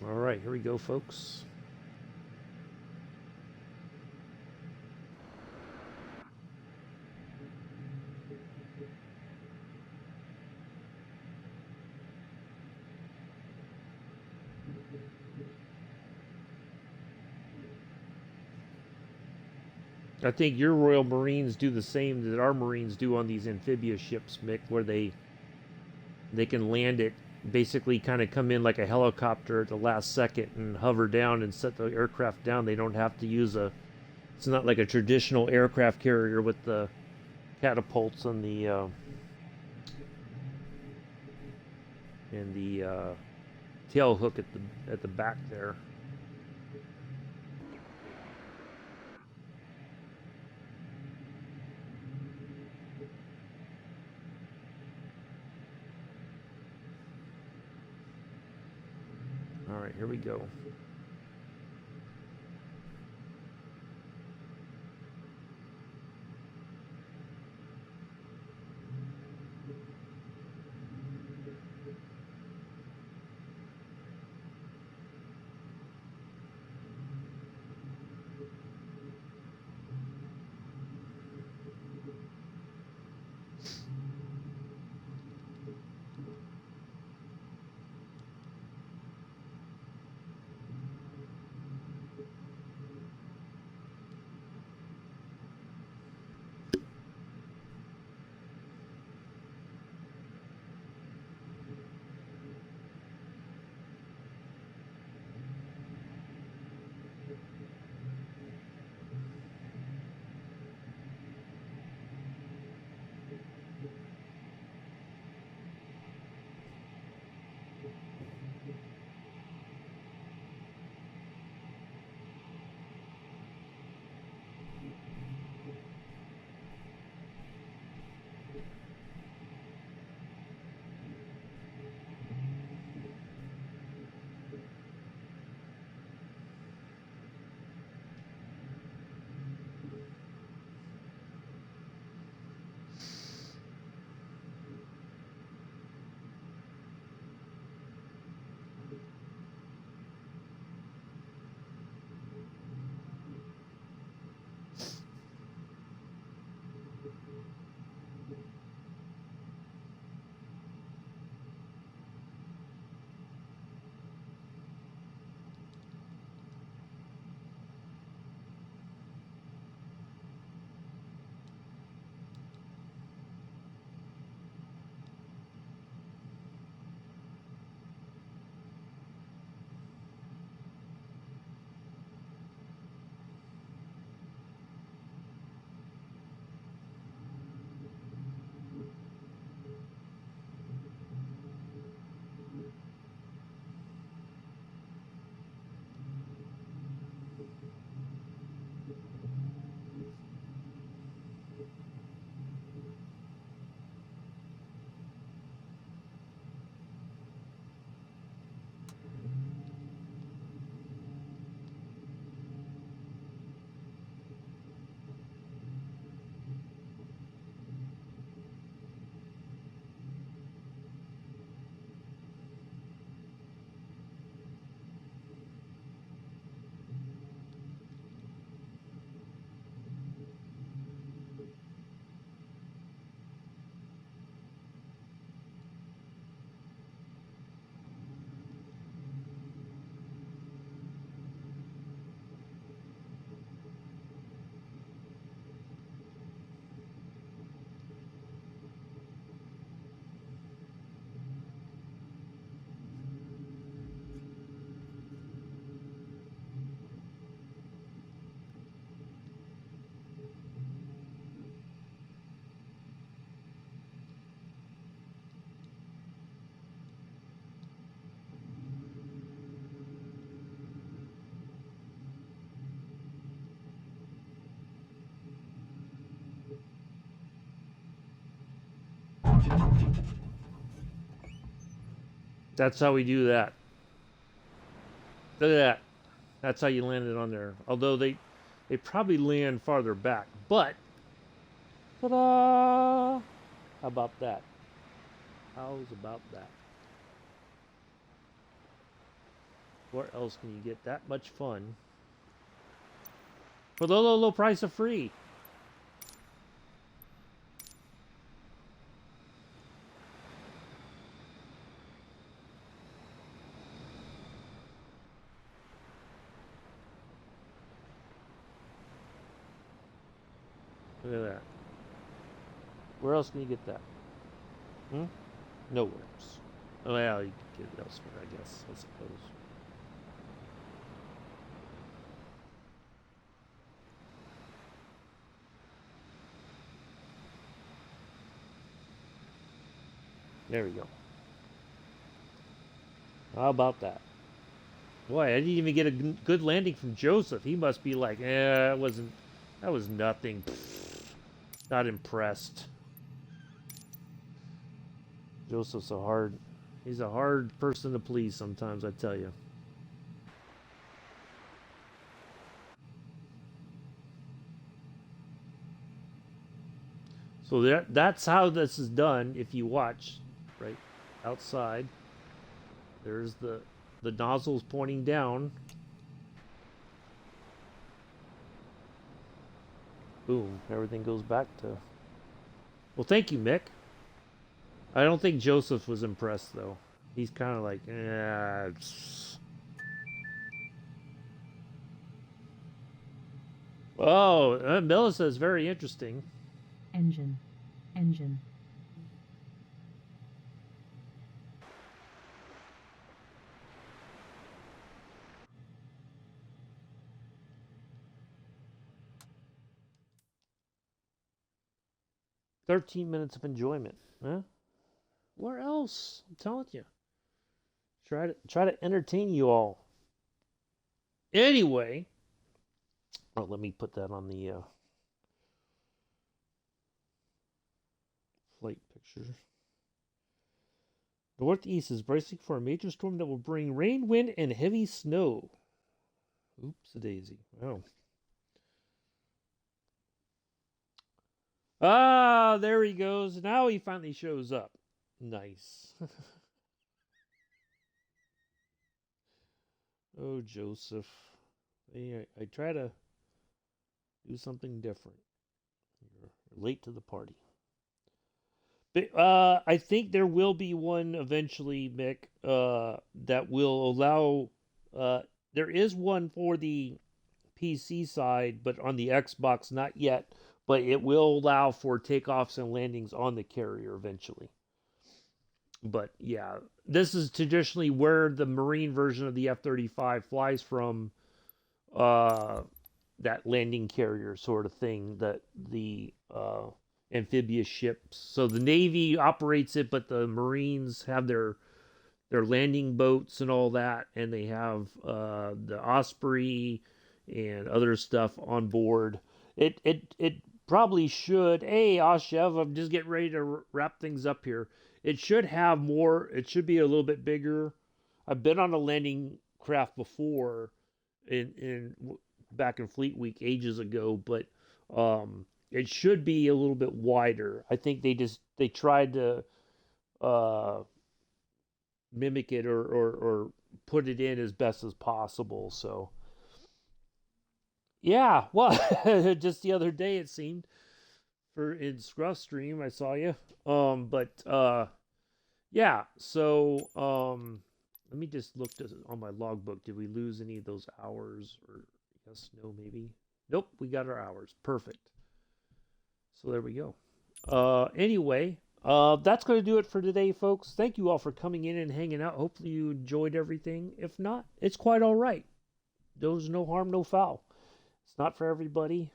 All right, here we go, folks. I think your Royal Marines do the same that our Marines do on these amphibious ships, Mick, where they can land it, basically kind of come in like a helicopter at the last second and hover down and set the aircraft down. They don't have to use it's not like a traditional aircraft carrier with the catapults and the tail hook at the back there. All right, here we go. That's how we do that. Look at that. That's how you land it on there. Although they probably land farther back. But, ta-da! How about that? How's about that? Where else can you get that much fun for the low price of free? Look at that. Where else can you get that? Nowhere else. Oh, well, you can get it elsewhere, I guess, I suppose. There we go. How about that? Boy, I didn't even get a good landing from Joseph. He must be like, that was nothing. Not impressed. Joseph's he's a hard person to please sometimes, I tell you. So that's how this is done. If you watch, right outside, there's the nozzles pointing down. Boom, everything goes back to... Well, thank you, Mick. I don't think Joseph was impressed, though. He's kind of like, Oh, Melissa is very interesting. Engine. 13 minutes of enjoyment, huh? Where else? I'm telling you. Try to entertain you all. Anyway, let me put that on the flight picture. Northeast is bracing for a major storm that will bring rain, wind, and heavy snow. Oops-a-daisy. Oh. Ah, there he goes. Now he finally shows up. Nice. Oh, Joseph. I try to do something different. You're late to the party. But I think there will be one eventually, Mick, that will allow... there is one for the PC side, but on the Xbox, not yet. But it will allow for takeoffs and landings on the carrier eventually. But yeah, this is traditionally where the Marine version of the F-35 flies from, that landing carrier sort of thing, that the amphibious ships. So the Navy operates it, but the Marines have their landing boats and all that, and they have the Osprey and other stuff on board. It probably should. Hey, Ashev, I'm just getting ready to wrap things up here. It should have more. It should be a little bit bigger. I've been on a landing craft before, back in Fleet Week ages ago, but it should be a little bit wider. I think they tried to mimic it or put it in as best as possible. So yeah, well, just the other day it seemed in Scruff Stream I saw you. Yeah. So let me just look on my logbook. Did we lose any of those hours? Or yes, no, maybe. Nope, we got our hours. Perfect. So there we go. Anyway, that's going to do it for today, folks. Thank you all for coming in and hanging out. Hopefully you enjoyed everything. If not, it's quite all right. There's no harm, no foul. It's not for everybody.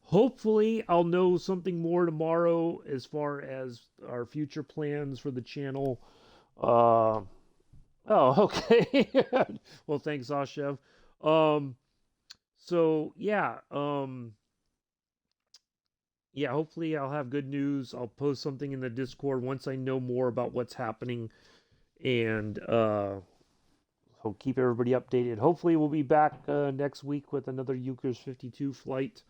Hopefully I'll know something more tomorrow as far as our future plans for the channel. Oh, okay. Well, thanks, Ashev. So yeah, yeah, hopefully I'll have good news. I'll post something in the Discord once I know more about what's happening, and I'll keep everybody updated. Hopefully we'll be back next week with another Euchre's 52 flight.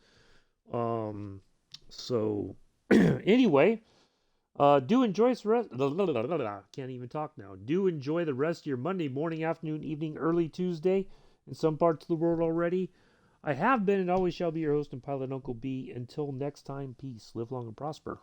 So anyway, do enjoy the rest. Can't even talk now. Do enjoy the rest of your Monday morning, afternoon, evening, early Tuesday in some parts of the world already. I have been and always shall be your host and pilot, Uncle B. Until next time, peace, live long and prosper.